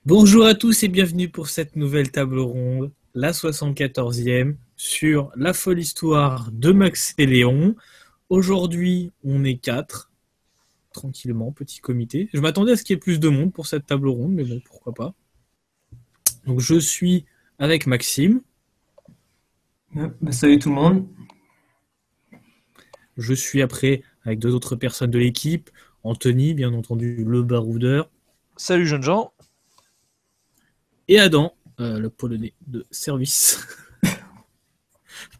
Bonjour à tous et bienvenue pour cette nouvelle table ronde, la 74e, sur la folle histoire de Max et Léon. Aujourd'hui, on est quatre, tranquillement, petit comité. Je m'attendais à ce qu'il y ait plus de monde pour cette table ronde, mais bon, pourquoi pas. Donc je suis avec Maxime. Salut tout le monde. Je suis après avec deux autres personnes de l'équipe. Anthony, bien entendu, le baroudeur. Salut jeunes gens. Et Adam, le polonais de service.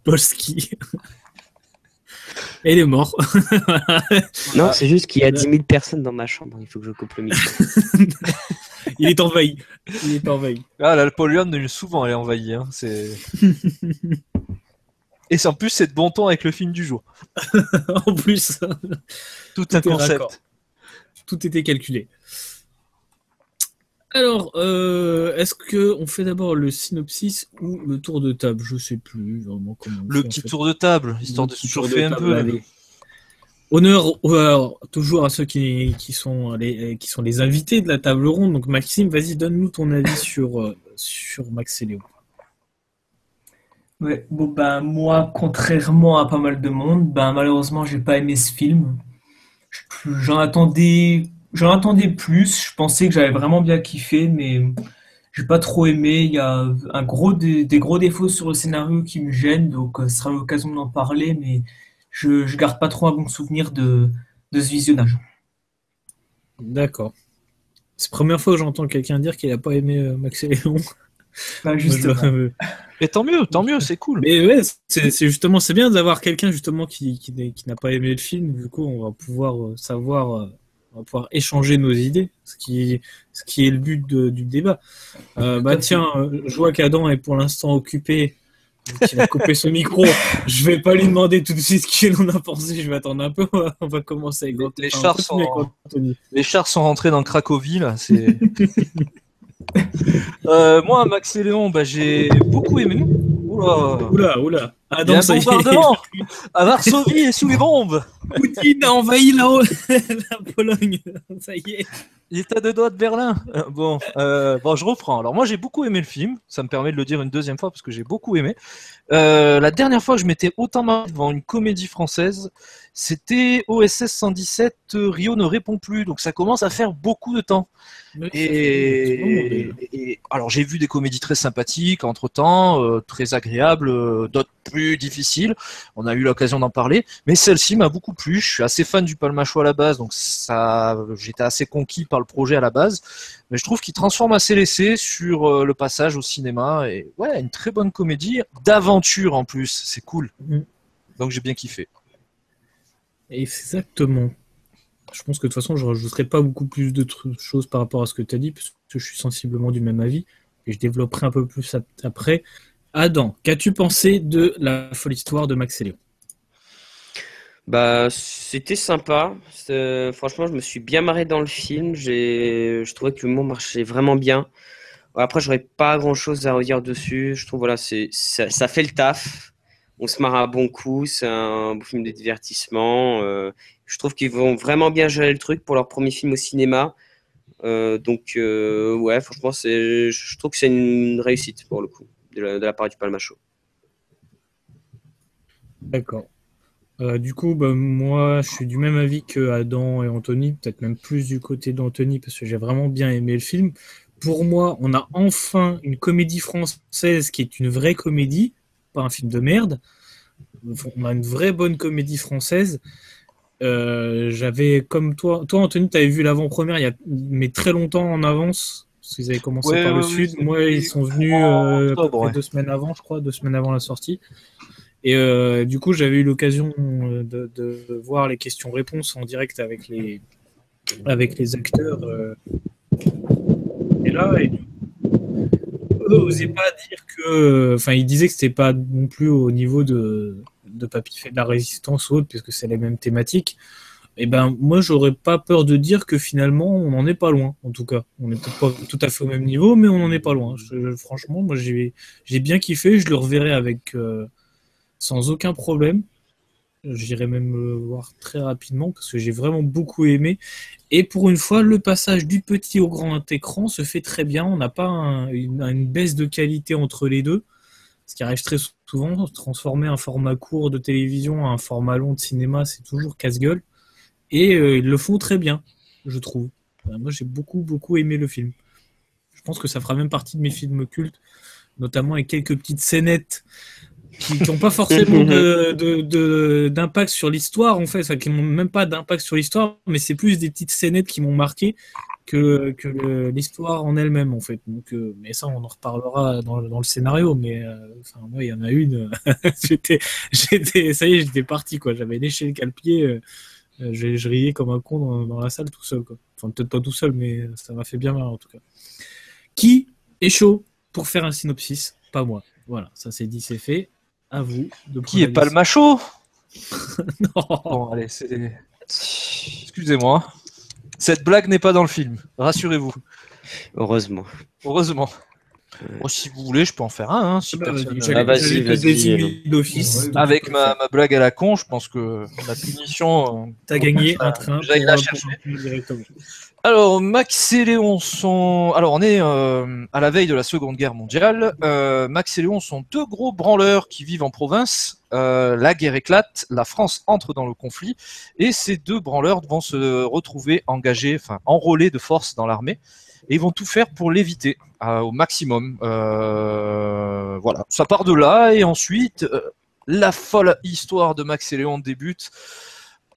Polski. Et il est mort. Non, c'est juste qu'il y a 10 000 personnes dans ma chambre. Il faut que je coupe le micro. Il est envahi. Il est envahi. Ah, la Polion, souvent, elle est envahie. Hein. Et en plus, c'est de bon ton avec le film du jour. En plus, tout un concept. Raccord. Tout était calculé. Alors, est-ce qu'on fait d'abord le synopsis ou le tour de table? Je sais plus vraiment comment. Le petit tour de table, histoire de se chauffer un peu. Allez. Honneur toujours à ceux qui sont les invités de la table ronde. Donc Maxime, vas-y, donne-nous ton avis sur Max et Léon. Ouais, moi, contrairement à pas mal de monde, malheureusement, j'ai pas aimé ce film. J'en attendais plus. Je pensais que j'avais vraiment bien kiffé, mais j'ai pas trop aimé. Il y a des gros défauts sur le scénario qui me gênent, donc ce sera l'occasion d'en parler, mais je garde pas trop un bon souvenir de ce visionnage. D'accord. C'est la première fois que j'entends quelqu'un dire qu'il a pas aimé Max et Léon. Justement. Et tant mieux, c'est cool. Mais ouais, c'est bien d'avoir quelqu'un justement qui n'a pas aimé le film. Du coup, on va pouvoir on va pouvoir échanger nos idées, ce qui est le but du débat. Tiens, je vois qu'Adam est pour l'instant occupé. Il a coupé son micro. Je vais pas lui demander tout de suite ce qu'il en a pensé. Je vais attendre un peu. On va commencer avec les chars sont rentrés dans Cracovie là. C'est moi, Max et Léon, j'ai beaucoup aimé. Oula. Adam, ça y est. À Varsovie et sous les bombes. Poutine a envahi la Pologne. Ça y est. Il est à 2 doigts de Berlin. Bon, je reprends. Alors moi, j'ai beaucoup aimé le film. Ça me permet de le dire une deuxième fois parce que j'ai beaucoup aimé. La dernière fois que je m'étais autant marré devant une comédie française, c'était OSS 117, Rio ne répond plus. Donc ça commence à faire beaucoup de temps. Et alors j'ai vu des comédies très sympathiques entre-temps, très agréables, d'autres plus difficiles. On a eu l'occasion d'en parler, mais celle-ci m'a beaucoup plu. Je suis assez fan du Palmacho à la base, donc j'étais assez conquis par le projet à la base. Mais je trouve qu'il transforme assez l'essai sur le passage au cinéma. Et ouais, une très bonne comédie d'aventure en plus, c'est cool. Donc j'ai bien kiffé. Exactement. Je pense que de toute façon, je ne rajouterai pas beaucoup plus de choses par rapport à ce que tu as dit, parce que je suis sensiblement du même avis, et je développerai un peu plus après. Adam, qu'as-tu pensé de la folle histoire de Max et Léon? C'était sympa. Franchement, je me suis bien marré dans le film. Je trouvais que l'humour marchait vraiment bien. Après, j'aurais pas grand-chose à redire dessus. Je trouve ça fait le taf. On se marre à bon coup. C'est un beau film de divertissement. Je trouve qu'ils vont vraiment bien gérer le truc pour leur premier film au cinéma. Ouais, franchement, je trouve que c'est une réussite pour le coup de la part du Palmacho. D'accord. Du coup, moi, je suis du même avis que Adam et Anthony, peut-être même plus du côté d'Anthony, parce que j'ai vraiment bien aimé le film. Pour moi, on a enfin une comédie française qui est une vraie comédie, pas un film de merde. On a une vraie bonne comédie française. J'avais, comme toi Anthony, tu avais vu l'avant-première mais très longtemps en avance, parce qu'ils avaient commencé par le Sud. Moi, ils sont venus à peu près 2 semaines avant, je crois, 2 semaines avant la sortie. Et du coup, j'avais eu l'occasion de voir les questions-réponses en direct avec les acteurs. Et là, eux n'osaient pas dire que. Enfin, ils disaient que c'était pas non plus au niveau de Papy fait de la résistance ou autre, puisque c'est les mêmes thématiques. Et moi, j'aurais pas peur de dire que finalement, on n'en est pas loin, en tout cas. On n'est peut-être pas tout à fait au même niveau, mais on n'en est pas loin. Franchement, moi, j'ai bien kiffé. Je le reverrai avec. Sans aucun problème. J'irai même voir très rapidement parce que j'ai vraiment beaucoup aimé. Et pour une fois, le passage du petit au grand écran se fait très bien. On n'a pas une baisse de qualité entre les deux, ce qui arrive très souvent. Transformer un format court de télévision à un format long de cinéma, c'est toujours casse-gueule. Et ils le font très bien, je trouve. Moi, j'ai beaucoup aimé le film. Je pense que ça fera même partie de mes films cultes, notamment avec quelques petites scénettes qui n'ont pas forcément d'impact sur l'histoire, en fait, enfin, qui n'ont même pas d'impact sur l'histoire, mais c'est plus des petites scénettes qui m'ont marqué que l'histoire en elle-même, en fait. Donc, mais ça, on en reparlera dans le scénario, mais enfin, moi, il y en a une, ça y est, j'étais parti, quoi. J'avais léché le cale-pied, je riais comme un con dans la salle tout seul, quoi. Enfin, peut-être pas tout seul, mais ça m'a fait bien marrer, en tout cas. Qui est chaud pour faire un synopsis? Pas moi. Voilà, ça c'est dit, c'est fait. À vous de Qui est pas le macho? Bon, allez, excusez-moi. Cette blague n'est pas dans le film, rassurez-vous. Heureusement. Heureusement. Bon, si vous voulez, je peux en faire un. Hein, si personne... Vas-y. D'office. Avec ma blague à la con, je pense que la punition. T'as gagné un train. J'aille la chercher. Alors, Max et Léon sont. Alors, on est à la veille de la Seconde Guerre mondiale. Max et Léon sont deux gros branleurs qui vivent en province. La guerre éclate, la France entre dans le conflit, et ces deux branleurs vont se retrouver engagés, enfin enrôlés de force dans l'armée, et ils vont tout faire pour l'éviter au maximum. Voilà, ça part de là, et ensuite la folle histoire de Max et Léon débute.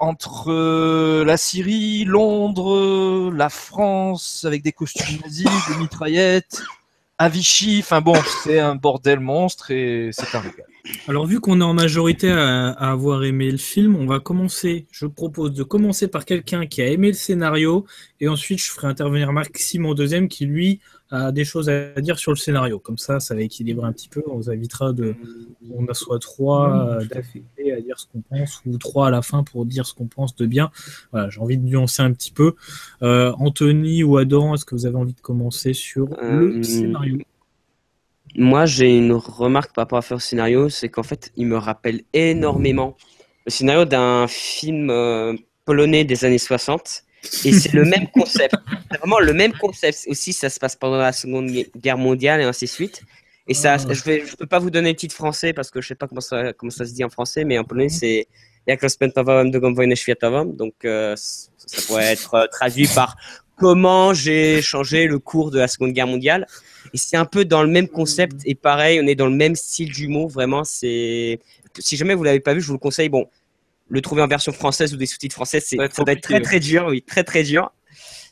Entre la Syrie, Londres, la France, avec des costumes nazis, des mitraillettes, à Vichy, enfin bon, c'est un bordel monstre et c'est un régal. Alors vu qu'on est en majorité à avoir aimé le film, on va commencer, je propose de commencer par quelqu'un qui a aimé le scénario, et ensuite je ferai intervenir Maxime en deuxième qui lui a des choses à dire sur le scénario. Comme ça va équilibrer un petit peu, on vous évitera on a soit trois d'affecter à dire ce qu'on pense, ou trois à la fin pour dire ce qu'on pense de bien. Voilà, j'ai envie de nuancer un petit peu. Anthony ou Adam, est-ce que vous avez envie de commencer sur le scénario? Moi, j'ai une remarque par rapport à faire scénario, c'est qu'en fait, il me rappelle énormément le scénario d'un film polonais des années 60. Et c'est le même concept. C'est vraiment le même concept. Aussi, ça se passe pendant la Seconde Guerre mondiale et ainsi de suite. Et ça, je peux pas vous donner le titre français parce que je sais pas comment ça se dit en français, mais en polonais, c'est Jak rozpętowałem II wojnę światową. Donc, ça pourrait être traduit par comment j'ai changé le cours de la Seconde Guerre mondiale. Et c'est un peu dans le même concept. Et pareil, on est dans le même style d'humour. Vraiment, si jamais vous l'avez pas vu, je vous le conseille. Bon, le trouver en version française ou des sous-titres français, ça doit être très dur. Oui, très dur.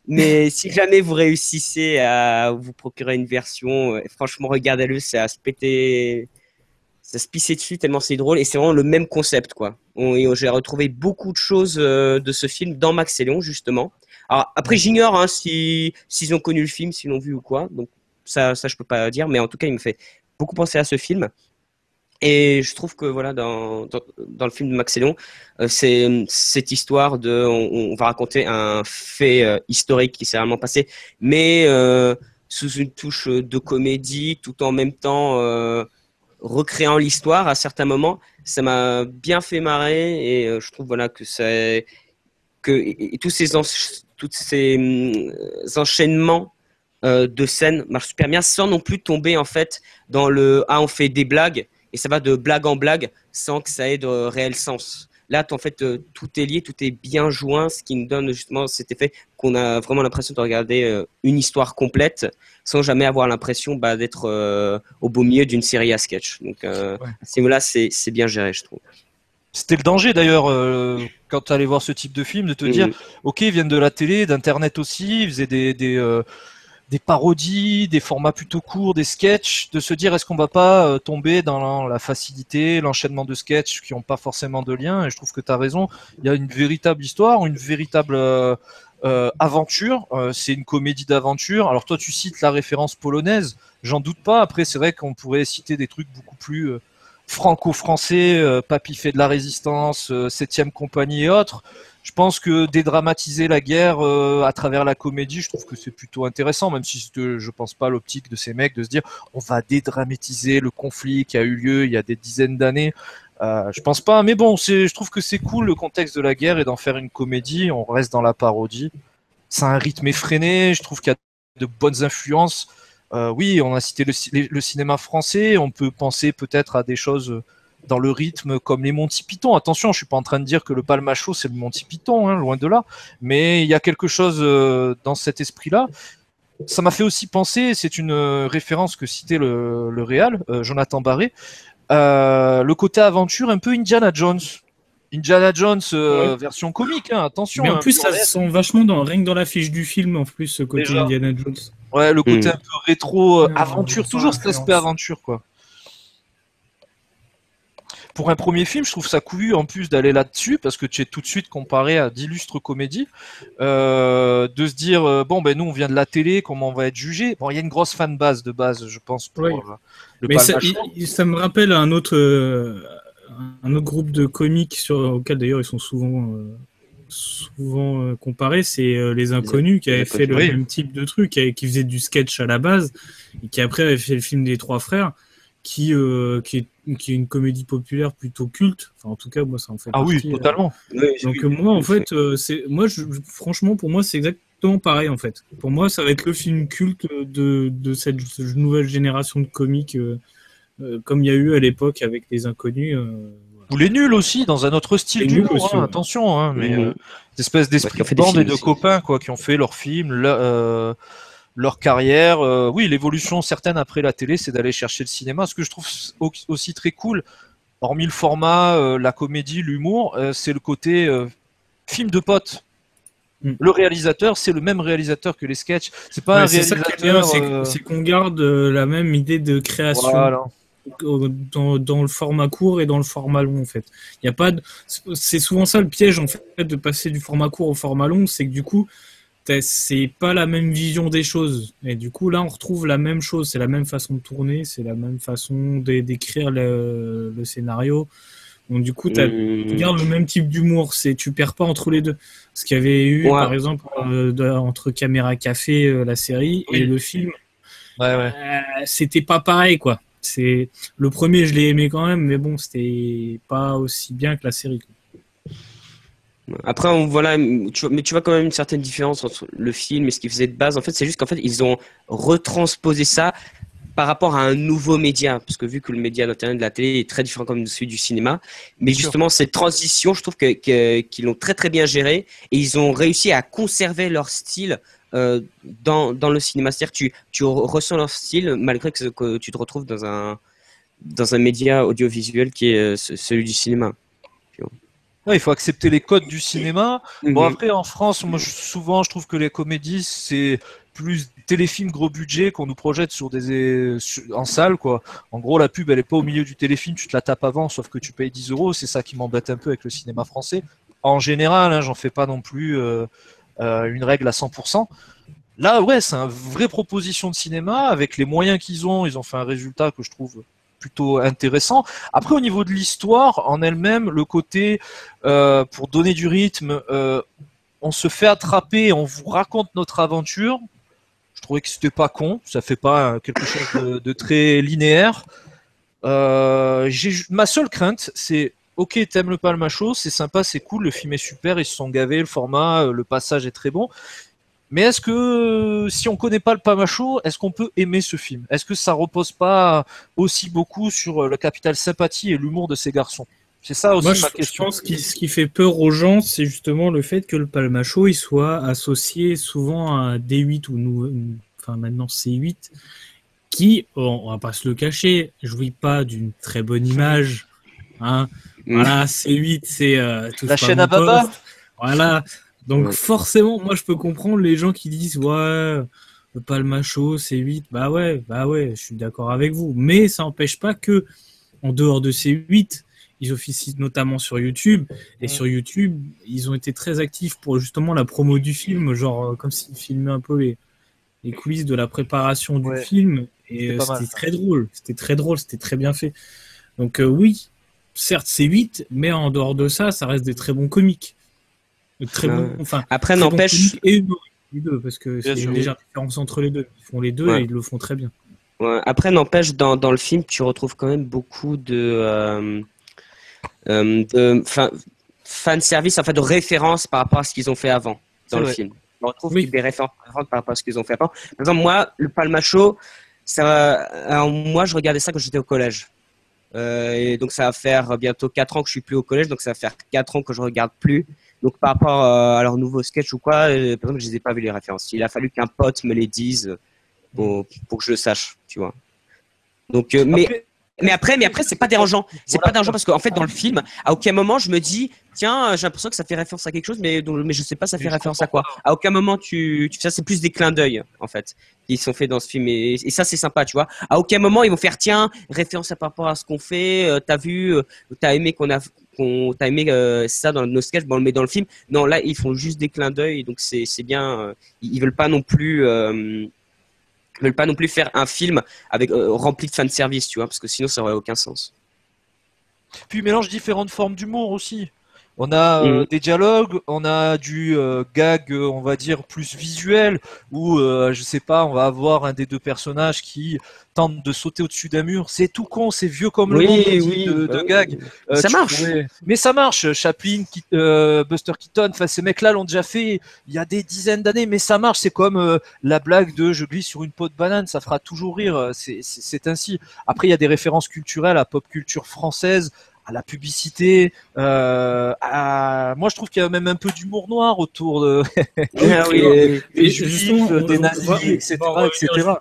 Mais si jamais vous réussissez à vous procurer une version, franchement, regardez-le, c'est à se péter, ça se pisser dessus tellement c'est drôle. Et c'est vraiment le même concept, quoi. J'ai retrouvé beaucoup de choses de ce film dans Max et Léon, justement. Alors, après, j'ignore s'ils ont connu le film, s'ils l'ont vu ou quoi. Donc, ça, je peux pas dire. Mais en tout cas, il me fait beaucoup penser à ce film. Et je trouve que voilà, dans le film de Max et Léon, c'est cette histoire on va raconter un fait historique qui s'est vraiment passé, mais sous une touche de comédie, tout en même temps recréant l'histoire à certains moments. Ça m'a bien fait marrer et je trouve voilà tous ces enchaînements de scènes marchent super bien sans non plus tomber en fait dans on fait des blagues. Et ça va de blague en blague sans que ça ait de réel sens. Là, en fait, tout est lié, tout est bien joint, ce qui nous donne justement cet effet qu'on a vraiment l'impression de regarder une histoire complète sans jamais avoir l'impression d'être au beau milieu d'une série à sketch. Donc, à ce niveau-là, c'est bien géré, je trouve. C'était le danger d'ailleurs quand tu allais voir ce type de film, de te dire, ok, ils viennent de la télé, d'internet aussi, ils faisaient des parodies, des formats plutôt courts, des sketchs, de se dire est-ce qu'on va pas tomber dans la facilité, l'enchaînement de sketchs qui n'ont pas forcément de lien. Et je trouve que tu as raison, il y a une véritable histoire, une véritable aventure, c'est une comédie d'aventure. Alors toi tu cites la référence polonaise, j'en doute pas, après c'est vrai qu'on pourrait citer des trucs beaucoup plus franco-français, Papy fait de la résistance, 7e compagnie et autres. Je pense que dédramatiser la guerre à travers la comédie, je trouve que c'est plutôt intéressant, même si je pense pas à l'optique de ces mecs de se dire on va dédramatiser le conflit qui a eu lieu il y a des dizaines d'années. Je pense pas, mais bon, je trouve que c'est cool le contexte de la guerre et d'en faire une comédie. On reste dans la parodie. C'est un rythme effréné. Je trouve qu'il y a de bonnes influences. Oui, on a cité le cinéma français. On peut penser peut-être à des choses dans le rythme comme les Monty Python. Attention, je suis pas en train de dire que le Palmacho c'est le Monty Python, hein, loin de là. Mais il y a quelque chose dans cet esprit-là. Ça m'a fait aussi penser, c'est une référence que citait le réal, Jonathan Barré, le côté aventure un peu Indiana Jones. Indiana Jones version comique, hein, attention. Mais en plus, ça se sent vachement rien que dans l'affiche du film, en plus, ce côté déjà. Indiana Jones. Ouais, le côté un peu rétro, aventure, toujours cet aspect aventure, quoi. Pour un premier film, je trouve ça coulu en plus d'aller là-dessus, parce que tu es tout de suite comparé à d'illustres comédies, de se dire, bon, ben nous on vient de la télé, comment on va être jugé. Bon, il y a une grosse fanbase de base, je pense, pour le Palmacho. Ça me rappelle un autre groupe de comiques auquel d'ailleurs ils sont souvent comparés, c'est Les Inconnus, qui avaient fait le même type de truc, qui faisait du sketch à la base, et qui après avait fait le film des Trois Frères, qui est une comédie populaire plutôt culte. Enfin, en tout cas, moi, ça en fait partie. Ah oui, totalement. Donc moi, en fait, franchement, pour moi, c'est exactement pareil, en fait. Pour moi, ça va être le film culte de cette nouvelle génération de comiques, comme il y a eu à l'époque avec Les Inconnus. Ou Les Nuls aussi, dans un autre style d'humour, hein, attention, hein, mais des espèces d'esprit de bande et de copains, quoi, qui ont fait leur film, leur carrière. Oui, l'évolution certaine après la télé, c'est d'aller chercher le cinéma. Ce que je trouve aussi très cool, hormis le format, la comédie, l'humour, c'est le côté film de potes. Le réalisateur, c'est le même réalisateur que les sketchs. C'est pas un réalisateur. C'est qu'on garde la même idée de création. Voilà. Dans le format court et dans le format long, en fait. Y a pas c'est souvent ça le piège, en fait, de passer du format court au format long, c'est que du coup, c'est pas la même vision des choses. Et du coup, là, on retrouve la même chose. C'est la même façon de tourner, c'est la même façon d'écrire le scénario. Donc, du coup, tu gardes le même type d'humour. Tu perds pas entre les deux. Ce qu'il y avait eu, par exemple, entre Caméra Café, la série, et le film, c'était pas pareil, quoi. Le premier, je l'ai aimé quand même, mais bon, c'était pas aussi bien que la série, quoi. Après, mais tu vois quand même une certaine différence entre le film et ce qu'ils faisaient de base. En fait, c'est juste qu'en fait, ils ont retransposé ça par rapport à un nouveau média, parce que vu que le média d'internet de la télé est très différent comme celui du cinéma, mais justement cette transition, je trouve qu'ils l'ont très très bien gérée et ils ont réussi à conserver leur style dans le cinéma. C'est-à-dire que tu ressens leur style malgré que tu te retrouves dans un média audiovisuel qui est celui du cinéma. Ouais, il faut accepter les codes du cinéma. Bon, après, en France, moi, souvent, je trouve que les comédies, c'est plus téléfilm gros budget qu'on nous projette en salle, quoi. En gros, la pub, elle est pas au milieu du téléfilm, tu te la tapes avant, sauf que tu payes 10 €. C'est ça qui m'embête un peu avec le cinéma français. En général, hein, j'en fais pas non plus une règle à 100%. Là, ouais, c'est une vraie proposition de cinéma. Avec les moyens qu'ils ont, ils ont fait un résultat que je trouve plutôt intéressant. Après, au niveau de l'histoire en elle-même, le côté pour donner du rythme, on se fait attraper, on vous raconte notre aventure. Je trouvais que c'était pas con, ça fait pas quelque chose de très linéaire. Ma seule crainte, c'est ok, t'aimes le Palmacho, c'est sympa, c'est cool, le film est super, ils se sont gavés, le format, le passage est très bon. Mais est-ce que, si on connaît pas le Palmacho, est-ce qu'on peut aimer ce film? Est-ce que ça repose pas aussi beaucoup sur le capital sympathie et l'humour de ces garçons? C'est ça aussi ma question. Je pense que ce qui fait peur aux gens, c'est justement le fait que le Palmacho il soit associé souvent à D8 enfin maintenant C8, qui, on va pas se le cacher, jouit pas d'une très bonne image. Hein. Voilà, C8, c'est la chaîne à baba. Voilà. Donc forcément, moi je peux comprendre les gens qui disent ouais, le Palmacho, C8, bah ouais, je suis d'accord avec vous. Mais ça n'empêche pas que, en dehors de C8, ils officient notamment sur YouTube. Et sur YouTube, ils ont été très actifs pour justement la promo du film, genre comme s'ils filmaient un peu les coulisses de la préparation du film. Et c'était très drôle. C'était très bien fait. Donc oui, certes C8, mais en dehors de ça, ça reste des très bons comiques. Très bon, enfin, après, n'empêche. Et les deux, parce que c'est déjà la différence entre les deux. Ils font les deux et ils le font très bien. Ouais. Après, n'empêche, dans le film, tu retrouves quand même beaucoup de. de fan service, en fait, de référence par rapport à ce qu'ils ont fait avant dans le film. On retrouve des références par rapport à ce qu'ils ont fait avant. Par exemple, moi, le Palma Show, moi, je regardais ça quand j'étais au collège. Et donc, ça va faire bientôt 4 ans que je suis plus au collège, donc ça va faire 4 ans que je regarde plus. Donc, par rapport à leur nouveau sketch ou quoi, par exemple, je les ai pas vu les références. Il a fallu qu'un pote me les dise pour que je le sache, tu vois. Donc, mais après, c'est pas dérangeant. C'est pas dérangeant parce qu'en fait, dans le film, à aucun moment, je me dis, tiens, j'ai l'impression que ça fait référence à quelque chose, mais je sais pas, ça fait référence à quoi. À aucun moment, ça, c'est plus des clins d'œil, en fait, qui sont faits dans ce film. Et ça, c'est sympa, tu vois. À aucun moment, ils vont faire, tiens, référence par rapport à ce qu'on fait, t'as vu, t'as aimé t'as aimé ça dans nos sketchs, on le met dans le film. Non, là, ils font juste des clins d'œil, donc c'est bien. Ils veulent pas non plus. Ils veulent pas non plus faire un film avec rempli de fanservice, tu vois, parce que sinon ça aurait aucun sens. Puis ils mélangent différentes formes d'humour aussi. On a des dialogues, on a du gag, on va dire, plus visuel, où, je sais pas, on va avoir un des deux personnages qui tente de sauter au-dessus d'un mur. C'est tout con, c'est vieux comme le monde de gag. Ça marche. Mais ça marche. Chaplin, Buster Keaton, enfin ces mecs-là l'ont déjà fait il y a des dizaines d'années, mais ça marche. C'est comme la blague de je glisse sur une peau de banane, ça fera toujours rire. C'est ainsi. Après, il y a des références culturelles à pop culture française, à la publicité, moi je trouve qu'il y a même un peu d'humour noir autour de des juifs, des nazis, etc.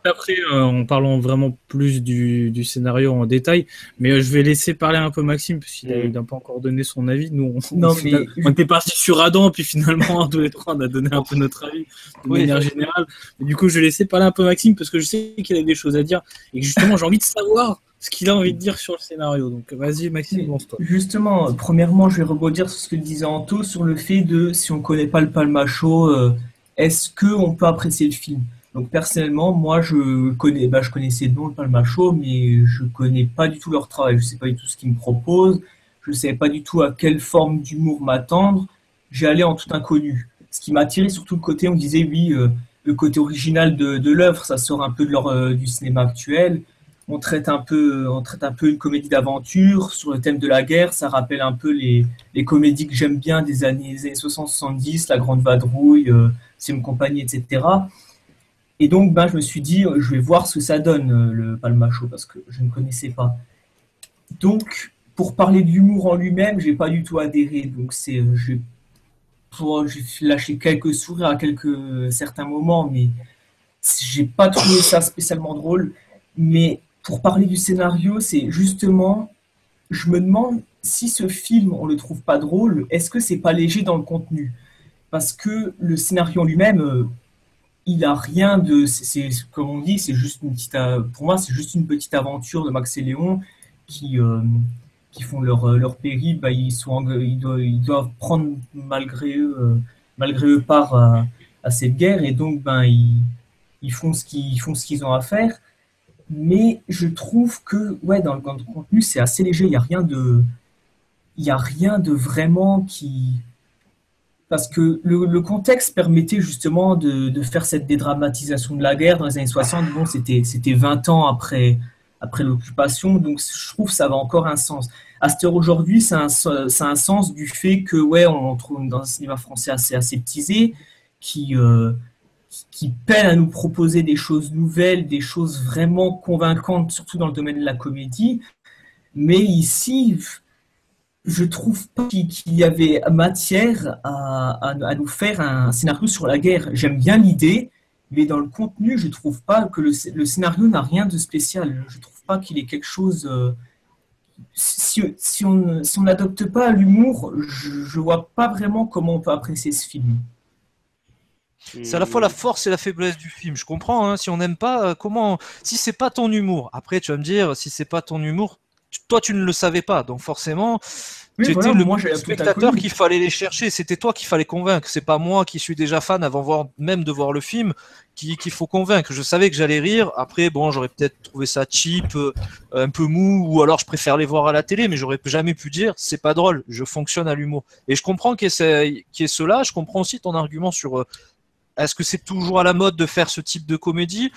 Après, en parlant vraiment plus du scénario en détail, mais je vais laisser parler un peu Maxime, parce qu'il n'a pas encore donné son avis. Nous, on était parti sur Adam, puis finalement, tous les trois, on a donné un peu notre avis de manière générale. Mais du coup, je vais laisser parler un peu Maxime, parce que je sais qu'il a des choses à dire, et que justement, j'ai envie de savoir ce qu'il a envie de dire sur le scénario. Donc vas-y Maxime, lance-toi. Justement, premièrement, je vais rebondir sur ce que disait Anto, sur le fait de, si on ne connaît pas le Palma Show, est-ce qu'on peut apprécier le film? Donc personnellement, moi je connaissais de nom le Palma Show, mais je ne connais pas du tout leur travail, je ne sais pas du tout ce qu'ils me proposent, je ne savais pas du tout à quelle forme d'humour m'attendre, j'ai allé en tout inconnu. Ce qui m'a attiré, surtout le côté, on disait oui, le côté original de l'œuvre, ça sort un peu du cinéma actuel. On traite un peu une comédie d'aventure sur le thème de la guerre. Ça rappelle un peu les comédies que j'aime bien des années 60-70, La Grande Vadrouille, Sixième Compagnie, etc. Et donc, je me suis dit, je vais voir ce que ça donne, le Palma Show, parce que je ne connaissais pas. Donc, pour parler de l'humour en lui-même, j'ai pas du tout adhéré. Donc, j'ai lâché quelques sourires à certains moments, mais j'ai pas trouvé ça spécialement drôle. Mais pour parler du scénario, c'est justement, je me demande si ce film, on le trouve pas drôle, est-ce que c'est pas léger dans le contenu? Parce que le scénario en lui-même, il a rien de, comme on dit, c'est juste pour moi, c'est juste une petite aventure de Max et Léon qui font leur périple, ils doivent prendre malgré eux part à cette guerre, et donc ils font ce qu'ils ont à faire. Mais je trouve que dans le contenu, c'est assez léger. Il n'y a rien de vraiment qui... Parce que le contexte permettait justement de faire cette dédramatisation de la guerre dans les années 60. Bon, c'était 20 ans après l'occupation, donc je trouve que ça va encore un sens. À cette heure aujourd'hui, ça a un sens du fait que, on trouve dans un cinéma français assez aseptisé, qui peine à nous proposer des choses nouvelles, des choses vraiment convaincantes, surtout dans le domaine de la comédie. Mais ici, je trouve pas qu'il y avait matière à nous faire un scénario sur la guerre. J'aime bien l'idée, mais dans le contenu, je trouve pas que le scénario n'a rien de spécial. Je trouve pas qu'il ait quelque chose... Si on n'adopte pas l'humour, je vois pas vraiment comment on peut apprécier ce film. C'est à la fois la force et la faiblesse du film. Je comprends, hein, si on n'aime pas, comment... Si c'est pas ton humour, après tu vas me dire, si c'est pas ton humour, toi tu ne le savais pas, donc forcément, tu étais le spectateur qu'il fallait les chercher, c'était toi qu'il fallait convaincre, c'est pas moi qui suis déjà fan avant même de voir le film qu'il faut convaincre. Je savais que j'allais rire, après bon, j'aurais peut-être trouvé ça cheap, un peu mou, ou alors je préfère les voir à la télé, mais j'aurais jamais pu dire c'est pas drôle, je fonctionne à l'humour. Et je comprends qu'il y ait cela, je comprends aussi ton argument sur... Est-ce que c'est toujours à la mode de faire ce type de comédie?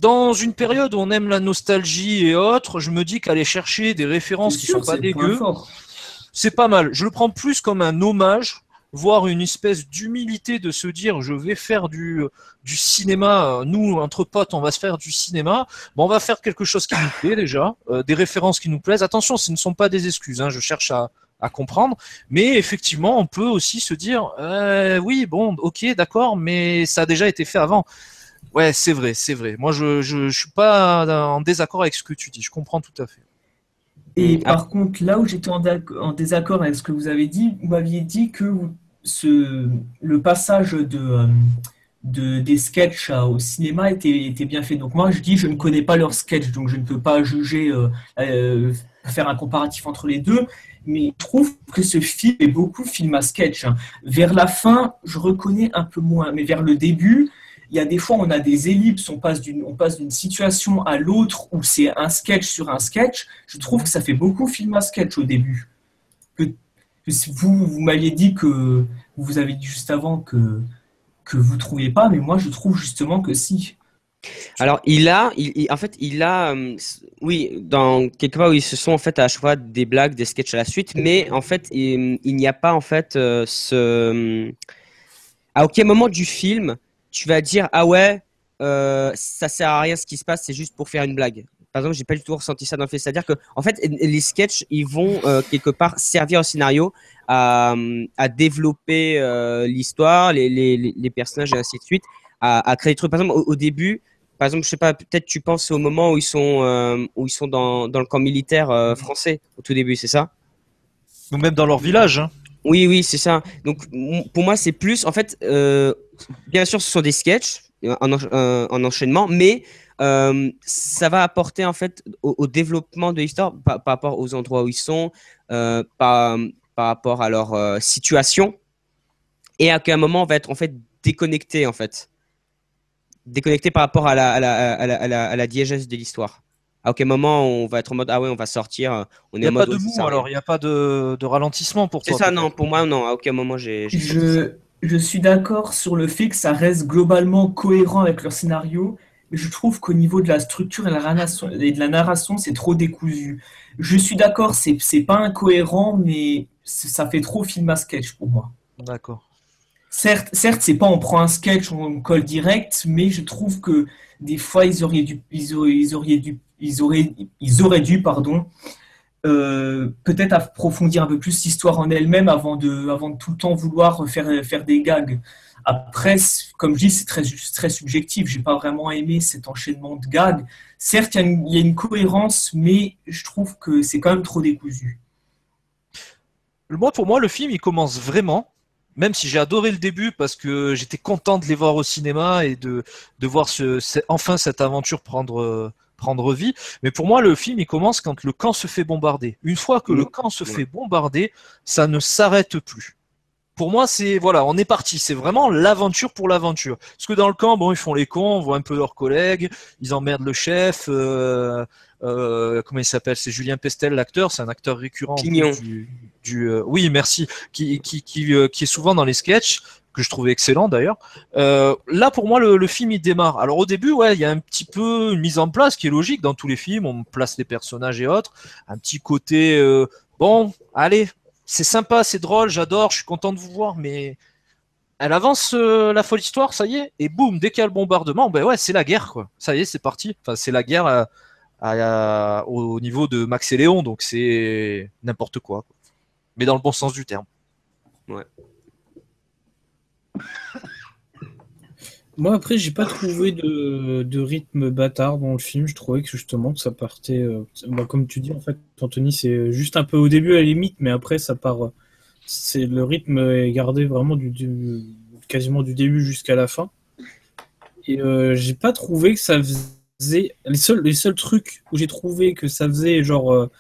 dans une période où on aime la nostalgie et autres, je me dis qu'aller chercher des références qui sont pas dégueu, c'est pas mal. Je le prends plus comme un hommage, voire une espèce d'humilité de se dire je vais faire du cinéma, nous entre potes on va se faire du cinéma, bon, on va faire quelque chose qui nous plaît déjà, des références qui nous plaisent. Attention, ce ne sont pas des excuses, hein, je cherche à comprendre, mais effectivement on peut aussi se dire oui bon ok d'accord, mais ça a déjà été fait avant. Ouais, c'est vrai, c'est vrai. Moi je suis pas en désaccord avec ce que tu dis, je comprends tout à fait. Et par contre, là où j'étais en désaccord avec ce que vous avez dit, vous m'aviez dit que le passage des sketchs au cinéma était bien fait. Donc moi, je dis, je ne connais pas leurs sketchs, donc je ne peux pas juger, faire un comparatif entre les deux. Mais je trouve que ce film est beaucoup film à sketch, hein. Vers la fin, je reconnais un peu moins, mais vers le début, il y a des fois, on a des ellipses, on passe d'une situation à l'autre où c'est un sketch sur un sketch. Je trouve que ça fait beaucoup film à sketch au début. Que si vous m'aviez dit que vous avez dit juste avant que vous ne trouviez pas, mais moi je trouve justement que si. Alors, en fait, oui, dans quelque part où ils se sont en fait à chaque fois des blagues, des sketchs à la suite, mais en fait, il n'y a pas en fait à aucun moment du film, tu vas dire ah ouais, ça sert à rien ce qui se passe, c'est juste pour faire une blague. Par exemple, j'ai pas du tout ressenti ça dans le film. C'est-à-dire que en fait, les sketchs, ils vont quelque part servir au scénario à développer l'histoire, les personnages et ainsi de suite, à créer des trucs. Par exemple, au début. Par exemple, je sais pas, peut-être tu penses au moment où ils sont dans le camp militaire français au tout début, c'est ça? Ou même dans leur village, hein. Oui, oui, c'est ça. Donc pour moi, c'est plus, en fait, bien sûr, ce sont des sketchs en enchaînement, mais ça va apporter en fait au développement de l'histoire par rapport aux endroits où ils sont, par rapport à leur situation, et à quel moment on va être en fait déconnecté en fait. Déconnecté par rapport à la diégèse de l'histoire. À aucun moment on va être en mode ah ouais on va sortir, on Il est n'y a en mode pas de mou alors, il n'y a pas de ralentissement pour c'est toi. ça. Non, pour moi non, à aucun moment j'ai senti ça. Je suis d'accord sur le fait que ça reste globalement cohérent avec leur scénario, mais je trouve qu'au niveau de la structure et de la narration, c'est trop décousu. Je suis d'accord, c'est pas incohérent, mais ça fait trop film à sketch pour moi. D'accord. Certes, c'est pas on prend un sketch, on colle direct, mais je trouve que des fois ils auraient dû, pardon, peut-être approfondir un peu plus l'histoire en elle-même avant de tout le temps vouloir faire des gags. Après, comme je dis, c'est très subjectif. J'ai pas vraiment aimé cet enchaînement de gags. Certes, il y a une cohérence, mais je trouve que c'est quand même trop décousu. Pour moi, le film, il commence vraiment, même si j'ai adoré le début parce que j'étais content de les voir au cinéma et de voir enfin cette aventure prendre vie. Mais pour moi, le film, il commence quand le camp se fait bombarder. Une fois que le camp se fait bombarder, ça ne s'arrête plus. Pour moi, voilà, on est parti. C'est vraiment l'aventure pour l'aventure. Parce que dans le camp, bon, ils font les cons, on voit un peu leurs collègues, ils emmerdent le chef. Comment il s'appelle? C'est Julien Pestel, l'acteur. C'est un acteur récurrent. Pignon. Oui, merci. Qui est souvent dans les sketchs, que je trouvais excellent d'ailleurs. Là, pour moi, le film, il démarre. Alors au début, ouais, il y a un petit peu une mise en place qui est logique dans tous les films. On place les personnages et autres. Un petit côté, bon, allez, c'est sympa, c'est drôle, j'adore, je suis content de vous voir, mais elle avance la folle histoire, ça y est, et boum, dès qu'il y a le bombardement, ben ouais, c'est la guerre, quoi. Ça y est, c'est parti. Enfin, c'est la guerre au niveau de Max et Léon, donc c'est n'importe quoi. Mais dans le bon sens du terme. Ouais. Moi, après, j'ai pas trouvé de rythme bâtard dans le film. Je trouvais que justement que ça partait, comme tu dis, en fait, Anthony, c'est juste un peu au début à la limite, mais après, ça part. Le rythme est gardé vraiment quasiment du début jusqu'à la fin. Et j'ai pas trouvé que ça faisait. Les seuls trucs où j'ai trouvé que ça faisait genre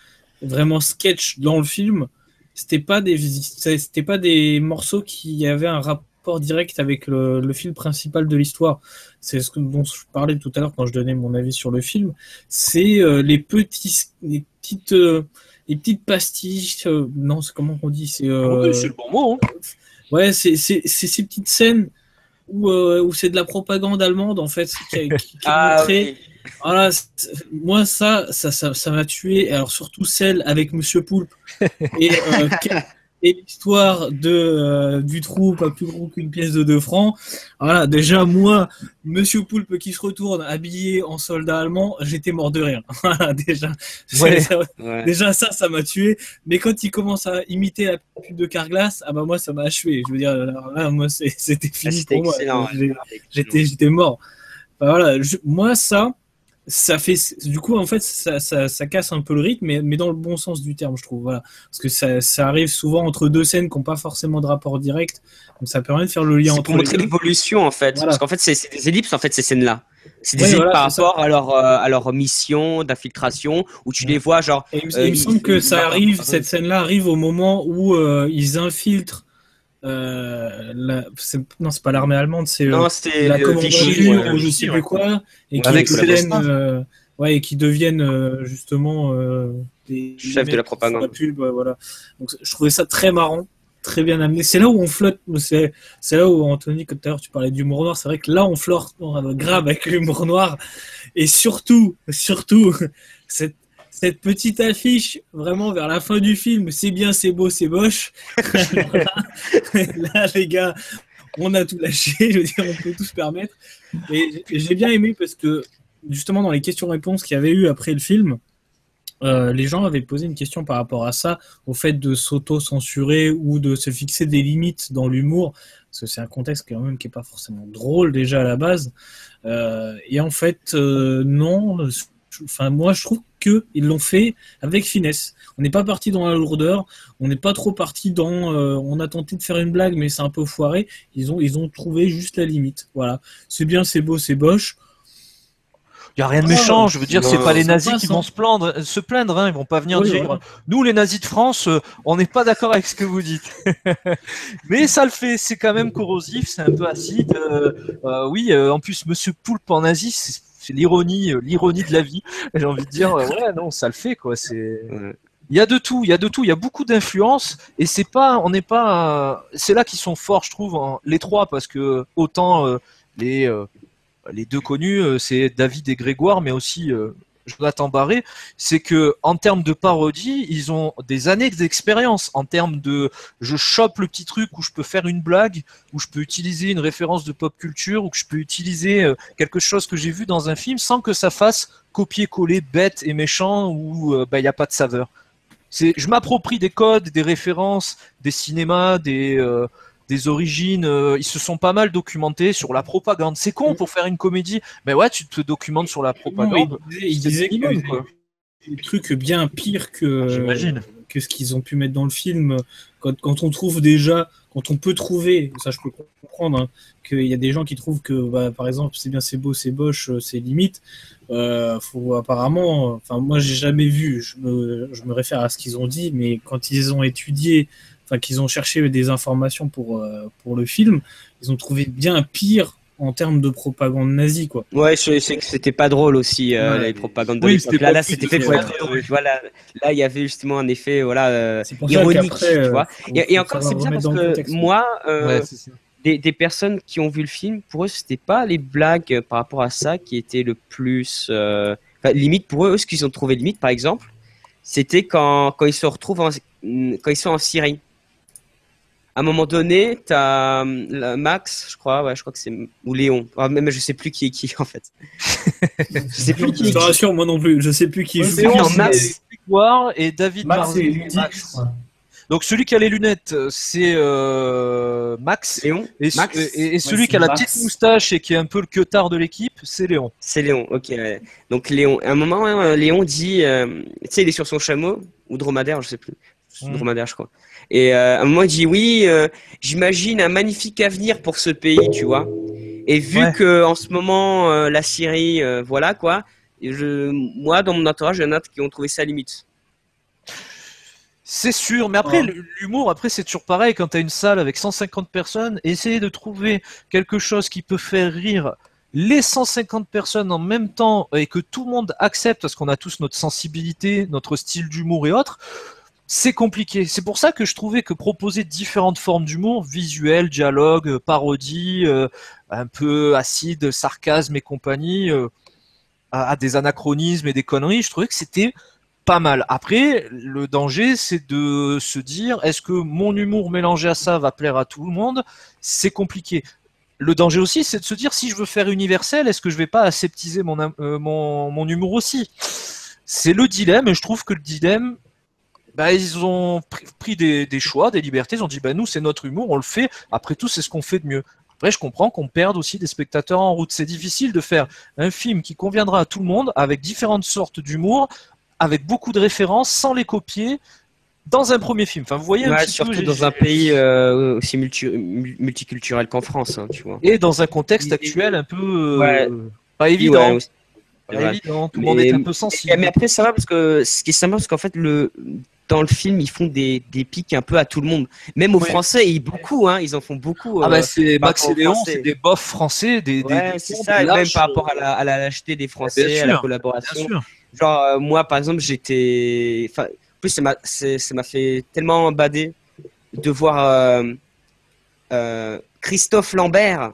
vraiment sketch dans le film, c'était pas des morceaux qui avaient un rapport direct avec le fil principal de l'histoire. C'est dont je parlais tout à l'heure quand je donnais mon avis sur le film. C'est les petites pastiches. Non, c'est comment on dit? Oui, c'est le bon mot. Hein. Ouais, c'est ces petites scènes où c'est de la propagande allemande en fait qui est montrée. Oui. Voilà, moi ça m'a tué. Alors surtout celle avec Monsieur Poulpe et et l'histoire du trou pas plus gros qu'une pièce de 2 francs. Voilà, déjà moi, Monsieur Poulpe qui se retourne habillé en soldat allemand, j'étais mort de rire. Voilà, déjà, Ouais. Ouais. déjà ça m'a tué. Mais quand il commence à imiter la pub de Carglass, ah bah moi ça m'a achevé. Je veux dire, alors là, moi c'était Ah, fini c'était pour moi. excellent. Ouais. J'étais mort. Enfin, voilà, moi ça fait du coup en fait ça casse un peu le rythme mais dans le bon sens du terme je trouve, voilà, parce que ça arrive souvent entre deux scènes qui n'ont pas forcément de rapport direct, donc ça permet de faire le lien C'est entre pour les montrer deux. l'évolution en fait. Voilà. Parce qu'en fait, c'est des ellipses en fait, ces scènes-là. C'est des Ouais, ellipses voilà, par c'est ça. rapport à leur mission d'infiltration où tu les vois genre. Et il me semble que ça arrive, cette scène-là arrive au moment où ils infiltrent non, c'est pas l'armée allemande, c'est Non, c'est la Vichy, commandanture ouais. ou je sais plus quoi, et qui Avec deviennent, Célestin. ouais, et qui deviennent justement des Chef de mecs la qui font propagande. la pub, ouais, voilà. Donc je trouvais ça très marrant, très bien amené. C'est là où on flotte, c'est là où Anthony, tout à l'heure tu parlais d'humour noir, c'est vrai que là on flirte grave avec l'humour noir, et surtout cette petite affiche, vraiment vers la fin du film, c'est bien, c'est beau, c'est moche. Là, les gars, on a tout lâché, je veux dire, on peut tout se permettre. Et j'ai bien aimé parce que, justement, dans les questions-réponses qu'il y avait eu après le film, les gens avaient posé une question par rapport à ça, au fait de s'auto-censurer ou de se fixer des limites dans l'humour, parce que c'est un contexte quand même qui n'est pas forcément drôle déjà à la base. Et en fait, non. Enfin, moi, je trouve qu'ils l'ont fait avec finesse. On n'est pas parti dans la lourdeur, on n'est pas trop parti dans. On a tenté de faire une blague, mais c'est un peu foiré. Ils ont trouvé juste la limite. Voilà. C'est bien, c'est beau, c'est boche. Il n'y a rien de méchant, je veux dire, c'est pas les ça nazis passe, qui vont se plaindre, hein, ils vont pas venir Oui, dire voilà. nous les nazis de France, on n'est pas d'accord avec ce que vous dites. Mais ça le fait, c'est quand même corrosif, c'est un peu acide. Oui, en plus Monsieur Poulpe en nazi, c'est l'ironie de la vie. J'ai envie de dire ouais non, ça le fait quoi. Ouais. Il y a de tout, il y a de tout, il y a beaucoup d'influences et c'est pas, on n'est pas, c'est là qu'ils sont forts, je trouve, les trois parce que autant les deux connus, c'est David et Grégoire, mais aussi Jonathan Barré, c'est que en termes de parodie, ils ont des années d'expérience. En termes de, je chope le petit truc où je peux faire une blague, où je peux utiliser une référence de pop culture, où je peux utiliser quelque chose que j'ai vu dans un film sans que ça fasse copier-coller bête et méchant où il n'y a pas de saveur. Je m'approprie des codes, des références, des cinémas, des origines. Ils se sont pas mal documentés sur la propagande. C'est con pour faire une comédie, mais ouais, tu te documentes sur la propagande. Il disait qu'il y avait des trucs bien pires J'imagine. que ce qu'ils ont pu mettre dans le film. Quand on trouve déjà, quand on peut trouver, ça je peux comprendre, hein, qu'il y a des gens qui trouvent que, bah, par exemple, c'est bien, c'est beau, c'est boche, c'est limite. Faut apparemment, enfin moi j'ai jamais vu, je me réfère à ce qu'ils ont dit, mais quand ils ont étudié, enfin qu'ils ont cherché des informations pour le film, ils ont trouvé bien pire en termes de propagande nazie, quoi. Ouais, je sais que c'était pas drôle aussi, les propagandes de l'époque. Là, c'était fait pour être drôle. Voilà, là, il y avait justement un effet, voilà, ironique, tu vois. Et encore, c'est bizarre parce que moi, des personnes qui ont vu le film, pour eux, c'était pas les blagues par rapport à ça qui étaient le plus, limite pour eux, ce qu'ils ont trouvé limite, par exemple, c'était quand ils se retrouvent quand ils sont en Syrie. À un moment donné, t'as Max, je crois que c'est, ou Léon. Même je sais plus qui est qui en fait. Je sais plus qui. Je te rassure, moi non plus. Je sais plus qui joue. Léon, Max, Grégoire et David Marley. Max. Donc celui qui a les lunettes, c'est Max. Léon. Et celui qui a la petite moustache et qui est un peu le queutard de l'équipe, c'est Léon. C'est Léon, ok. Ouais. Donc Léon, à un moment, Léon dit, tu sais, il est sur son chameau ou dromadaire, je sais plus. Dromadaire, je crois. Et à un moment, il dit oui, j'imagine un magnifique avenir pour ce pays, tu vois. Et vu que en ce moment, la Syrie, voilà quoi. Moi, dans mon entourage, il y en a qui ont trouvé ça limite. C'est sûr, mais après, l'humour, après, c'est toujours pareil. Quand tu as une salle avec 150 personnes, essayer de trouver quelque chose qui peut faire rire les 150 personnes en même temps et que tout le monde accepte, parce qu'on a tous notre sensibilité, notre style d'humour et autres. c'est compliqué. C'est pour ça que je trouvais que proposer différentes formes d'humour, visuel, dialogue, parodie, un peu acide, sarcasme et compagnie, à des anachronismes et des conneries, je trouvais que c'était pas mal. Après, le danger, c'est de se dire, est-ce que mon humour mélangé à ça va plaire à tout le monde? C'est compliqué. Le danger aussi, c'est de se dire, si je veux faire universel, est-ce que je vais pas aseptiser mon humour aussi? C'est le dilemme, et je trouve que le dilemme, bah, ils ont pris des choix, des libertés, ils ont dit, bah, nous, c'est notre humour, on le fait, après tout, c'est ce qu'on fait de mieux. Après, je comprends qu'on perde aussi des spectateurs en route. C'est difficile de faire un film qui conviendra à tout le monde, avec différentes sortes d'humour, avec beaucoup de références, sans les copier, dans un premier film. Enfin, vous voyez un petit surtout peu, dans un pays aussi multiculturel qu'en France, hein, tu vois. et dans un contexte actuel un peu Ouais. pas évident. Ouais, Pas ouais. évident. Tout le monde est un peu sensible. Mais après, ça va parce que ce qui est sympa, parce qu'en fait, dans le film, ils font des pics un peu à tout le monde. Même aux Ouais. Français, ils en font beaucoup. Ah bah c'est par Max rapport et aux Léon, Français. c'est des bofs français, des C'est cons, ça, des et même lâches, par rapport à la lâcheté des Français, bien à la sûr, collaboration. bien sûr. Genre, moi, par exemple, en plus, ça m'a fait tellement bader de voir Christophe Lambert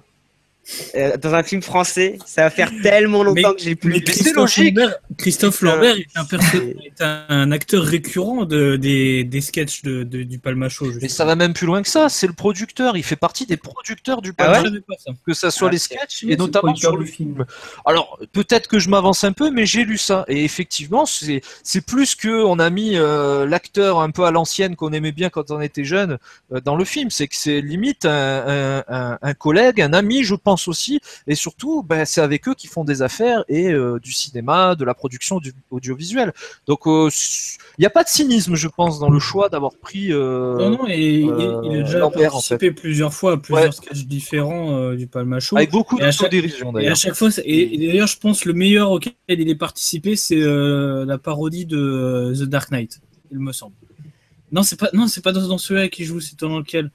dans un film français. Ça va faire tellement longtemps que j'ai plus Mais vu. c'est logique. Christophe Putain. Lambert est un acteur récurrent des sketchs du Palmacho. Mais ça va même plus loin que ça, c'est le producteur, il fait partie des producteurs du Ah Palma, ouais que ça soit Ah, les c'est- sketchs Oui, et c'est le notamment producteur sur le du film. film. Alors peut-être que je m'avance un peu, mais j'ai lu ça et effectivement c'est plus que on a mis l'acteur un peu à l'ancienne qu'on aimait bien quand on était jeune dans le film, c'est que c'est limite un collègue, un ami, je pense aussi, et surtout ben, c'est avec eux qu'ils font des affaires et du cinéma, de la production audiovisuelle. Donc il n'y a pas de cynisme, je pense, dans le choix d'avoir pris Non, et il a déjà Lambert, participé plusieurs fois à plusieurs sketchs différents du Palmacho. avec beaucoup Et à chaque- d'autodérision Et à d'ailleurs. chaque fois, et d'ailleurs, je pense le meilleur auquel il est participé, c'est la parodie de The Dark Knight, il me semble. Non, c'est pas dans celui-là qu'il joue, c'est dans lequel.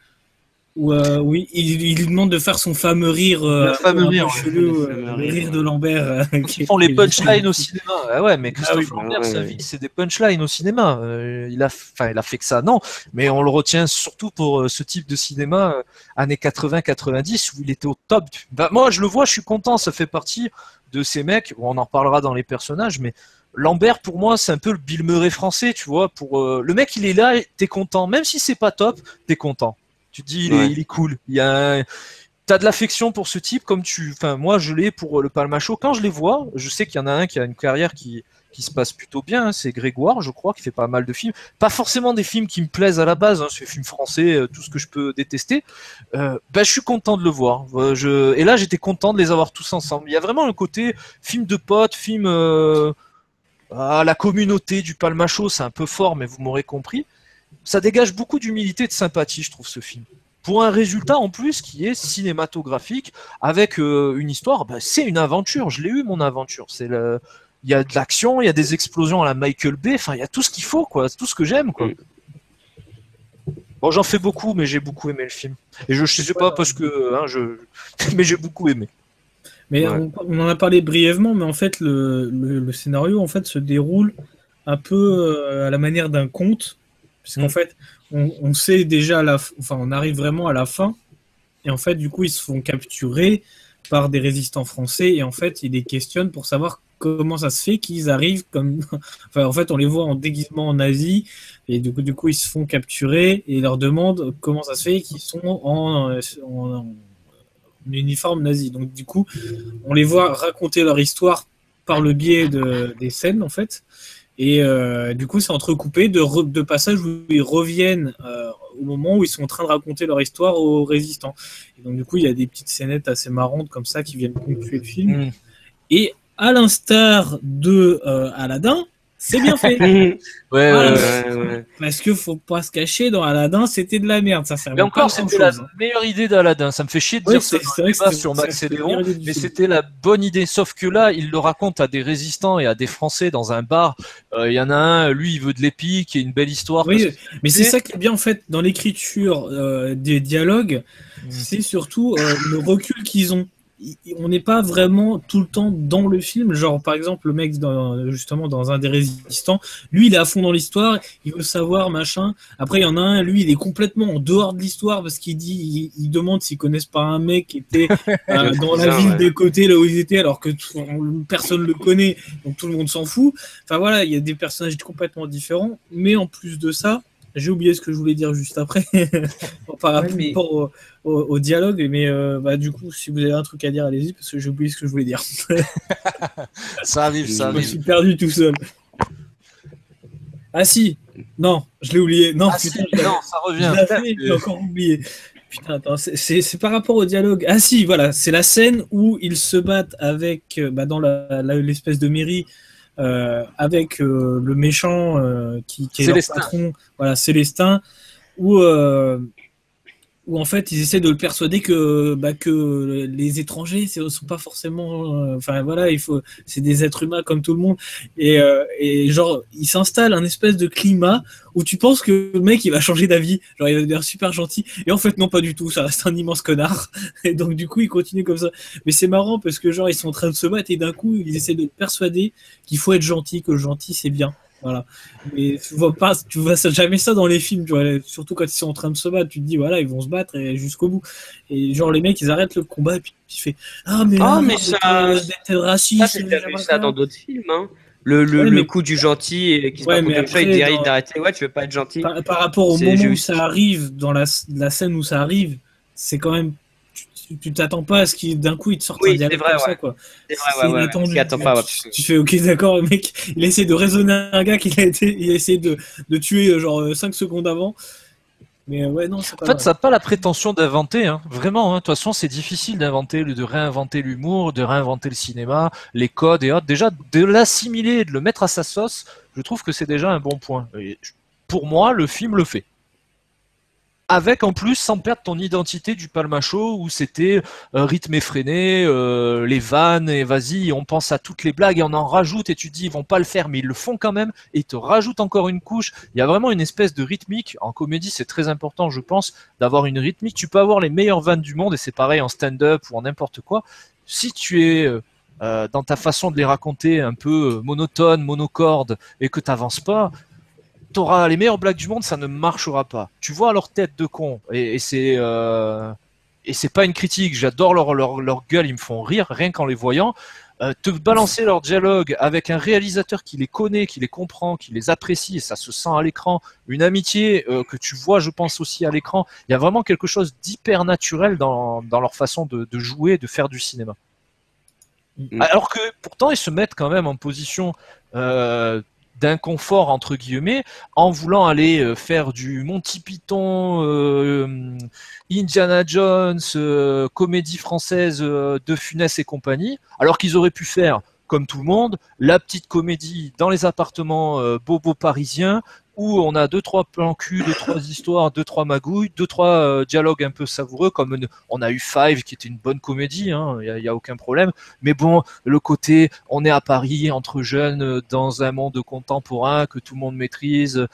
Oui, il lui demande de faire son fameux rire, Le fameux un peu rire, chelou, le fameux le rire, rire de Lambert. Ils font les punchlines au cinéma. Ah ouais, mais Christophe oui, Lambert, ouais, sa ouais. vie, c'est des punchlines au cinéma. Il a fait que ça, non. Mais on le retient surtout pour ce type de cinéma années 80-90 où il était au top. Bah, moi, je le vois, je suis content. Ça fait partie de ces mecs. Bon, on en reparlera dans les personnages, mais Lambert, pour moi, c'est un peu le Bill Murray français, tu vois. Le mec, il est là, t'es content. Même si c'est pas top, t'es content. Tu te dis, il est cool. T'as de l'affection pour ce type, moi, je l'ai pour le Palmacho. Quand je les vois, je sais qu'il y en a un qui a une carrière qui se passe plutôt bien. C'est Grégoire, je crois, qui fait pas mal de films. Pas forcément des films qui me plaisent à la base. C'est des films français, tout ce que je peux détester. Je suis content de le voir. Et là, j'étais content de les avoir tous ensemble. Il y a vraiment un côté film de potes, film la communauté du Palmacho. C'est un peu fort, mais vous m'aurez compris. Ça dégage beaucoup d'humilité et de sympathie, je trouve, ce film. Pour un résultat en plus qui est cinématographique, avec une histoire, c'est une aventure. Je l'ai eu, mon aventure. Il y a de l'action, il y a des explosions à la Michael Bay, enfin, il y a tout ce qu'il faut, quoi. C'est tout ce que j'aime, quoi. Bon, j'en fais beaucoup, mais j'ai beaucoup aimé le film. Et je sais pas parce que, mais j'ai beaucoup aimé. Mais Ouais. on en a parlé brièvement, mais en fait, le scénario en fait, se déroule un peu à la manière d'un conte, puisqu'en fait, on sait déjà, on arrive vraiment à la fin, et en fait, du coup, ils se font capturer par des résistants français, et en fait, ils les questionnent pour savoir comment ça se fait qu'ils arrivent comme. Enfin, en fait, on les voit en déguisement en Asie, et du coup, ils se font capturer, et ils leur demandent comment ça se fait qu'ils sont en uniforme nazi. Donc du coup, on les voit raconter leur histoire par le biais des scènes en fait. Et du coup, c'est entrecoupé de passages où ils reviennent au moment où ils sont en train de raconter leur histoire aux résistants. Et donc du coup, il y a des petites scénettes assez marrantes comme ça qui viennent ponctuer le film. Et à l'instar de Aladdin, c'est bien fait. Ouais. Parce que faut pas se cacher, dans Aladdin, c'était de la merde. Ça servait Mais encore, pas à c'était la grand-chose. meilleure idée d'Aladin. Ça me fait chier de dire ça c'est vrai que sur Max et Léon, idée du mais film. c'était la bonne idée. Sauf que là, il le raconte à des résistants et à des Français dans un bar. Il y en a un, lui, il veut de l'épique et une belle histoire. Oui, mais c'est ça qui est bien en fait dans l'écriture des dialogues, Mm. c'est surtout le recul qu'ils ont. on n'est pas vraiment tout le temps dans le film. Genre, par exemple, le mec, justement, dans un des résistants, lui, il est à fond dans l'histoire, il veut savoir, machin. Après, il y en a un, lui, il est complètement en dehors de l'histoire parce qu'il dit, il demande s'ils connaissent pas un mec qui était dans la ville des côtés, là où ils étaient, alors que personne le connaît, donc tout le monde s'en fout. Enfin, voilà, il y a des personnages complètement différents, mais en plus de ça, j'ai oublié ce que je voulais dire juste après par rapport au dialogue, mais du coup, si vous avez un truc à dire, allez-y, parce que j'ai oublié ce que je voulais dire. Ça arrive, ça arrive. Je me suis perdu tout seul. Ah si, non, je l'ai oublié. Non, putain, si, non, ça revient. J'ai encore oublié. Putain, attends, c'est par rapport au dialogue. Ah si, voilà, c'est la scène où ils se battent avec, dans l'espèce de mairie, avec le méchant qui est leur patron, voilà, Célestin, où en fait ils essaient de le persuader que les étrangers sont pas forcément, enfin voilà, c'est des êtres humains comme tout le monde, et genre il s'installe un espèce de climat où tu penses que le mec il va changer d'avis, genre il va devenir super gentil, et en fait non, pas du tout, ça reste un immense connard, et donc du coup il continue comme ça. Mais c'est marrant parce que genre ils sont en train de se battre et d'un coup ils essaient de le persuader qu'il faut être gentil, que le gentil c'est bien. Voilà. Mais tu vois jamais ça dans les films, tu vois, surtout quand ils sont en train de se battre, tu te dis voilà, ils vont se battre et jusqu'au bout. Et genre les mecs ils arrêtent le combat et puis tu fais mais ça d'être raciste. Ça, j'ai vu ça dans d'autres films, hein. Le coup du gentil qui se bat contre le chat, il dit d'arrêter, ouais, tu veux pas être gentil. Par rapport au moment où ça arrive, dans la scène où ça arrive, c'est quand même, tu t'attends pas à ce qu'il d'un coup il te sorte un dialogue comme ça, quoi. C'est vrai, ouais. Tu fais ok, d'accord, le mec il essaie de raisonner un gars il a essayé de tuer genre 5 secondes avant. Mais ouais, non, c'est pas ça n'a pas la prétention d'inventer, hein. Vraiment, hein. De toute façon, c'est difficile de réinventer l'humour, de réinventer le cinéma, les codes et autres. Déjà, de l'assimiler, de le mettre à sa sauce, je trouve que c'est déjà un bon point. Et pour moi, le film le fait. Avec en plus, sans perdre ton identité du Palmacho, où c'était rythme effréné, les vannes, et vas-y, on pense à toutes les blagues, et on en rajoute, et tu te dis, ils vont pas le faire, mais ils le font quand même, et ils te rajoutent encore une couche. Il y a vraiment une espèce de rythmique. En comédie, c'est très important, je pense, d'avoir une rythmique. Tu peux avoir les meilleures vannes du monde, et c'est pareil en stand-up ou en n'importe quoi. Si tu es dans ta façon de les raconter un peu monotone, monocorde, et que t'avances pas, t'auras les meilleures blagues du monde, ça ne marchera pas. Tu vois leur tête de con, et c'est pas une critique, j'adore leur gueule, ils me font rire, rien qu'en les voyant. Te balancer leur dialogue avec un réalisateur qui les connaît, qui les comprend, qui les apprécie, et ça se sent à l'écran, une amitié que tu vois, je pense, aussi à l'écran. Il y a vraiment quelque chose d'hyper naturel dans leur façon de jouer, de faire du cinéma. Alors que pourtant ils se mettent quand même en position d'inconfort entre guillemets en voulant aller faire du Monty Python, Indiana Jones, comédie française de Funès et compagnie, alors qu'ils auraient pu faire comme tout le monde la petite comédie dans les appartements bobos parisiens où on a 2-3 plans cul, 2-3 histoires, 2-3 magouilles, 2-3 dialogues un peu savoureux, comme on a eu Five qui était une bonne comédie, hein, y a aucun problème. Mais bon, le côté on est à Paris entre jeunes dans un monde contemporain que tout le monde maîtrise,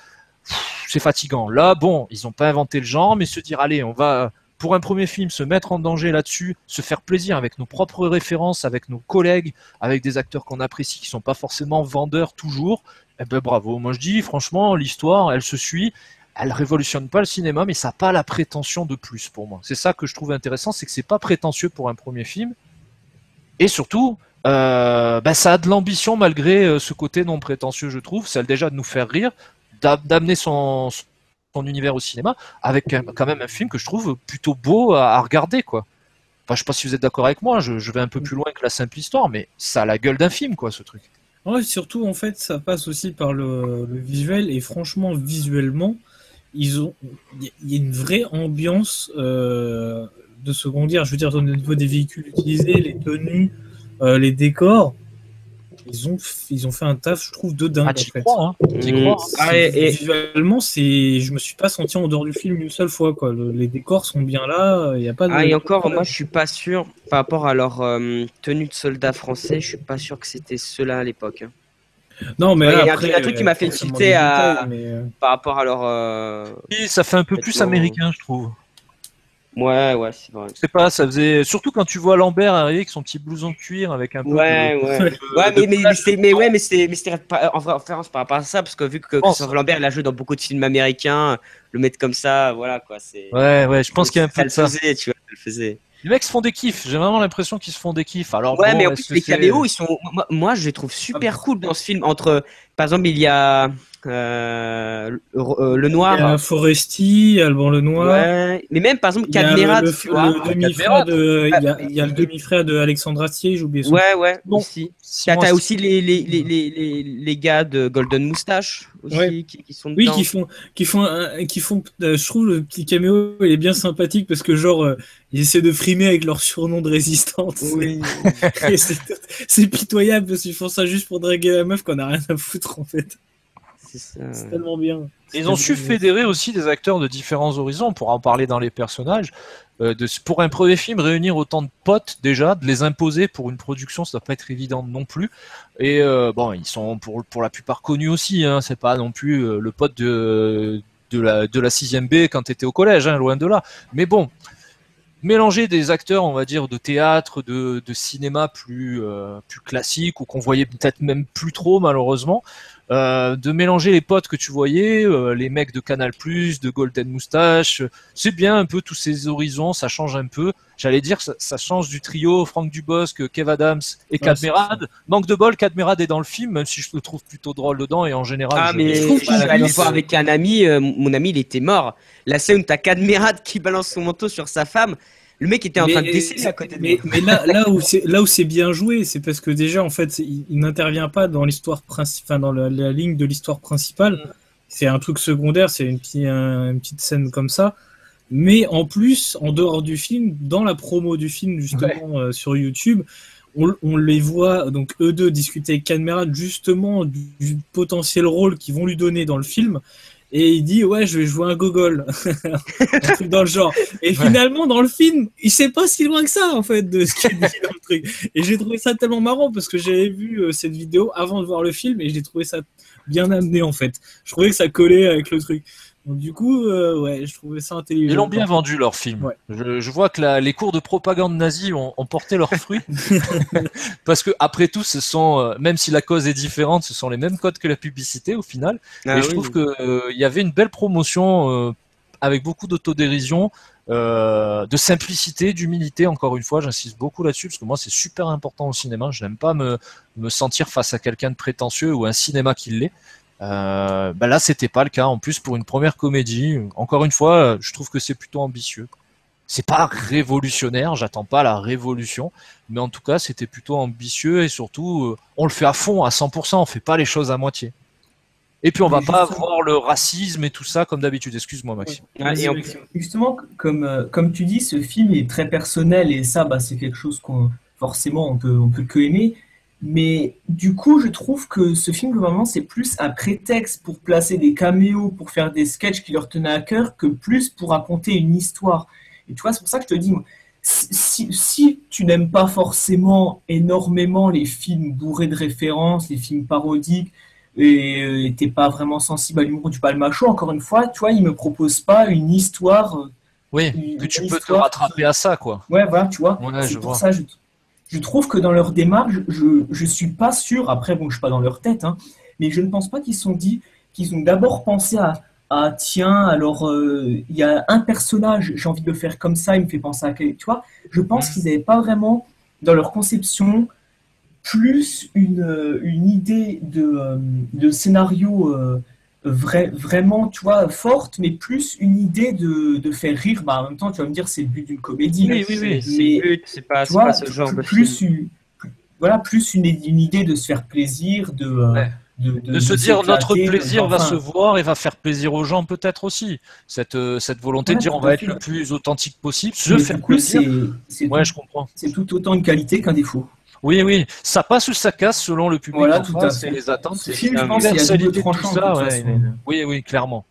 c'est fatigant. Là, bon, ils n'ont pas inventé le genre, mais se dire allez, on va pour un premier film se mettre en danger là-dessus, se faire plaisir avec nos propres références, avec nos collègues, avec des acteurs qu'on apprécie qui sont pas forcément vendeurs toujours. Eh ben bravo, moi je dis franchement l'histoire elle se suit, elle révolutionne pas le cinéma mais ça n'a pas la prétention de plus pour moi. C'est ça que je trouve intéressant, c'est que c'est pas prétentieux pour un premier film et surtout ça a de l'ambition malgré ce côté non prétentieux je trouve, celle déjà de nous faire rire, d'amener son univers au cinéma avec quand même un film que je trouve plutôt beau à regarder quoi. Enfin je sais pas si vous êtes d'accord avec moi, je vais un peu plus loin que la simple histoire mais ça a la gueule d'un film quoi ce truc. Ouais, surtout en fait, ça passe aussi par le visuel et franchement, visuellement, il y a une vraie ambiance de Second Guerre. Je veux dire, au niveau des véhicules utilisés, les tenues, les décors, ils ont fait un taf, je trouve, de dingue. Ah, t'y crois, hein. Visuellement, je me suis pas senti en dehors du film une seule fois, quoi. Les décors sont bien là, il y a pas de. Et encore, moi, je suis pas sûr, par rapport à leur tenue de soldats français, je suis pas sûr que c'était ceux-là à l'époque. Non, mais il y a un truc qui m'a fait tilter par rapport à leur. Oui, ça fait un peu plus américain, je trouve. Ouais, c'est vrai. Je sais pas, ça faisait surtout quand tu vois Lambert arriver avec son petit blouson de cuir avec un peu Ouais. Mais c'était en vraie référence par rapport à ça, parce que vu que Christophe Lambert, il a joué dans beaucoup de films américains, le mettre comme ça, voilà quoi, c'est. Ouais, je pense qu'il y a un peu de ça. Ça le faisait. Les mecs se font des kiffs, j'ai vraiment l'impression qu'ils se font des kiffs. Alors, Ouais, bon, mais en plus, les caméos, ils sont. Moi, je les trouve super cool dans ce film. Par exemple, il y a le Il y Noir. a Foresti, Alban Lenoir. Ouais, mais même par exemple, Il y a Cadmerade, le tu vois. demi-frère de, il y a le demi-frère de Alexandre Astier, j'ai oublié son nom. Ouais, Bon, aussi. T'as aussi les gars de Golden Moustache aussi Ouais. qui sont Oui, dedans. qui font, je trouve le petit caméo, il est bien sympathique parce que genre, ils essaient de frimer avec leur surnom de résistante. Oui. Et c'est pitoyable parce qu'ils font ça juste pour draguer la meuf qu'on a rien à foutre en fait. C'est ça. C'est tellement bien. ils ont su fédérer aussi des acteurs de différents horizons, on pourra en parler dans les personnages. Pour un premier film, réunir autant de potes déjà, de les imposer pour une production, ça doit pas être évident non plus. Et bon, ils sont pour la plupart connus aussi, hein, c'est pas non plus le pote de la 6e B quand t'étais au collège, hein, loin de là. Mais bon, mélanger des acteurs, on va dire, de théâtre, de cinéma plus classiques, ou qu'on voyait peut-être même plus trop malheureusement, de mélanger les potes que tu voyais, les mecs de Canal+, de Golden Moustache, c'est bien un peu tous ces horizons, ça change un peu. J'allais dire, ça change du trio Franck Dubosc, Kev Adams et Cadmerade. Manque de bol, Cadmerade est dans le film, même si je le trouve plutôt drôle dedans, et en général... Ah, mais je suis allé voir avec un ami, mon ami, il était mort. La scène où t'as Cadmerade qui balance son manteau sur sa femme, le mec était en train de décéder à côté de moi. Mais là où c'est bien joué, c'est parce que déjà, en fait, il n'intervient pas dans l'histoire principale, dans la ligne de l'histoire principale. C'est un truc secondaire, c'est une petite scène comme ça. Mais en plus, en dehors du film, dans la promo du film, justement, sur YouTube, on les voit, donc eux deux, discuter avec Cadmerade, justement, du potentiel rôle qu'ils vont lui donner dans le film. Et il dit, ouais, je vais jouer un gogol. Un truc dans le genre. Et finalement, dans le film, il sait pas si loin que ça, en fait, de ce qu'il dit dans le truc. Et j'ai trouvé ça tellement marrant parce que j'avais vu cette vidéo avant de voir le film et j'ai trouvé ça bien amené, en fait. Je trouvais que ça collait avec le truc. Donc, du coup, ouais, je trouvais ça intelligent. Ils l'ont bien vendu, leur film. Ouais. Je vois que les cours de propagande nazie ont porté leurs fruits. Parce que, après tout, ce sont, même si la cause est différente, ce sont les mêmes codes que la publicité, au final. Et je trouve qu'il y avait une belle promotion avec beaucoup d'autodérision, de simplicité, d'humilité. Encore une fois, j'insiste beaucoup là-dessus, parce que moi, c'est super important au cinéma. Je n'aime pas me sentir face à quelqu'un de prétentieux ou un cinéma qui l'est. Là, c'était pas le cas. En plus, pour une première comédie, encore une fois, je trouve que c'est plutôt ambitieux. C'est pas révolutionnaire, j'attends pas la révolution, mais en tout cas, c'était plutôt ambitieux et surtout, on le fait à fond, à 100%, on fait pas les choses à moitié. Et puis, on va pas voir le racisme et tout ça comme d'habitude. Excuse-moi, Maxime. Justement, comme tu dis, ce film est très personnel et ça, c'est quelque chose qu'on forcément on peut que aimer. Mais du coup, je trouve que ce film, globalement, c'est plus un prétexte pour placer des caméos, pour faire des sketchs qui leur tenaient à cœur, que plus pour raconter une histoire. Et tu vois, c'est pour ça que je te dis, si tu n'aimes pas forcément énormément les films bourrés de références, les films parodiques, et t'es pas vraiment sensible à l'humour du Palmachot, encore une fois, tu vois, il me propose pas une histoire. Oui, que tu peux te rattraper à ça, quoi. Ouais, voilà, tu vois. Ouais, c'est pour ça, je trouve que dans leur démarche, je suis pas sûr, après, bon, je suis pas dans leur tête, hein, mais je ne pense pas qu'ils ont d'abord pensé à tiens, alors, il y a un personnage, j'ai envie de le faire comme ça, il me fait penser à tu vois, je pense qu'ils n'avaient pas vraiment, dans leur conception, plus une idée de scénario vraiment, tu vois, forte, mais plus une idée de faire rire. En même temps, tu vas me dire, c'est le but d'une comédie. Oui. Mais c'est pas ce genre de film. Voilà, plus une idée de se faire plaisir, de se dire notre plaisir va se voir et va faire plaisir aux gens peut-être aussi. Cette volonté de dire on va être le plus authentique possible, se faire plaisir. Je comprends. C'est tout autant une qualité qu'un défaut. Oui, ça passe ou ça casse selon le public en face et les attentes. Ce film, je pense qu'il y a deux tranchants. Oui, clairement.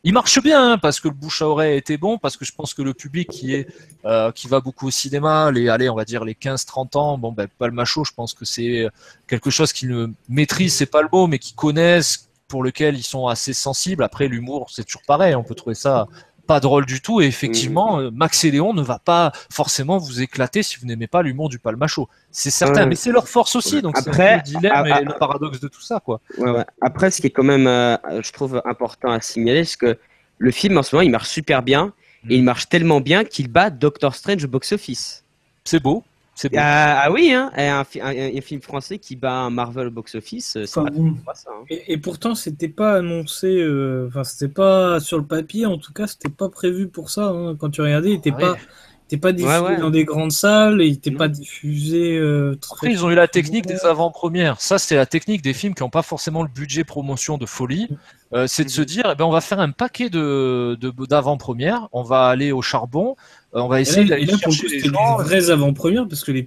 Il marche bien parce que le bouche à oreille était bon, parce que je pense que le public qui va beaucoup au cinéma, on va dire les 15-30 ans, Palmachot, je pense que c'est quelque chose qu'ils ne maîtrisent, c'est pas le mot, mais qu'ils connaissent, pour lequel ils sont assez sensibles. Après, l'humour, c'est toujours pareil, on peut trouver ça pas drôle du tout. Et effectivement, Max et Léon ne va pas forcément vous éclater si vous n'aimez pas l'humour du Palmacho. C'est certain, mais c'est leur force aussi. Donc c'est un peu le dilemme et le paradoxe de tout ça, quoi. Ouais. Après, ce qui est quand même, je trouve important à signaler, c'est que le film en ce moment, il marche super bien. Et il marche tellement bien qu'il bat Doctor Strange au box-office. C'est beau. C'est beau. Ah oui, hein, un film français qui bat un Marvel au box-office, c'est pas ça. Hein. Et pourtant, c'était pas annoncé, enfin, c'était pas sur le papier, en tout cas, c'était pas prévu pour ça. Hein. Quand tu regardais, il était pas diffusé dans des grandes salles, et il était pas diffusé. Après, ils ont eu la technique des avant-premières. Ça, c'est la technique des films qui n'ont pas forcément le budget promotion de folie. C'est de se dire, on va faire un paquet d'avant-premières, on va aller au charbon, on va essayer d'aller chercher les gens. Des vraies avant-premières, parce que les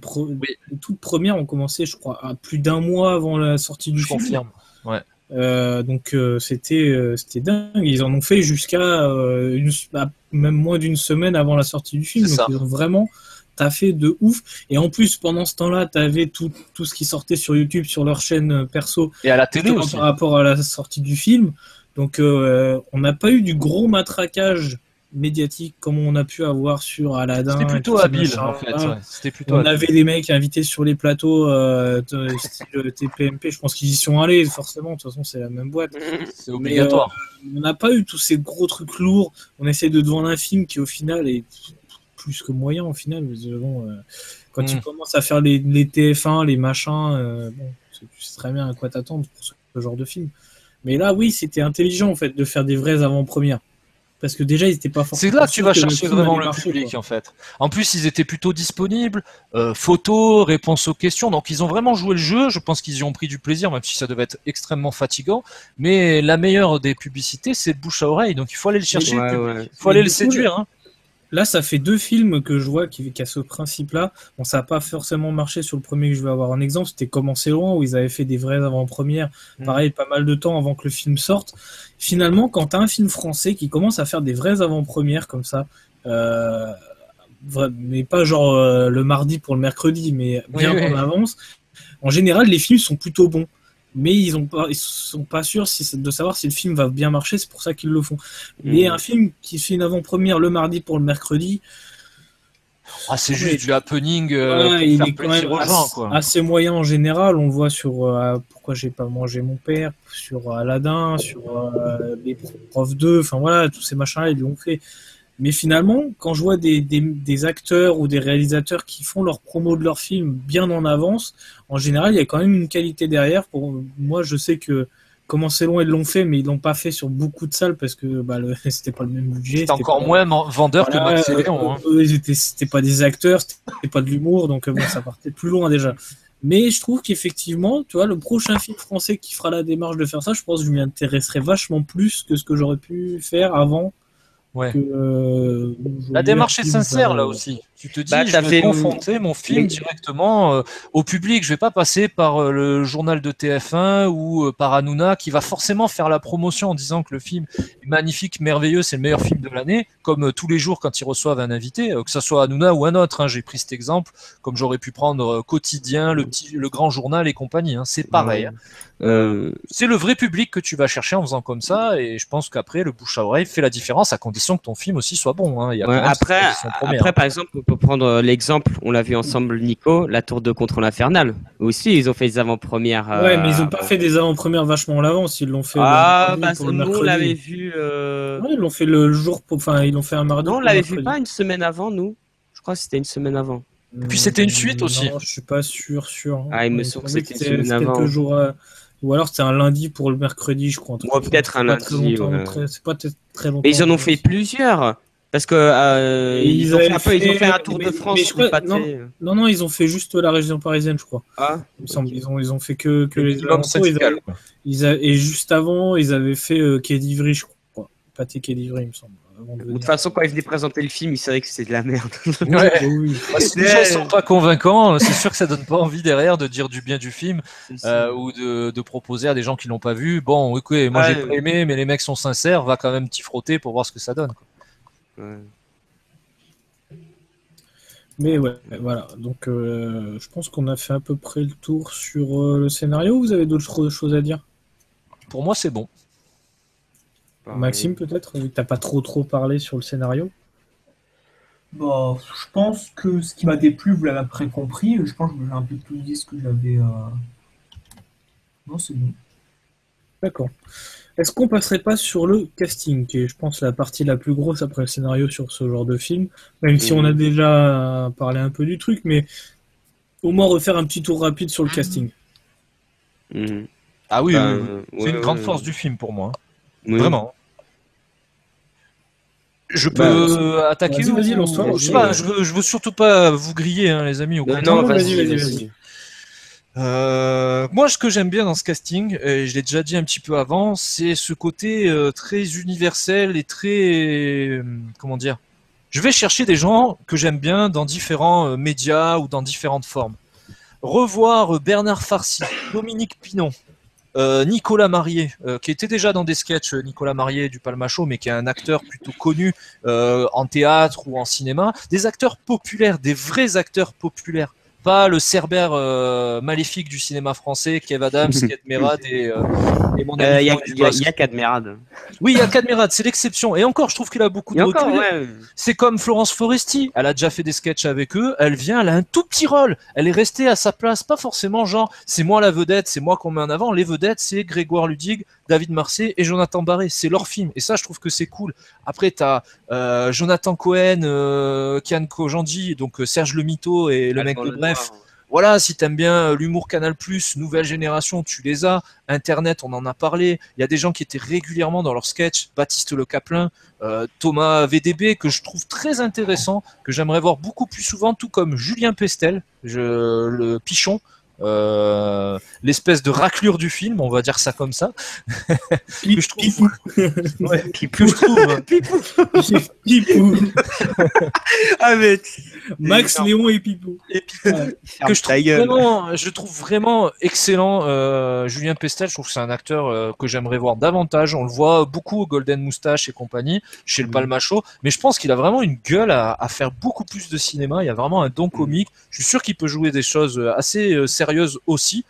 toutes premières ont commencé, je crois, à plus d'un mois avant la sortie du film. Je confirme. Ouais. Donc c'était dingue. Ils en ont fait jusqu'à même moins d'une semaine avant la sortie du film. Donc ils ont vraiment taffé de ouf. Et en plus, pendant ce temps-là, t'avais tout ce qui sortait sur YouTube, sur leur chaîne perso. Et à la télé aussi. Par rapport à la sortie du film. Donc on n'a pas eu du gros matraquage médiatique comme on a pu avoir sur Aladdin. C'était plutôt habile en fait. Ouais. C'était plutôt on avait des mecs invités sur les plateaux style TPMP, je pense qu'ils y sont allés forcément, de toute façon c'est la même boîte. C'est obligatoire. On n'a pas eu tous ces gros trucs lourds, on essaie de vendre un film qui au final est plus que moyen au final. Quand tu commences à faire les TF1, les machins, tu sais très bien à quoi t'attendre pour ce genre de film. Mais là oui, c'était intelligent en fait de faire des vraies avant-premières. Parce que déjà, ils n'étaient pas forcément. C'est là que tu vas chercher vraiment le public, en fait. En plus, ils étaient plutôt disponibles, photos, réponses aux questions. Donc, ils ont vraiment joué le jeu. Je pense qu'ils y ont pris du plaisir, même si ça devait être extrêmement fatigant. Mais la meilleure des publicités, c'est le bouche à oreille. Donc, il faut aller le chercher. Il faut aller le séduire. Hein. Là, ça fait 2 films que je vois qui a ce principe-là. Bon, ça n'a pas forcément marché sur le premier que je vais avoir en exemple. C'était Commencer loin, où ils avaient fait des vraies avant-premières. Pareil, pas mal de temps avant que le film sorte. Finalement, quand tu as un film français qui commence à faire des vraies avant-premières comme ça, mais pas genre le mardi pour le mercredi, mais bien en avance, en général, les films sont plutôt bons. Mais ils sont pas sûrs de savoir si le film va bien marcher, c'est pour ça qu'ils le font. Mais un film qui fait une avant-première le mardi pour le mercredi, c'est juste du happening il est quand même assez moyen en général. On le voit sur Pourquoi j'ai pas mangé mon père, sur Aladdin, sur les Profs 2, enfin voilà, tous ces machins-là, ils l'ont fait. Mais finalement, quand je vois des acteurs ou des réalisateurs qui font leur promo de leur film bien en avance, en général, il y a quand même une qualité derrière. Pour moi, je sais que Commencer loin, ils l'ont fait, mais ils l'ont pas fait sur beaucoup de salles parce que c'était pas le même budget. C'était encore moins vendeur que Max et Léon. C'était pas des acteurs, c'était pas de l'humour, donc ça partait plus loin déjà. Mais je trouve qu'effectivement, tu vois, le prochain film français qui fera la démarche de faire ça, je pense que je m'y intéresserai vachement plus que ce que j'aurais pu faire avant. Ouais. La démarche est sincère là aussi. Tu te dis, je vais confronter mon film directement au public. Je vais pas passer par le journal de TF1 ou par Hanouna qui va forcément faire la promotion en disant que le film est magnifique, merveilleux, c'est le meilleur film de l'année, comme tous les jours quand ils reçoivent un invité, que ça soit Hanouna ou un autre. Hein, j'ai pris cet exemple, comme j'aurais pu prendre Quotidien, le Grand Journal et compagnie. Hein, c'est pareil. Hein. C'est le vrai public que tu vas chercher en faisant comme ça, et je pense qu'après le bouche à oreille fait la différence à condition que ton film aussi soit bon. Hein. Il y a après, par exemple, on peut prendre l'exemple, on l'a vu ensemble, Nico, La Tour de Contrôle Infernal. Aussi, ils ont fait des avant-premières. Ouais, mais ils ont pas fait des avant-premières vachement à l'avance. Ils l'ont fait. Nous, on l'avait vu. Ouais, ils l'ont fait le jour. Enfin, ils l'ont fait un mardi. Non, on l'avait vu pas une semaine avant, nous. Je crois que c'était une semaine avant. Et puis c'était une suite aussi. Non, je suis pas sûr. Il me semble que c'était une semaine avant. Quelques jours. Ou alors c'était un lundi pour le mercredi, je crois. Ou peut-être un lundi. C'est pas très longtemps. Mais ils en ont fait plusieurs. Parce que ils ont fait un tour de France. Non, ils ont fait juste la région parisienne, je crois. Ah, il me semble. Ils ont fait que les alentours. Et juste avant, ils avaient fait Quai d'Ivry, je crois. Pâté Quai d'Ivry, il me semble. De toute façon, quand ils venaient présenter le film, ils savaient que c'était de la merde. Oui. Si les gens sont pas convaincants, c'est sûr que ça donne pas envie derrière de dire du bien du film ou de proposer à des gens qui l'ont pas vu. Bon, écoutez, moi j'ai pas aimé, mais les mecs sont sincères, va quand même t'y frotter pour voir ce que ça donne. Quoi. Mais ouais, voilà. Donc, je pense qu'on a fait à peu près le tour sur le scénario. Vous avez d'autres choses à dire? Pour moi, c'est bon. Maxime, peut-être, vu que t'as pas trop parlé sur le scénario. Bah, je pense que ce qui m'a déplu, vous l'avez après compris. Je pense que j'ai un peu tout dit ce que j'avais. Non, c'est bon. D'accord. Est-ce qu'on passerait pas sur le casting, qui est, je pense, la partie la plus grosse après le scénario sur ce genre de film, même si on a déjà parlé un peu du truc, mais au moins refaire un petit tour rapide sur le casting. Ah oui, Ben, oui. C'est une grande force du film pour moi. Oui. Vraiment. Je peux attaquer Vas-y, lance-toi. Je sais pas, je veux surtout pas vous griller, hein, les amis. Au contraire. Non, vas-y. Moi, ce que j'aime bien dans ce casting, et je l'ai déjà dit un petit peu avant, c'est ce côté très universel et très... comment dire? Je vais chercher des gens que j'aime bien dans différents médias ou dans différentes formes. Revoir Bernard Farcy, Dominique Pinon, Nicolas Marié, qui était déjà dans des sketchs, Nicolas Marié du Palmacho, mais qui est un acteur plutôt connu en théâtre ou en cinéma. Des acteurs populaires, des vrais acteurs populaires. Pas le Cerbère maléfique du cinéma français, Kev Adams, Cadmerade et mon ami. Il y a Cadmerade. Oui, il y a Cadmerade, c'est l'exception. Et encore, je trouve qu'il a beaucoup de recul. C'est comme Florence Foresti. Elle a déjà fait des sketchs avec eux. Elle vient, elle a un tout petit rôle. Elle est restée à sa place. Pas forcément genre, c'est moi la vedette, c'est moi qu'on met en avant. Les vedettes, c'est Grégoire Ludig, David Marsay et Jonathan Barré. C'est leur film. Et ça, je trouve que c'est cool. Après, t'as Jonathan Cohen, Kian Kojandi, donc Serge Le Mito et le mec de Bref. Voilà, si t'aimes bien l'humour Canal+, nouvelle génération, tu les as. Internet, on en a parlé. Il y a des gens qui étaient régulièrement dans leurs sketchs. Baptiste Le Caplin, Thomas VDB, que je trouve très intéressant, que j'aimerais voir beaucoup plus souvent, tout comme Julien Pestel, le pichon. L'espèce de raclure du film, on va dire ça comme ça, que je trouve, Pipou. Avec Max, Léon et Pipou. Que je trouve vraiment excellent. Julien Pestel, je trouve que c'est un acteur que j'aimerais voir davantage. On le voit beaucoup au Golden Moustache et compagnie, chez le Palmacho, mais je pense qu'il a vraiment une gueule à faire beaucoup plus de cinéma. Il y a vraiment un don comique. Je suis sûr qu'il peut jouer des choses assez sérieuses aussi.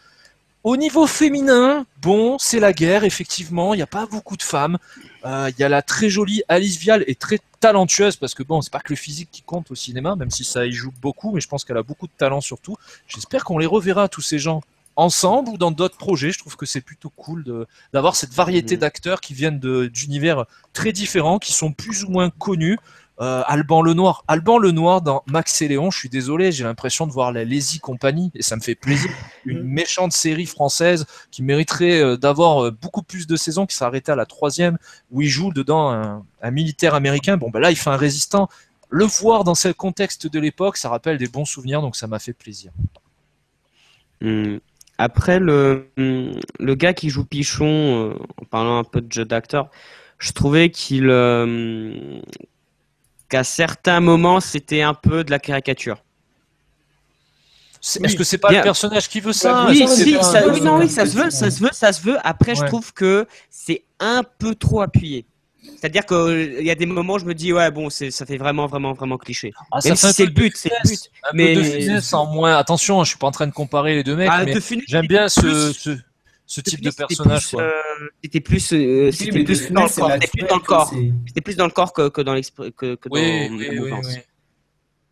Au niveau féminin, bon, c'est la guerre, effectivement, il n'y a pas beaucoup de femmes. Il y a la très jolie Alice Vial et très talentueuse, parce que bon, c'est pas que le physique qui compte au cinéma, même si ça y joue beaucoup, mais je pense qu'elle a beaucoup de talent surtout. J'espère qu'on les reverra, tous ces gens, ensemble ou dans d'autres projets. Je trouve que c'est plutôt cool d'avoir cette variété d'acteurs qui viennent d'univers très différents, qui sont plus ou moins connus. Alban Lenoir dans Max et Léon, je suis désolé, j'ai l'impression de voir la Lazy Company et ça me fait plaisir. Une méchante série française qui mériterait d'avoir beaucoup plus de saisons, qui s'est arrêtée à la 3e, où il joue dedans un militaire américain. Bon, ben là, il fait un résistant. Le voir dans ce contexte de l'époque, ça rappelle des bons souvenirs, donc ça m'a fait plaisir. Après, le gars qui joue Pichon, en parlant un peu de jeu d'acteur, je trouvais qu'à certains moments, c'était un peu de la caricature. Est-ce que c'est pas le personnage qui veut ça? Oui, ça se veut. Après, je trouve que c'est un peu trop appuyé. C'est-à-dire qu'il y a des moments où je me dis, ouais, bon, ça fait vraiment cliché. Même si c'est le but, Mais de finesse en moins. Attention, je suis pas en train de comparer les deux mecs, mais j'aime bien ce type de personnage. C'était plus dans le corps. C'était plus dans le corps que dans l'esprit. Oui.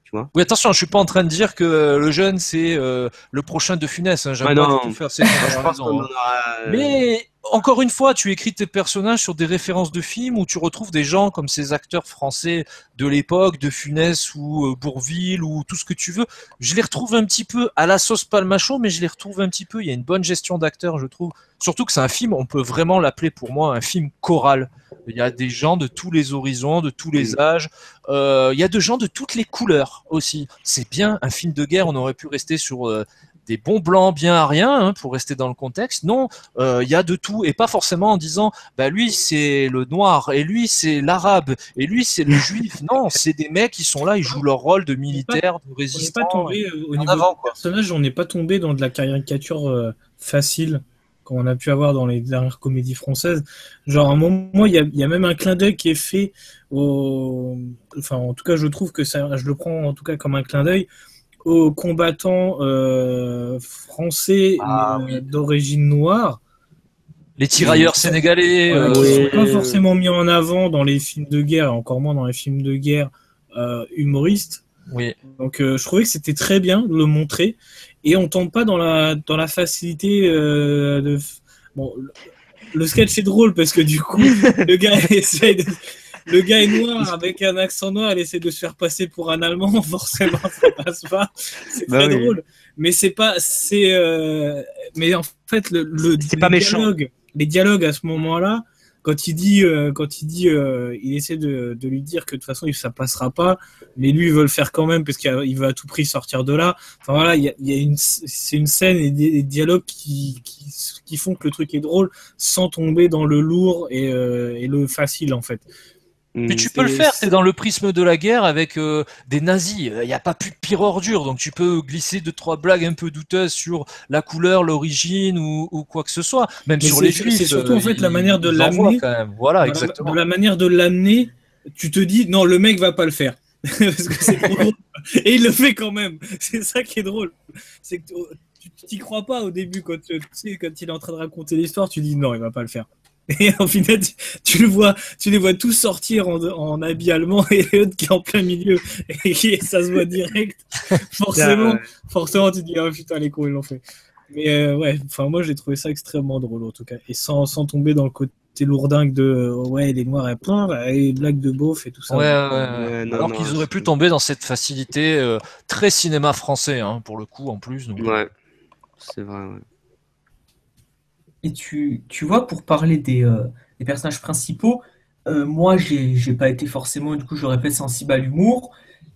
Tu vois. Oui, attention, je suis pas en train de dire que le jeune c'est le prochain de Funès. Hein. J'aime pas tout faire. Mais encore une fois, tu écris tes personnages sur des références de films où tu retrouves des gens comme ces acteurs français de l'époque, de Funès ou Bourvil ou tout ce que tu veux. Je les retrouve un petit peu à la sauce Palmacho, mais je les retrouve un petit peu. Il y a une bonne gestion d'acteurs, je trouve. Surtout que c'est un film, on peut vraiment l'appeler pour moi un film choral. Il y a des gens de tous les horizons, de tous les âges. Il y a des gens de toutes les couleurs aussi. C'est bien, un film de guerre, on aurait pu rester sur des bons blancs bien ariens, pour rester dans le contexte. Non, il y a de tout, et pas forcément en disant, bah lui c'est le noir, et lui c'est l'arabe, et lui c'est le juif. Non, c'est des mecs qui sont là, ils jouent leur rôle de militaire, de résistant. On n'est pas tombé au niveau du personnage, on n'est pas tombé dans de la caricature facile, comme on a pu avoir dans les dernières comédies françaises. Genre, à un moment, il y a même un clin d'œil qui est fait enfin, en tout cas, je trouve que ça, je le prends en tout cas comme un clin d'œil aux combattants français d'origine noire. Les tirailleurs sénégalais. Voilà, qui Oui. sont pas forcément mis en avant dans les films de guerre, encore moins dans les films de guerre humoristes. Oui. Donc je trouvais que c'était très bien de le montrer et on tombe pas dans la facilité de bon le sketch est drôle parce que du coup le gars le gars est noir avec un accent noir, il essaie de se faire passer pour un Allemand, forcément ça passe pas. C'est Bah très oui. drôle, mais c'est pas mais en fait C'est pas méchant. les dialogues à ce moment-là quand il essaie de lui dire que de toute façon ça passera pas, mais lui il veut le faire quand même parce qu'il veut à tout prix sortir de là. Enfin voilà, c'est une scène et des dialogues qui font que le truc est drôle sans tomber dans le lourd et le facile en fait. Mais tu peux le faire, c'est dans le prisme de la guerre avec des nazis. Il n'y a pas plus de pire ordure, donc tu peux glisser 2-3 blagues un peu douteuses sur la couleur, l'origine ou quoi que ce soit. Même Mais sur les juifs. c'est surtout en fait la manière de ils en voient l'amener. quand même. Voilà, exactement. De la manière de l'amener, tu te dis non, le mec va pas le faire. Parce que c'est trop drôle. Et il le fait quand même. C'est ça qui est drôle. C'est que tu t'y crois pas au début quand il est en train de raconter l'histoire, tu dis non, il va pas le faire. Et au final, tu les vois tous sortir en habit allemand et l'autre qui est en plein milieu et ça se voit direct. Forcément, tu te dis ah putain les cons ils l'ont fait. Mais ouais, enfin moi j'ai trouvé ça extrêmement drôle en tout cas et sans tomber dans le côté lourdingue de ouais les noirs et plein et blagues de beauf et tout ça. Ouais. Non, Alors non, qu'ils auraient pu tomber dans cette facilité très cinéma français hein, pour le coup en plus. Donc. Ouais, c'est vrai. Ouais. Et tu vois, pour parler des personnages principaux, moi, j'ai pas été forcément, du coup, je le répète, sensible à l'humour,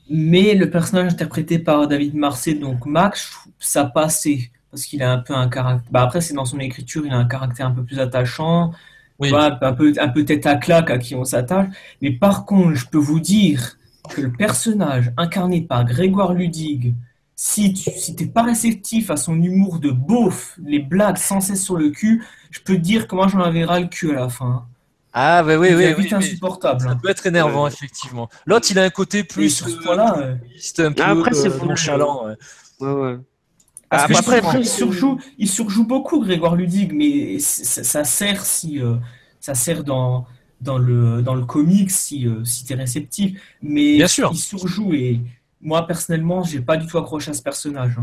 mais le personnage interprété par David Marsay, donc Max, je trouve ça passait, parce qu'il a un peu un caractère. Bah après, c'est dans son écriture, il a un caractère un peu plus attachant, tu Oui. vois, un peu tête à claque à qui on s'attache. Mais par contre, je peux vous dire que le personnage incarné par Grégoire Ludig, si t'es pas réceptif à son humour de beauf, les blagues sans cesse sur le cul, je peux te dire comment j'en avais ras le cul à la fin. Ah bah oui, Il devient oui, vite oui. insupportable. Ça peut être énervant effectivement. L'autre il a un côté Et plus sur ce point-là, un peu Après, c'est voulu. nonchalant. Ouais. Ouais. parce que Après, il surjoue beaucoup Grégoire Ludig, mais ça sert ça sert dans le comics si t'es réceptif. Mais Bien sûr. il surjoue et moi personnellement, j'ai pas du tout accroché à ce personnage.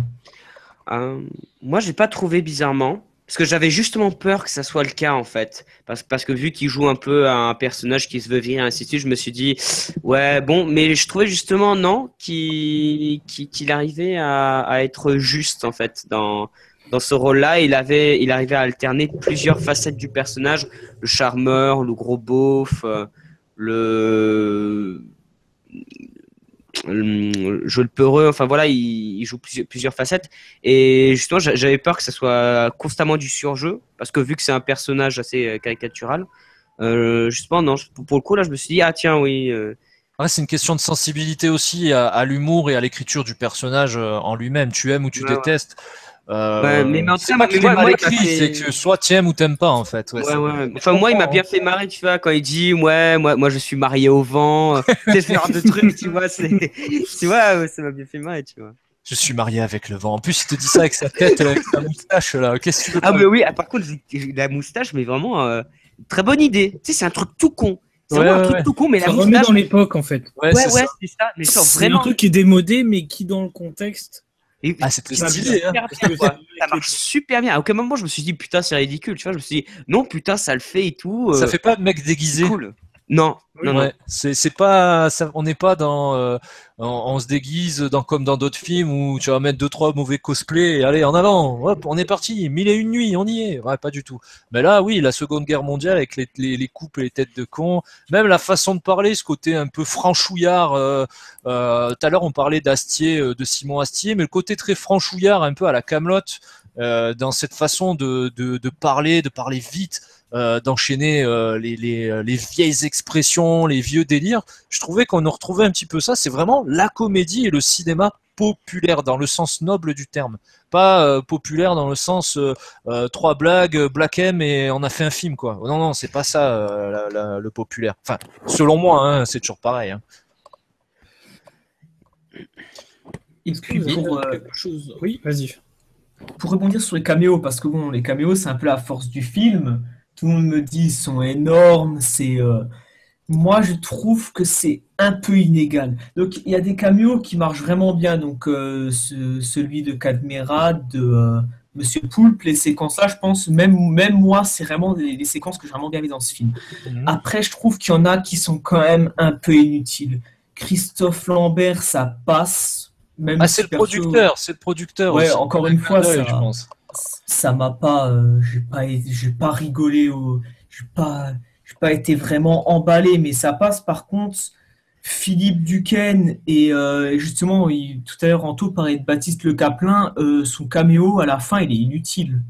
moi, j'ai pas trouvé bizarrement. Parce que j'avais justement peur que ça soit le cas en fait. Parce que vu qu'il joue un peu à un personnage qui se veut virer, ainsi de suite, je me suis dit, ouais, bon, mais je trouvais justement, non, qu'il arrivait à être juste en fait dans ce rôle-là. Il arrivait à alterner plusieurs facettes du personnage, le charmeur, le gros beauf, le jeu le peureux, enfin voilà, il joue plusieurs facettes. Et justement, j'avais peur que ça soit constamment du surjeu, parce que vu que c'est un personnage assez caricatural, justement, non, pour le coup, là, je me suis dit, ah tiens, oui. Ouais, c'est une question de sensibilité aussi à l'humour et à l'écriture du personnage en lui-même. Tu aimes ou tu Ouais. détestes. Ouais, mais en tout C'est cas, pas mais qu'il est mal il m'a écrit, fait- c'est que soit tu aimes ou t'aimes pas en fait. Ouais, Ouais. Enfin, moi, il m'a bien fait marrer, tu vois, quand il dit, ouais, moi, je suis marié au vent, c'est ce genre de truc, tu vois, tu vois, ça m'a bien fait marrer, tu vois. Je suis marié avec le vent. En plus, il te dit ça avec sa tête, avec sa moustache là. Qu'est-ce que tu veux Ah, pas mais oui, par contre, la moustache, mais vraiment, très bonne idée. Tu sais, c'est un truc tout con. C'est vraiment un truc tout con, mais Ça la remet moustache. dans l'époque en fait. Ouais, c'est ça. C'est ça. Mais genre, C'est vraiment. un truc qui est démodé mais qui dans le contexte. Ah, c'est très ça stylé. Hein. marche super bien, quoi. Ça marche super bien. À aucun moment, je me suis dit, putain, c'est ridicule. Tu vois, je me suis dit, non, putain, ça le fait et tout. Ça fait pas de mec C'est déguisé. cool. Non. Ouais, c'est pas ça, on n'est pas dans on se déguise comme dans d'autres films où tu vas mettre 2-3 mauvais cosplays et allez en avant, hop, on est parti, 1001 nuits, on y est. Ouais, pas du tout. Mais là, oui, la Seconde Guerre mondiale avec les coupes et les têtes de con, même la façon de parler, ce côté un peu franchouillard. Tout à l'heure, on parlait d'Astier, de Simon Astier, mais le côté très franchouillard, un peu à la Camelote, dans cette façon de parler vite. D'enchaîner les vieilles expressions, les vieux délires. Je trouvais qu'on en retrouvait un petit peu ça. C'est vraiment la comédie et le cinéma populaire dans le sens noble du terme. Pas populaire dans le sens 3 blagues, Black M et on a fait un film quoi. Non, c'est pas ça le populaire. Enfin, selon moi, hein, c'est toujours pareil. Hein. Et puis Oui, vas-y. pour rebondir sur les caméos, parce que bon, les caméos, c'est un peu la force du film. Tout le monde me dit ils sont énormes. Moi, je trouve que c'est un peu inégal. Donc, il y a des caméos qui marchent vraiment bien. Donc, celui de Cadmera, de Monsieur Poulpe, les séquences-là, je pense, même moi, c'est vraiment les séquences que j'ai vraiment bien mis dans ce film. Après, je trouve qu'il y en a qui sont quand même un peu inutiles. Christophe Lambert, ça passe. Même Ah, si c'est le perso, producteur, c'est le producteur ouais, aussi. encore une fois, Je pense. ça m'a pas, j'ai pas rigolé j'ai pas été vraiment emballé, mais ça passe. Par contre, Philippe Duquesne et justement, tout à l'heure, Anto parlait de Baptiste Le Caplin, son caméo à la fin, il est inutile.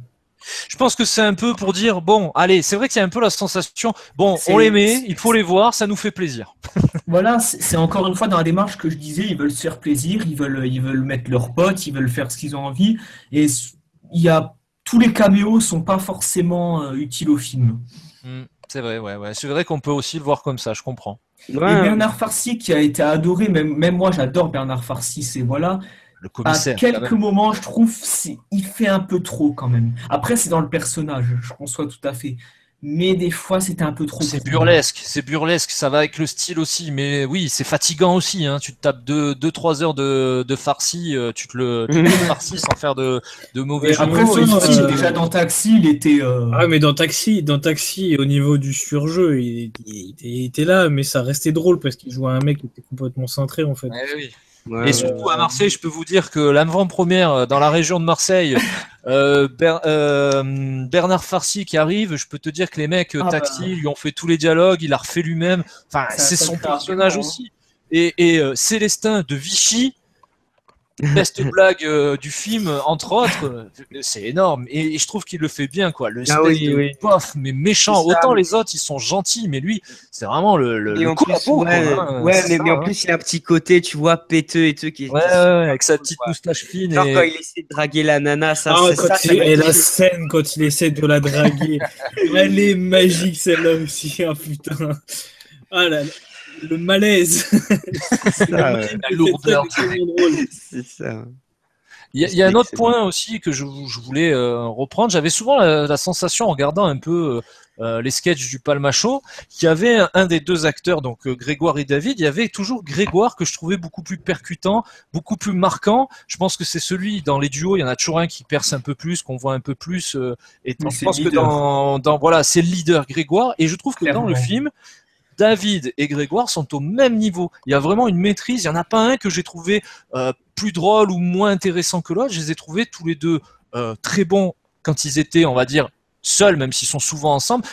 Je pense que c'est un peu pour dire, bon, allez, c'est vrai qu'il y a un peu la sensation, bon, on C'est, les met, il faut les voir, ça nous fait plaisir. voilà, c'est encore une fois dans la démarche que je disais, ils veulent se faire plaisir, ils veulent mettre leurs potes, ils veulent faire ce qu'ils ont envie, et il y a, tous les caméos sont pas forcément utiles au film. C'est vrai, ouais. C'est vrai qu'on peut aussi le voir comme ça, je comprends. Et Ouais, Bernard Farcy qui a été adoré, même moi j'adore Bernard Farcy, c'est voilà. Le À commissaire, quand quelques même. moments, je trouve, il fait un peu trop quand même. Après, c'est dans le personnage, je conçois tout à fait. Mais des fois, c'était un peu trop C'est pour moi. burlesque, ça va avec le style aussi, mais oui, c'est fatigant aussi, hein. Tu te tapes 2-3 heures de farci, tu te le farcis sans faire de mauvais Et jeux de après, mots, Philippe, et c'est- déjà dans Taxi, il était. Ah, mais dans Taxi, au niveau du surjeu, il était là, mais ça restait drôle parce qu'il jouait un mec qui était complètement cintré en fait. Ouais, oui. ouais, Et ouais. surtout à Marseille, je peux vous dire que l'avant-première dans la région de Marseille, Bernard Farcy qui arrive, je peux te dire que les mecs Ah Taxi bah, lui ont fait tous les dialogues, il a refait lui-même. Enfin, c'est un c'est son sacré personnage argument, hein. aussi. Et Célestin de Vichy, best blague du film, entre autres, c'est énorme. Et je trouve qu'il le fait bien, quoi. Ah L'espèce oui, de oui. bof, mais C'est méchant. ça. Autant les autres, ils sont gentils, mais lui, c'est vraiment Et le en coup à plus, peau, quoi. ouais, Hein, ouais, c'est ça, mais en hein. plus, il a un petit côté, tu vois, péteux et tout, Ouais, qui est super avec sa cool, petite quoi. moustache fine Genre quand et il essaie de draguer la nana, Ah, ça m'a et la kiffé. scène quand il essaie de la draguer, elle est magique celle-là aussi, ah putain. Ah là, le malaise. C'est Le ça, malaise la de cette lourdeur. scène est tellement drôle. c'est ça. Il y a un C'était autre excellent. point aussi que je voulais reprendre. J'avais souvent la sensation, en regardant un peu les sketchs du Palmacho, qu'il y avait un des deux acteurs, donc Grégoire et David. Il y avait toujours Grégoire que je trouvais beaucoup plus percutant, beaucoup plus marquant. Je pense que c'est celui dans les duos. Il y en a toujours un qui perce un peu plus, qu'on voit un peu plus. Et Mais je c'est le pense que leader, voilà, c'est le leader Grégoire. Et je trouve que dans le clairement. film, David et Grégoire sont au même niveau. Il y a vraiment une maîtrise. Il n'y en a pas un que j'ai trouvé plus drôle ou moins intéressant que l'autre. Je les ai trouvés tous les deux très bons quand ils étaient, on va dire, seuls, même s'ils sont souvent ensemble.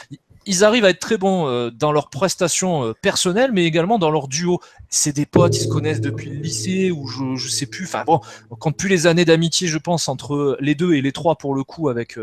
Ils arrivent à être très bons dans leurs prestations personnelles, mais également dans leur duo. C'est des potes, ils se connaissent depuis le lycée, ou je sais plus. Enfin bon, on compte plus les années d'amitié, je pense, entre les deux et les trois pour le coup avec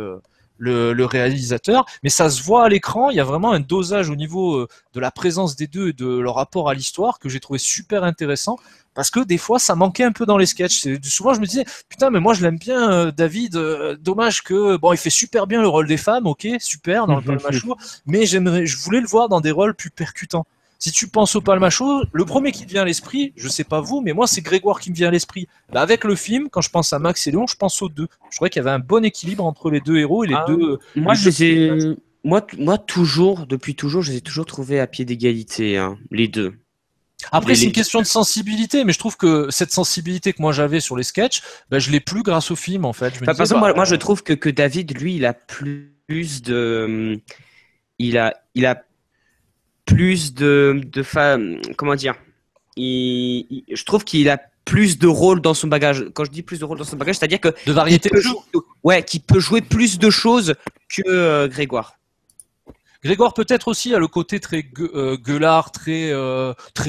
le réalisateur. Mais ça se voit à l'écran. Il y a vraiment un dosage au niveau de la présence des deux et de leur rapport à l'histoire que j'ai trouvé super intéressant. Parce que des fois, ça manquait un peu dans les sketchs. Souvent, je me disais, putain, mais moi, je l'aime bien, David. Dommage que, bon, il fait super bien le rôle des femmes, ok, super, dans le Palmacho, mais je voulais le voir dans des rôles plus percutants. Si tu penses au Palmacho, le premier qui te vient à l'esprit, je sais pas vous, mais moi, c'est Grégoire qui me vient à l'esprit. Bah, avec le film, quand je pense à Max et Léon, je pense aux deux. Je trouvais qu'il y avait un bon équilibre entre les deux héros et Ah, moi, les je deux les personnages. ai, moi toujours, depuis toujours, je les ai toujours trouvés à pied d'égalité, hein, les deux. Après, c'est une Les... question de sensibilité, mais je trouve que cette sensibilité que moi j'avais sur les sketchs, bah, je l'ai plus grâce au film, en fait. Je me Enfin, par disais, exemple, bah, moi, je trouve que David, lui, il a plus de, il a plus comment dire, je trouve qu'il a plus de rôles dans son bagage. Quand je dis plus de rôles dans son bagage, c'est-à-dire que de il variété de peut jeu. ouais, qu'il peut jouer plus de choses que Grégoire. Grégoire peut-être aussi a le côté très gueulard, très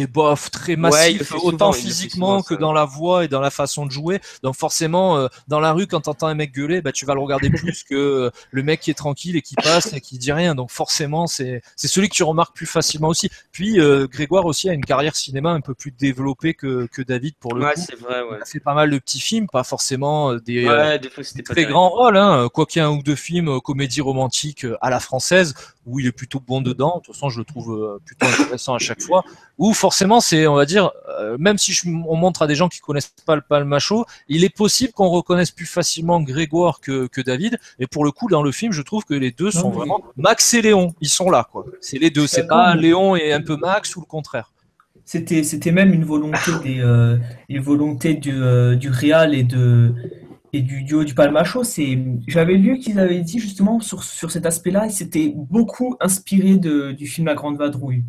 bof, très Ouais, il le massif, fait autant souvent, il le fait souvent, physiquement que ça. dans la voix et dans la façon de jouer. Donc forcément, dans la rue, quand t'entends un mec gueuler, bah, tu vas le regarder plus que le mec qui est tranquille et qui passe et qui dit rien. Donc forcément, c'est celui que tu remarques plus facilement aussi. Puis Grégoire aussi a une carrière cinéma un peu plus développée que David pour le Ouais, coup. c'est vrai, ouais. Il a fait pas mal de petits films, pas forcément Ouais, des fois, des c'était pas très terrible. grands rôles, hein, quoi qu'il y ait un ou deux films comédie romantique à la française où il est plutôt bon dedans. De toute façon, je le trouve plutôt intéressant à chaque fois. Ou forcément, c'est, on va dire, même si on montre à des gens qui connaissent pas le Palmacho, il est possible qu'on reconnaisse plus facilement Grégoire que David. Et pour le coup, dans le film, je trouve que les deux sont vraiment Max et Léon. Ils sont là, quoi. C'est les deux. C'est pas Léon et un peu Max ou le contraire. C'était même une volonté du Real et du duo du Palmacho. J'avais lu qu'ils avaient dit justement sur cet aspect-là, ils s'étaient beaucoup inspirés du film La Grande Vadrouille.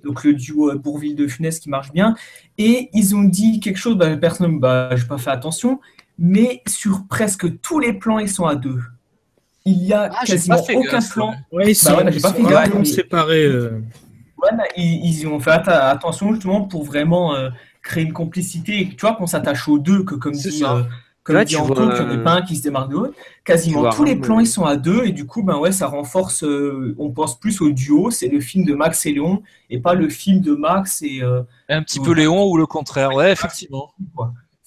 Donc le duo Bourvil de Funès qui marche bien. Et ils ont dit quelque chose, personne, j'ai pas fait attention, mais sur presque tous les plans, ils sont à deux. Il y a quasiment aucun plan. Ouais, ils sont séparés. Ouais, ils y ont fait attention justement pour vraiment créer une complicité. Et tu vois qu'on s'attache aux deux, que comme dit Anto, qu'il n'y en ait pas un qui se démarque de l'autre. Quasiment tous les plans ils sont à deux et du coup ça renforce. On pense plus au duo. C'est le film de Max et Léon et pas le film de Max et un petit peu Léon ou le contraire. Ouais, effectivement.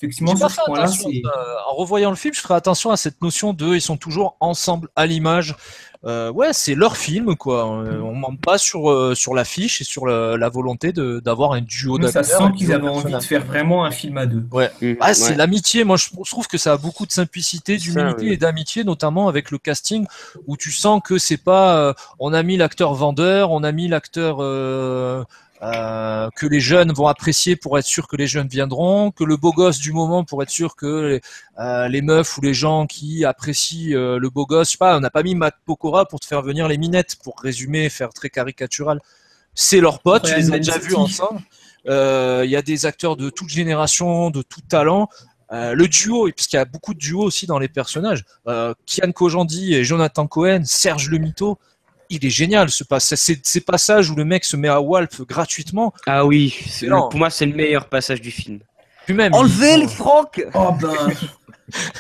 Effectivement, sur ce point-là, en revoyant le film, je ferai attention à cette notion de ils sont toujours ensemble à l'image. Ouais, c'est leur film, quoi. On ment pas sur l'affiche et sur la volonté d'avoir un duo d'acteurs. Ça sent qu'ils avaient envie de faire vraiment un film à deux. Ouais. C'est l'amitié. Moi, je trouve que ça a beaucoup de simplicité, d'humilité et d'amitié, notamment avec le casting, où tu sens que c'est pas on a mis l'acteur vendeur, on a mis l'acteur que les jeunes vont apprécier pour être sûr que les jeunes viendront, que le beau gosse du moment pour être sûr que les meufs ou les gens qui apprécient le beau gosse, je sais pas, on n'a pas mis Matt Pokora pour te faire venir les minettes, pour résumer, faire très caricatural. C'est leurs potes, tu les as déjà vus ensemble. Il y a des acteurs de toute génération, de tout talent. Le duo, parce qu'il y a beaucoup de duos aussi dans les personnages. Kian Kojandi et Jonathan Cohen, Serge Le Mito. Il est génial, ces passages où le mec se met à Walp gratuitement. Ah oui, pour moi c'est le meilleur passage du film. Puis même, enlevez les Franck. Oh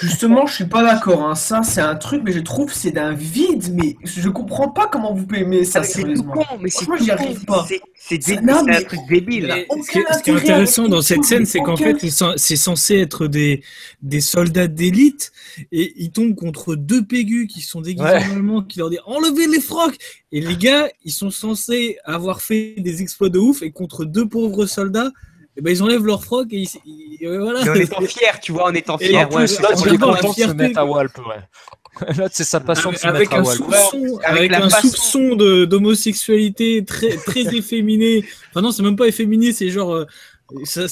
justement, je suis pas d'accord. Hein. Ça, c'est un truc, mais je trouve c'est d'un vide. Mais je comprends pas comment vous pouvez aimer ça. C'est tout con, mais moi j'y arrive pas. C'est un truc débile. Ce qui est intéressant dans cette scène, c'est qu'en fait, c'est censé être des soldats d'élite et ils tombent contre deux pégus qui sont déguisés en allemand, qui leur disent enlevez les frocs. Et les gars, ils sont censés avoir fait des exploits de ouf et contre deux pauvres soldats. Et ils enlèvent leur froc et voilà. Et en étant fiers, tu vois, en étant fiers. Là, il est content de se mettre à Walp, Là, c'est sa passion de se mettre à Walp. Avec un soupçon d'homosexualité très, très efféminé. Enfin non, c'est même pas efféminé, c'est genre... je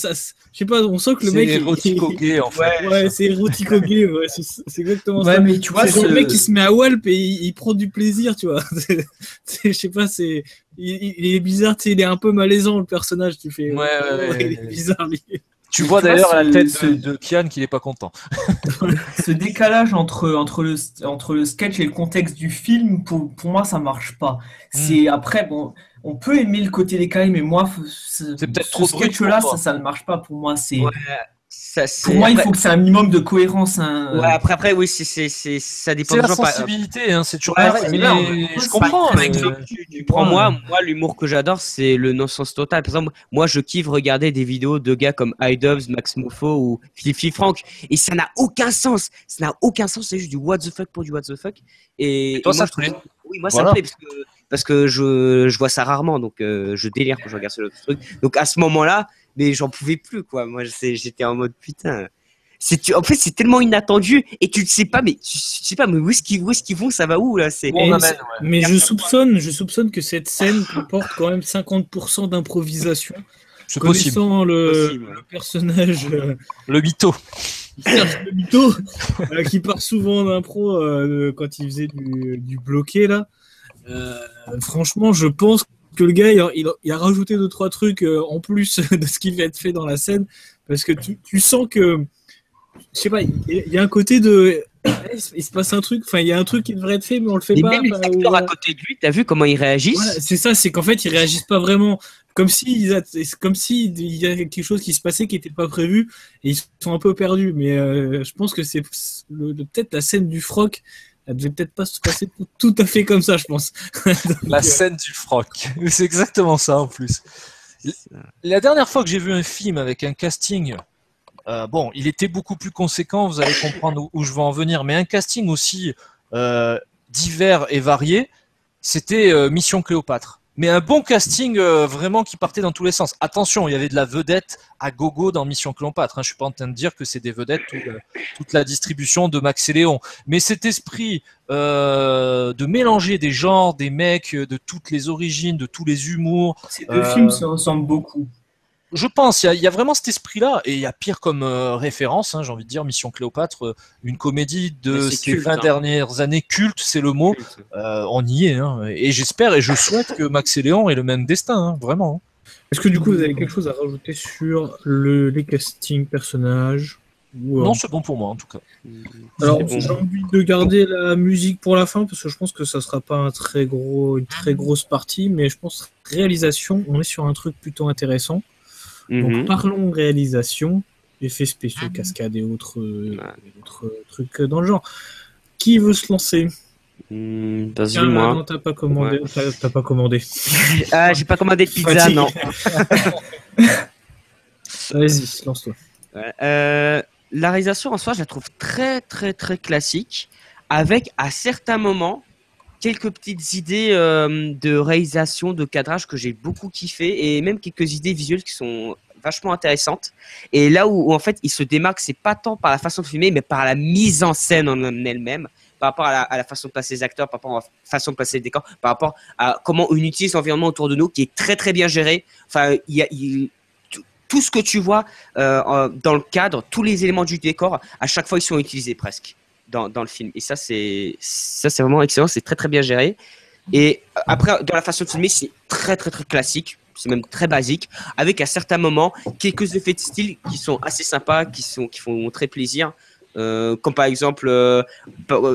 sais pas, on sent que le mec... C'est érotico-gay, en fait. Ouais, c'est érotico-gay, c'est exactement ça. Mais tu vois, c'est le mec qui se met à Walp et il prend du plaisir, tu vois. Je sais pas, il est bizarre, tu sais, il est un peu malaisant, le personnage, tu fais... Il est bizarre, lui. Tu vois d'ailleurs à la tête de Kian qu'il est pas content. Ce décalage entre le sketch et le contexte du film, pour moi, ça marche pas. Après, bon... On peut aimer le côté décalé, mais moi, c'est peut-être trop sketch-là, ça ne marche pas pour moi. Pour moi, il faut que c'est un minimum de cohérence. Après, oui, ça dépend des gens. C'est la sensibilité, c'est toujours pareil. Mais je comprends. Tu prends moi, l'humour que j'adore, c'est le non-sens total. Par exemple, moi, je kiffe regarder des vidéos de gars comme iDubbbz, Max Mofo ou Fifi Franck, et ça n'a aucun sens. C'est juste du what the fuck pour du what the fuck. Et toi, ça te plaît? Oui, moi, ça me plaît parce que je vois ça rarement, donc je délire quand je regarde ce truc. Donc à ce moment-là, mais j'en pouvais plus, quoi. Moi, j'étais en mode putain. En fait, c'est tellement inattendu et tu ne sais pas, mais où est-ce qu'ils vont, ça va où là? Mais je soupçonne que cette scène comporte quand même 50% d'improvisation. C'est possible. Connaissant le personnage, le mytho. Le mytho, qui part souvent d'impro quand il faisait du bloqué là. Franchement, je pense que le gars, il a rajouté 2-3 trucs en plus de ce qui va être fait dans la scène, parce que tu sens que, je sais pas, il y a un côté de, il se passe un truc, enfin, il y a un truc qui devrait être fait, mais on le fait pas. Même les acteurs à côté de lui, t'as vu comment ils réagissent? Voilà, c'est ça, c'est qu'en fait, ils réagissent pas vraiment, comme si il y a quelque chose qui se passait qui n'était pas prévu, et ils sont un peu perdus. Mais je pense que c'est peut-être la scène du froc. Elle devait peut-être pas se passer tout à fait comme ça, je pense. La scène du froc. C'est exactement ça, en plus. La dernière fois que j'ai vu un film avec un casting, il était beaucoup plus conséquent, vous allez comprendre où je veux en venir, mais un casting aussi divers et varié, c'était Mission Cléopâtre. Mais un bon casting vraiment qui partait dans tous les sens. Attention, il y avait de la vedette à gogo dans Mission Cléopâtre. Hein. Je suis pas en train de dire que c'est des vedettes toute la distribution de Max et Léon. Mais cet esprit de mélanger des genres, des mecs de toutes les origines, de tous les humours. Ces deux films se ressemblent beaucoup. Je pense, il y a vraiment cet esprit-là, et il y a pire comme référence, hein, j'ai envie de dire, Mission Cléopâtre, une comédie de ces culte, 20 dernières années, culte, c'est le mot, on y est, hein, et j'espère et je souhaite que Max et Léon aient le même destin, hein, vraiment. Est-ce que du coup vous avez quelque chose à rajouter sur les castings personnages ou, Non, c'est bon pour moi en tout cas. Alors bon. j'ai envie de garder la musique pour la fin parce que je pense que ça sera pas une très grosse partie, mais je pense réalisation, on est sur un truc plutôt intéressant. Donc parlons réalisation, effets spéciaux, cascades et autres trucs dans le genre. Qui veut se lancer? Vas-y, Tiens, moi. non, t'as pas commandé. T'as pas commandé. Ah, j'ai pas commandé de pizza, Fatigue. non. Vas-y, lance-toi. Ouais. La réalisation en soi, je la trouve très très très classique, avec à certains moments quelques petites idées de réalisation, de cadrage que j'ai beaucoup kiffé, et même quelques idées visuelles qui sont vachement intéressantes. Et là où en fait il se démarque, c'est pas tant par la façon de filmer, mais par la mise en scène en elle-même, par rapport à la façon de placer les acteurs, par rapport à la façon de placer les décors, par rapport à comment on utilise l'environnement autour de nous, qui est très très bien géré. Enfin, tout ce que tu vois dans le cadre, tous les éléments du décor, à chaque fois ils sont utilisés presque dans le film. Et ça c'est vraiment excellent, c'est très très bien géré. Et après, dans la façon de filmer, c'est très très très classique, c'est même très basique, avec à certains moments quelques effets de style qui sont assez sympas, qui font très plaisir. Comme par exemple,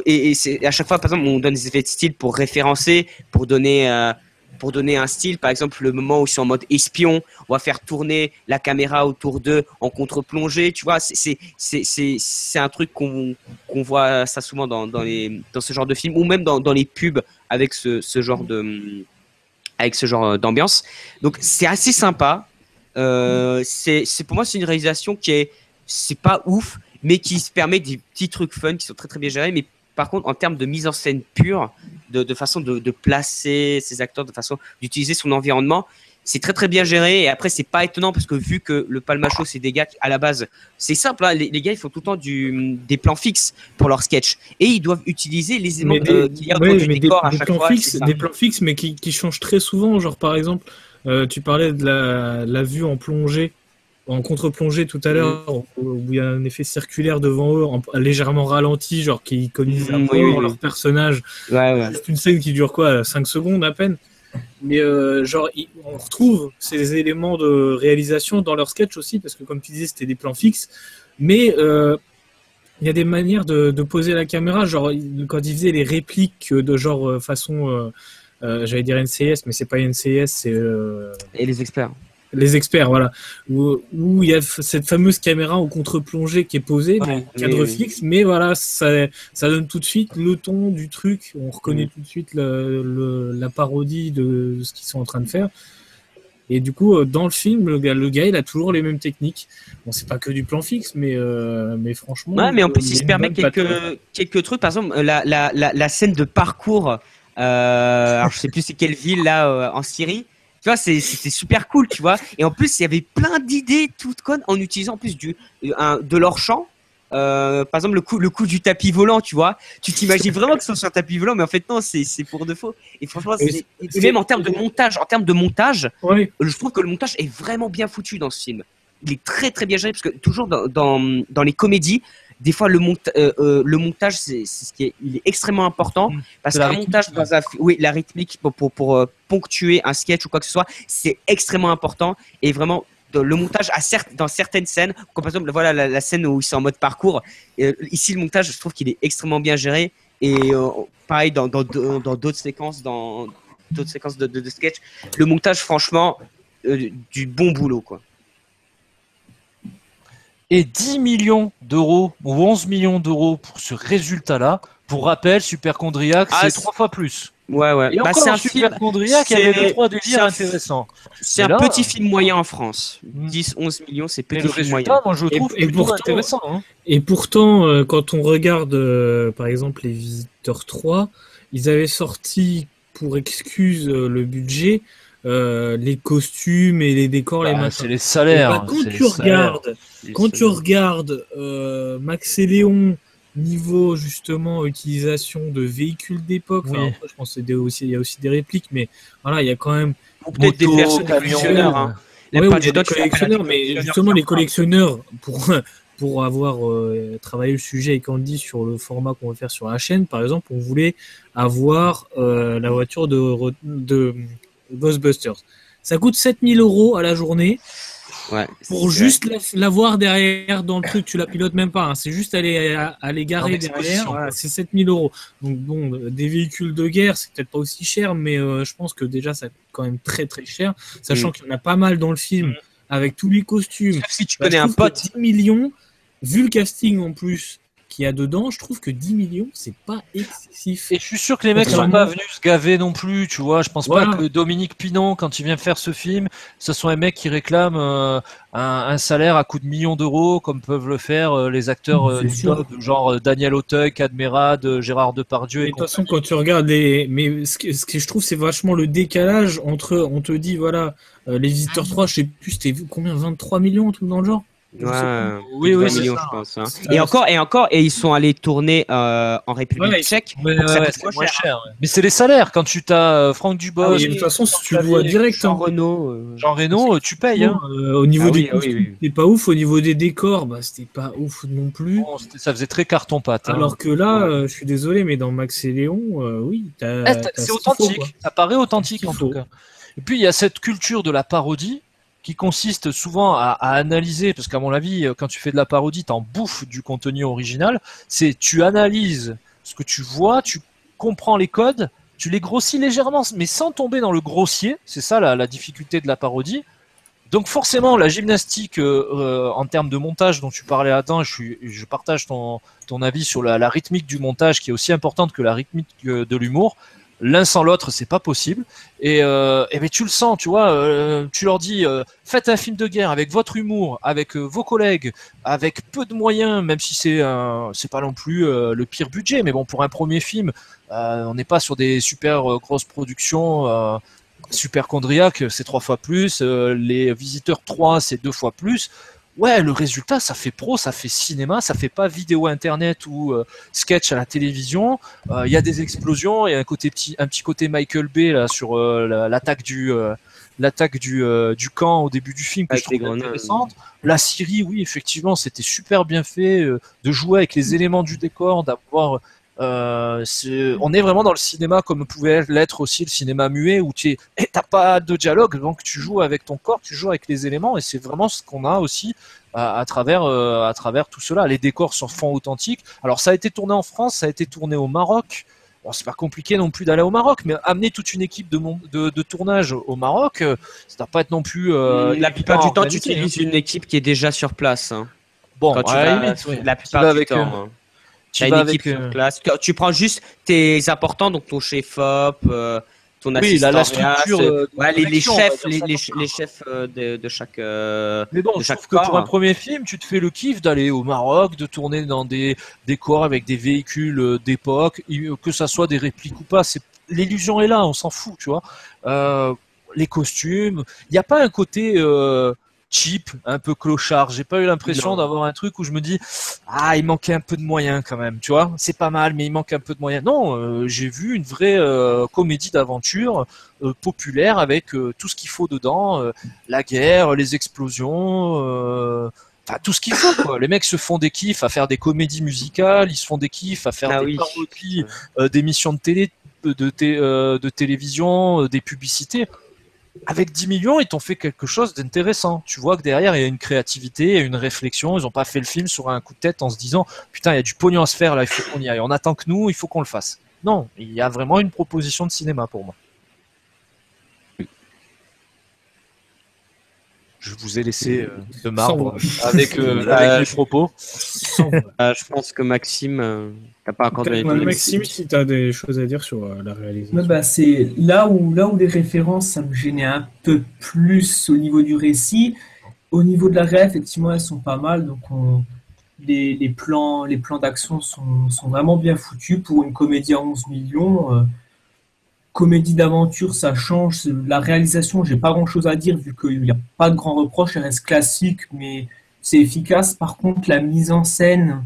et c'est à chaque fois, par exemple, on donne des effets de style pour référencer, pour donner un style. Par exemple, le moment où ils sont en mode espion, on va faire tourner la caméra autour d'eux en contre-plongée. Tu vois, c'est un truc qu'on voit ça souvent dans ce genre de film, ou même dans les pubs avec ce genre d'ambiance. Donc c'est assez sympa. Pour moi, c'est une réalisation c'est pas ouf, mais qui se permet des petits trucs fun qui sont très très bien gérés. Mais par contre, en termes de mise en scène pure, de façon de placer ses acteurs, de façon d'utiliser son environnement, c'est très très bien géré. Et après, c'est pas étonnant parce que vu que le Palmacho, c'est des gars qui, à la base, c'est simple, hein, les gars ils font tout le temps des plans fixes pour leurs sketchs et ils doivent utiliser les éléments qu'il y a autour du décor à chaque fois. Des plans fixes, mais qui changent très souvent. Genre par exemple, tu parlais de la vue en plongée. En contre-plongée tout à l'heure, où il y a un effet circulaire devant eux, légèrement ralenti, genre qui connaissent leur personnage. Ouais. C'est une scène qui dure 5 secondes à peine. Mais on retrouve ces éléments de réalisation dans leur sketch aussi, parce que comme tu disais, c'était des plans fixes. Mais il y a des manières de poser la caméra, genre quand ils faisaient les répliques de genre façon, j'allais dire NCS, mais c'est pas NCS, c'est... Et les experts. Les experts, voilà. Où il y a cette fameuse caméra en contre-plongée qui est posée, cadre fixe, mais voilà, ça donne tout de suite le ton du truc. On reconnaît tout de suite la parodie de ce qu'ils sont en train de faire. Et du coup, dans le film, le gars, il a toujours les mêmes techniques. Bon, c'est pas que du plan fixe, mais franchement. Ouais, mais en plus, il se permet quelques trucs. Par exemple, la scène de parcours. Alors, je sais plus c'est quelle ville là en Syrie. Tu vois, c'était super cool, tu vois. Et en plus, il y avait plein d'idées toutes connes en utilisant en plus de leur chant. Par exemple, le coup du tapis volant, tu vois. Tu t'imagines vraiment que c'est sur un tapis volant, mais en fait, non, c'est pour de faux. Et franchement, et même en termes de montage, ouais. Je trouve que le montage est vraiment bien foutu dans ce film. Il est très, très bien géré, parce que toujours dans les comédies, des fois, le montage, il est extrêmement important, parce qu'un montage, la rythmique pour ponctuer un sketch ou quoi que ce soit, c'est extrêmement important. Et vraiment, le montage, dans certaines scènes, comme par exemple, voilà, la scène où ils sont en mode parcours, ici, le montage, je trouve qu'il est extrêmement bien géré. Et pareil, dans d'autres séquences, de sketch, le montage, franchement, du bon boulot, quoi. Et 10 millions d'euros ou 11 millions d'euros pour ce résultat-là. Pour rappel, Superchondriac, c'est 3 fois plus. Ouais. Et encore, c'est un Superchondriac qui avait 2-3 délires intéressants. C'est un petit film moyen en France. 10-11 millions, c'est petit film moyen. Moi, je le trouve plutôt intéressant. Hein. Et pourtant, quand on regarde, par exemple, Les Visiteurs 3, ils avaient sorti pour excuse le budget, les costumes et les décors, les Bah, machins. c'est les salaires. Et bah, c'est les salaires. quand tu regardes Max et Léon, niveau justement utilisation de véhicules d'époque, Oui. enfin, après, je pense qu'il y a aussi des répliques, mais voilà, il y a quand même Ou peut-être des Moto, personnes, des camion, collectionneurs. Hein. ouais, Pas oui, il y du a tout, des tu fais appel à des collectionneurs, mais collectionneurs justement qui les en parlent. collectionneurs, pour avoir travaillé le sujet avec Andy sur le format qu'on va faire sur la chaîne, par exemple, on voulait avoir la voiture de Ghostbusters. Ça coûte 7000 € à la journée Ouais, pour c'est- juste l'avoir derrière dans le truc. Tu la pilotes même pas, hein. C'est juste aller garer exposition, derrière. quoi. Voilà, c'est 7000 €. Donc bon, des véhicules de guerre, c'est peut-être pas aussi cher, mais je pense que déjà ça coûte quand même très très cher, sachant qu'il y en a pas mal dans le film avec tous les costumes. Sauf si tu Bah, connais je un trouve que pote. 10 millions, vu le casting en plus qu'il y a dedans, je trouve que 10 millions, c'est pas excessif. Et je suis sûr que les mecs sont Contrairement- pas venus se gaver non plus, tu vois. Je pense Voilà. pas que Dominique Pinon, quand il vient faire ce film, ce soit un mec qui réclame un salaire à coups de millions d'euros, comme peuvent le faire les acteurs C'est du sûr. top, genre Daniel Auteuil, Cadmerade, Gérard Depardieu. Mais Et de toute façon, quand tu regardes mais ce que je trouve, c'est vachement le décalage entre, on te dit, voilà, les Visiteurs 3, je sais plus, c'était combien, 23 millions, tout dans le genre? Je sais pas. Ouais, Oui, plus de oui, 20 c'est millions, ça. je pense. Hein. Ça- Et ils sont allés tourner en République Ouais, tchèque. Mais, pour que ça ouais, coûte c'est moins moins cher. cher. Ouais. Mais c'est les salaires. Quand tu t'as Franck Dubosc, Ah oui, de toute façon, si tu le vois direct, Jean hein. Reno. Jean Reno, tu payes. Hein. Au niveau Ah des oui, ah oui, costumes, oui. c'était pas ouf. Au niveau des décors, bah, c'était pas ouf non plus. Bon, ça faisait très carton-pâte. Hein. Alors que là, je suis désolé, mais dans Max et Léon, oui, Ah, t'as c'est ce qu'il faut, authentique, quoi. ça paraît authentique Ce en qu'il tout faut. cas. Et puis il y a cette culture de la parodie qui consiste souvent à analyser, parce qu'à mon avis, quand tu fais de la parodie, t'en bouffes du contenu original. C'est tu analyses ce que tu vois, tu comprends les codes, tu les grossis légèrement, mais sans tomber dans le grossier. C'est ça la difficulté de la parodie. Donc forcément, la gymnastique en termes de montage dont tu parlais Adam, je partage ton avis sur la rythmique du montage qui est aussi importante que la rythmique de l'humour. L'un sans l'autre, c'est pas possible. Et ben, tu le sens, tu vois. Tu leur dis, faites un film de guerre avec votre humour, avec vos collègues, avec peu de moyens, même si c'est pas non plus le pire budget. Mais bon, pour un premier film, on n'est pas sur des super grosses productions. Super Chondriac, c'est 3 fois plus. Les Visiteurs 3, c'est 2 fois plus. Ouais, le résultat, ça fait pro, ça fait cinéma, ça fait pas vidéo internet ou sketch à la télévision. Il y a des explosions, il y a un petit côté Michael Bay là sur l'attaque du camp au début du film que Avec je les trouve grenades. intéressante. La Syrie, oui, effectivement, c'était super bien fait de jouer avec les éléments du décor, d'avoir on est vraiment dans le cinéma comme pouvait l'être aussi le cinéma muet où t'as pas de dialogue, donc tu joues avec ton corps, tu joues avec les éléments, et c'est vraiment ce qu'on a aussi à travers tout cela. Les décors sont font authentiques. Alors ça a été tourné en France, ça a été tourné au Maroc. Bon, c'est pas compliqué non plus d'aller au Maroc, mais amener toute une équipe de tournage au Maroc, ça doit pas être non plus. La plupart évident du temps, à tu organiser, utilises une équipe qui est déjà sur place. Hein. Bon, Quand tu à la vas, limite, oui. la Tu plupart vas du avec, temps. Hein. tu T'as vas une équipe avec, sur place. Tu prends juste tes importants, donc ton chef-op, ton oui, assistant la réal, structure ouais, les direction, on chefs, va dire ça les comme ça. chefs de chaque. Mais bon, de je chaque trouve que pour corps. un premier film, tu te fais le kiff d'aller au Maroc, de tourner dans des décors avec des véhicules d'époque, que ça soit des répliques ou pas. L'illusion est là, on s'en fout, tu vois. Les costumes, il n'y a pas un côté cheap, un peu clochard. J'ai pas eu l'impression Non. d'avoir un truc où je me dis ah, il manquait un peu de moyens quand même, tu vois. C'est pas mal, mais il manque un peu de moyens. Non, j'ai vu une vraie comédie d'aventure populaire avec tout ce qu'il faut dedans, la guerre, les explosions. Enfin, tout ce qu'il faut, quoi. Les mecs se font des kiffs à faire des comédies musicales, ils se font des kiffs à faire Ah des oui. parodies d'émissions de télé, de télévision, des publicités. Avec 10 millions, ils t'ont fait quelque chose d'intéressant. Tu vois que derrière, il y a une créativité, une réflexion. Ils n'ont pas fait le film sur un coup de tête en se disant putain, il y a du pognon à se faire là, il faut qu'on y aille. On attend que nous, il faut qu'on le fasse. Non, il y a vraiment une proposition de cinéma pour moi. Je vous ai laissé de marbre avec mes propos. Je pense que Maxime, t'as pas encore donné ton avis. Maxime, si tu as des choses à dire sur la réalisation. Ouais, bah, c'est là où les références, ça me gênait un peu plus au niveau du récit. Au niveau de la réa, effectivement, elles sont pas mal. Donc, les plans d'action sont vraiment bien foutus pour une comédie à 11 millions. comédie d'aventure, ça change. La réalisation, j'ai pas grand-chose à dire vu qu'il n'y a pas de grands reproches. Elle reste classique, mais c'est efficace. Par contre, la mise en scène,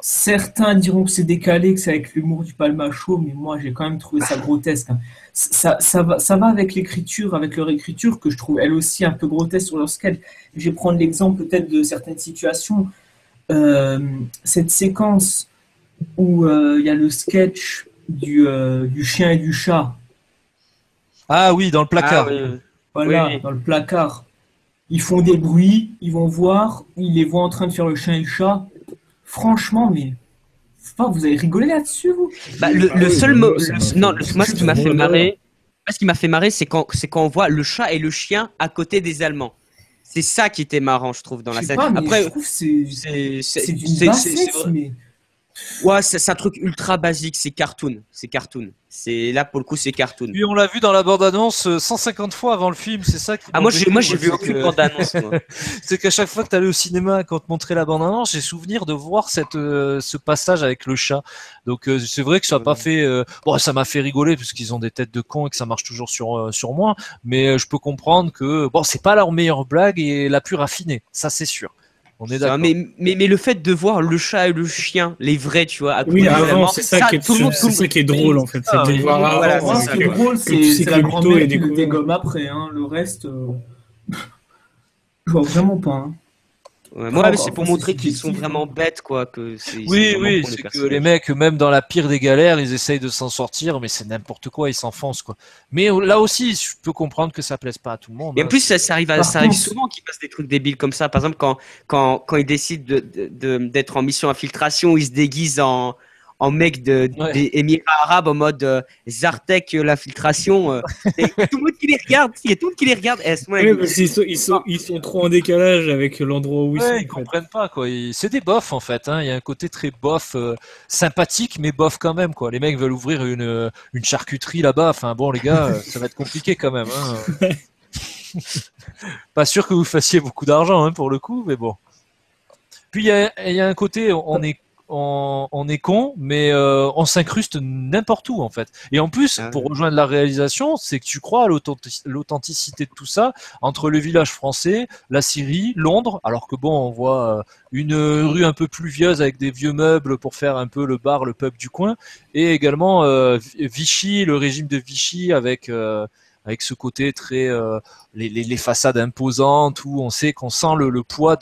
certains diront que c'est décalé, que c'est avec l'humour du Palmacho, mais moi, j'ai quand même trouvé ça grotesque, hein. Ça va avec l'écriture, avec leur écriture, que je trouve elle aussi un peu grotesque sur leur sketch. Je vais prendre l'exemple peut-être de certaines situations. Cette séquence où il y a le sketch du chien et du chat. Ah oui, dans le placard. Ah, oui. Voilà, Oui. dans le placard. Ils font des bruits, ils vont voir, ils les voient en train de faire le chien et le chat. Franchement, mais enfin, vous avez rigolé là-dessus, vous? Bah, Ah oui, non, moi, ce qui m'a fait marrer. Ce qui m'a fait marrer, c'est quand on voit le chat et le chien à côté des Allemands. C'est ça qui était marrant, je trouve, dans Je la sais scène. pas, mais Après, je trouve que c'est c'est d'une c'est bassesse, vrai. mais Ouais, c'est un truc ultra basique, c'est cartoon. C'est cartoon. C'est là pour le coup, c'est cartoon. Puis on l'a vu dans la bande-annonce 150 fois avant le film, c'est ça qui Ah, m'embêtait, moi j'ai vu c'est aucune que- bande-annonce, moi. C'est qu'à chaque fois que tu allais au cinéma, quand on te montrait la bande-annonce, j'ai souvenir de voir ce passage avec le chat. Donc c'est vrai que ça a pas fait... Bon, ça m'a fait rigoler parce qu'ils ont des têtes de cons et que ça marche toujours sur moi, mais je peux comprendre que bon, c'est pas leur meilleure blague et la plus raffinée, ça c'est sûr. On est d'accord. Mais le fait de voir le chat et le chien, les vrais, tu vois, à côté Oui, des avant, Allemands, c'est ça qui est, tout le monde, c'est ça qui est drôle en fait. C'est Ah, de oui. voir avant. Voilà, moi, c'est ce ça. qui est drôle, que tu sais c'est que la le buto grand-mère est qui le découvert. dégomme après, hein. Le reste, je vois vraiment pas, hein. Ouais, Après, mais c'est encore, pour enfin, montrer c'est qu'ils sont subjectif, vraiment hein. bêtes, quoi, que ils sont Oui, vraiment oui, cons, les c'est que personnages. les mecs, même dans la pire des galères, ils essayent de s'en sortir, mais c'est n'importe quoi, ils s'enfoncent, quoi. Mais là aussi, je peux comprendre que ça plaise pas à tout le monde, Et en hein. plus, ça arrive, Par ça arrive contre, souvent qu'ils fassent des trucs débiles comme ça. Par exemple, quand ils décident d'être en mission infiltration, ils se déguisent en mec Ouais. des Émirats arabes en mode Zartek, l'infiltration. Et tout le monde qui les regarde, il y a tout le monde qui les regarde. Et à ce moment-là, Ouais, parce qu'ils sont trop en décalage avec l'endroit où ils sont. Ouais, En ils fait. comprennent pas, quoi. C'est des bofs, en fait, hein. Il y a un côté très bof, sympathique, mais bof quand même, quoi. Les mecs veulent ouvrir une charcuterie là-bas. Enfin, bon, les gars, ça va être compliqué quand même, hein. Pas sûr que vous fassiez beaucoup d'argent, hein, pour le coup, mais bon. Puis il y a un côté, on est con, mais on s'incruste n'importe où en fait. Et en plus, Ah pour ouais. rejoindre la réalisation, c'est que tu crois à l'authenticité de tout ça entre le village français, la Syrie, Londres. Alors que bon, on voit une rue un peu pluvieuse avec des vieux meubles pour faire un peu le bar, le pub du coin, et également Vichy, le régime de Vichy avec ce côté très les façades imposantes où on sait qu'on sent le poids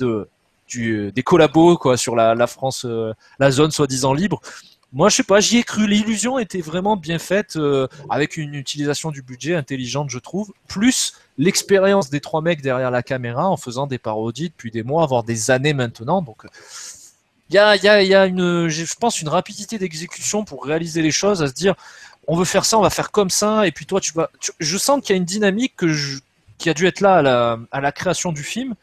des collabos quoi sur la France, la zone soi-disant libre. Moi, je sais pas, j'y ai cru. L'illusion était vraiment bien faite, avec une utilisation du budget intelligente, je trouve, plus l'expérience des trois mecs derrière la caméra en faisant des parodies depuis des mois, voire des années maintenant. Donc, il y a je pense, une rapidité d'exécution pour réaliser les choses, à se dire, on veut faire ça, on va faire comme ça, et puis toi, je sens qu'il y a une dynamique qui a dû être là à la création du film,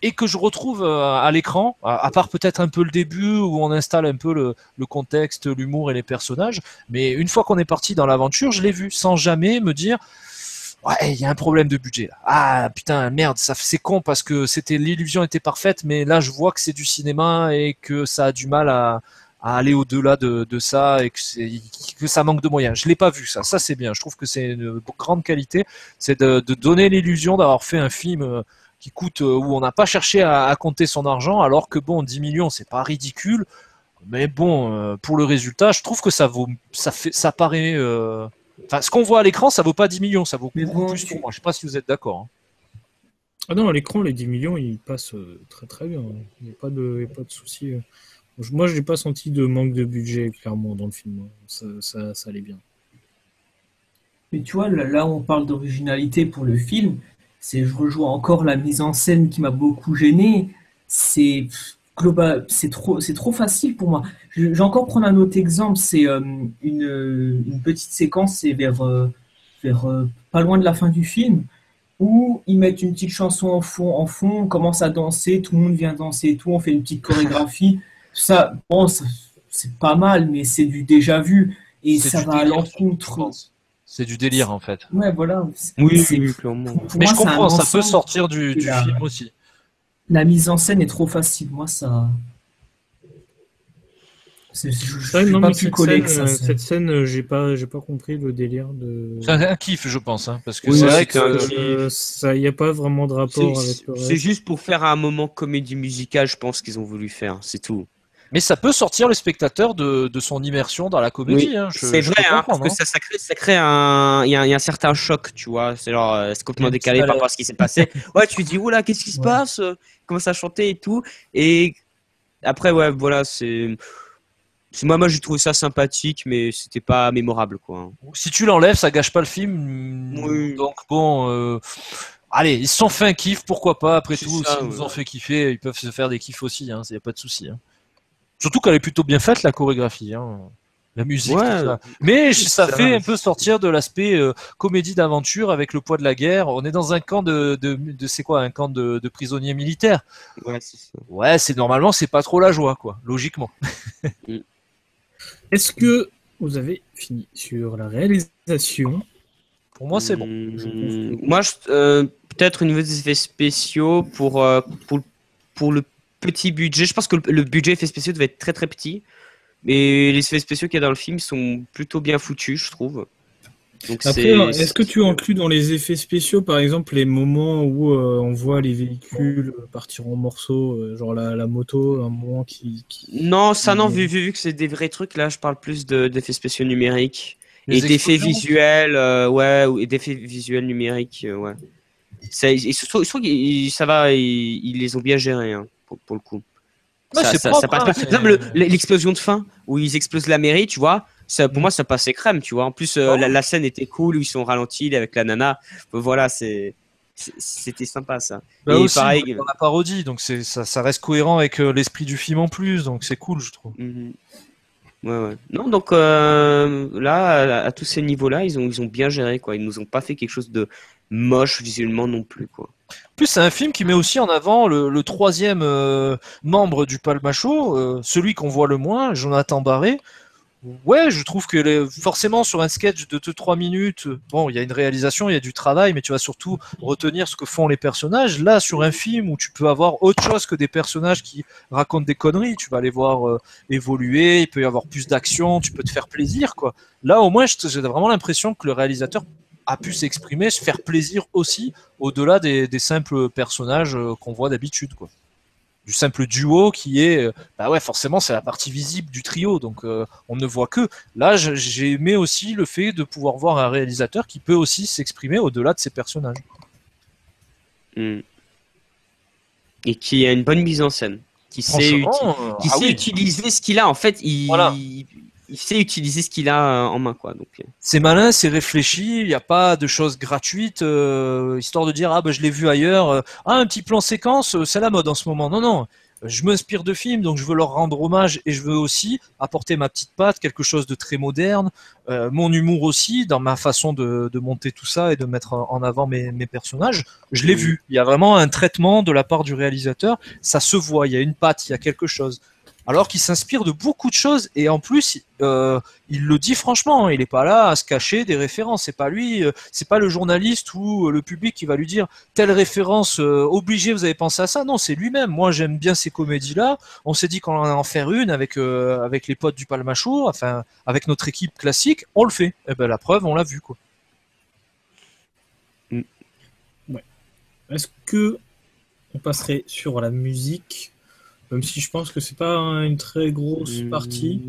et que je retrouve à l'écran, à part peut-être un peu le début où on installe un peu le contexte, l'humour et les personnages, mais une fois qu'on est parti dans l'aventure, je l'ai vu sans jamais me dire ouais, il y a un problème de budget là. Ah putain, merde, c'est con parce que l'illusion était parfaite, mais là je vois que c'est du cinéma et que ça a du mal à aller au-delà de ça et que ça manque de moyens. Je l'ai pas vu ça c'est bien. Je trouve que c'est une grande qualité, c'est de donner l'illusion d'avoir fait un film qui coûte, où on n'a pas cherché à compter son argent, alors que bon, 10 millions, c'est pas ridicule, mais bon, pour le résultat, je trouve que ça paraît, enfin, ce qu'on voit à l'écran, ça vaut pas 10 millions, ça vaut mais beaucoup bon, plus pour moi. Je sais pas si vous êtes d'accord, hein. Ah non, à l'écran, les 10 millions, ils passent très très bien. Il n'y a il y a pas de souci. Moi, je n'ai pas senti de manque de budget, clairement, dans le film. Ça allait bien. mais tu vois, là où on parle d'originalité pour le film, je rejoins encore la mise en scène qui m'a beaucoup gêné. C'est global, c'est trop facile pour moi. Je vais encore prendre un autre exemple, c'est une petite séquence, c'est vers pas loin de la fin du film, où ils mettent une petite chanson en fond, on commence à danser, tout le monde vient danser et tout, on fait une petite chorégraphie. Ça, bon, c'est pas mal, mais c'est du déjà vu et C'est ça du va à délire, je l'encontre. pense. C'est du délire, en fait. Ouais, voilà. Oui, C'est- oui, clairement. pour Mais moi, je c'est un comprends, ça peut ensemble. sortir Et du film aussi. la mise en scène est trop facile. Moi, ça. Je Ouais, suis non, pas mais plus collé que ça. cette scène, j'ai pas compris le délire de. C'est un kiff, je pense, hein, parce que Oui, c'est ouais, vrai c'était un que kiff. Ça, y a pas vraiment de rapport avec le C'est reste. juste pour faire un moment comédie musicale, je pense qu'ils ont voulu faire, c'est tout. mais ça peut sortir le spectateur de son immersion dans la comédie, Oui, hein, c'est je vrai, peux hein, parce comprendre. que Hein. ça crée un, il y a un certain choc, tu vois. C'est genre, c'est Il y a complètement une petite décalé par rapport à alerte. ce qui s'est passé. Ouais, tu te dis, oula, qu'est-ce qui se Ouais. passe? Commence à chanter et tout. Et après, ouais, voilà, moi, j'ai trouvé ça sympathique, mais c'était pas mémorable, quoi. Si tu l'enlèves, ça gâche pas le film. Oui, Donc bon, allez, ils se sont fait un kiff, pourquoi pas. Après c'est tout, ça, s'ils ouais. nous ont fait kiffer, ils peuvent se faire des kiffs aussi, hein, y a pas de souci. Hein. Surtout qu'elle est plutôt bien faite, la chorégraphie. Hein. La musique, tout Ouais, ça. Mais ça ça fait va. un peu sortir de l'aspect comédie d'aventure avec le poids de la guerre. On est dans un camp c'est quoi, un camp de prisonniers militaires. Ouais, c'est ça. Ouais, normalement, c'est pas trop la joie, quoi, logiquement. Est-ce que vous avez fini sur la réalisation? Pour moi, c'est bon. Moi, peut-être au niveau des effets spéciaux pour le petit budget. Je pense que le budget effets spéciaux devait être très très petit. Mais les effets spéciaux qu'il y a dans le film sont plutôt bien foutus, je trouve. Donc Après, est-ce que tu inclus dans les effets spéciaux, par exemple, les moments où on voit les véhicules partir en morceaux, genre la moto, un moment Non, ça non, vu que c'est des vrais trucs, là je parle plus d'effets spéciaux numériques. Les Et d'effets explosions. visuels, ouais, et d'effets visuels numériques, ouais. Je trouve que ça va, ils les ont bien gérés, hein, pour le coup. Ouais, c'est Ça propre, passe hein, pas. c'est- Par exemple, l'explosion de fin, où ils explosent la mairie, tu vois, pour moi, ça passait crème, tu vois. En plus, la scène était cool, où ils sont ralentis avec la nana. Voilà, c'était sympa, ça. Bah Et aussi, pareil. dans la parodie, donc ça reste cohérent avec l'esprit du film en plus, donc c'est cool, je trouve. Mhm. Ouais, ouais. Non, donc là, à tous ces niveaux-là, ils ont bien géré, quoi. Ils nous ont pas fait quelque chose de moche visuellement non plus, quoi. En plus, c'est un film qui met aussi en avant le troisième membre du Palmacho, celui qu'on voit le moins, Jonathan Barré. Ouais, je trouve que forcément sur un sketch de 2-3 minutes, bon, il y a une réalisation, il y a du travail, mais tu vas surtout retenir ce que font les personnages. Là, sur un film où tu peux avoir autre chose que des personnages qui racontent des conneries, tu vas les voir évoluer, il peut y avoir plus d'action, tu peux te faire plaisir, quoi. Là, au moins, j'ai vraiment l'impression que le réalisateur a pu s'exprimer, se faire plaisir aussi, au-delà des simples personnages qu'on voit d'habitude, quoi. Du simple duo qui est, bah ouais, forcément, c'est la partie visible du trio, donc on ne voit que. Là, j'ai aimé aussi le fait de pouvoir voir un réalisateur qui peut aussi s'exprimer au-delà de ses personnages. Mm. Et qui a une bonne mise en scène, qui Franchement, sait utiliser ce qu'il a. En fait, Voilà. il sait utiliser ce qu'il a en main, quoi. Donc, C'est malin, c'est réfléchi, il n'y a pas de choses gratuites, histoire de dire ah bah je l'ai vu ailleurs, ah un petit plan séquence, c'est la mode en ce moment. Non, non, je m'inspire de films, donc je veux leur rendre hommage et je veux aussi apporter ma petite patte, quelque chose de très moderne, mon humour aussi, dans ma façon de monter tout ça et de mettre en avant mes personnages. Je l'ai vu, il y a vraiment un traitement de la part du réalisateur, ça se voit, il y a une patte, il y a quelque chose. Alors qu'il s'inspire de beaucoup de choses et en plus il le dit franchement, il n'est pas là à se cacher des références, c'est pas lui, c'est pas le journaliste ou le public qui va lui dire telle référence obligée, vous avez pensé à ça. Non, c'est lui-même. Moi j'aime bien ces comédies là, on s'est dit qu'on en allait en faire une avec les potes du Palmacho, enfin avec notre équipe classique, on le fait. Et ben la preuve, on l'a vu, quoi. Ouais. Est-ce que on passerait sur la musique, même si je pense que c'est pas une très grosse partie.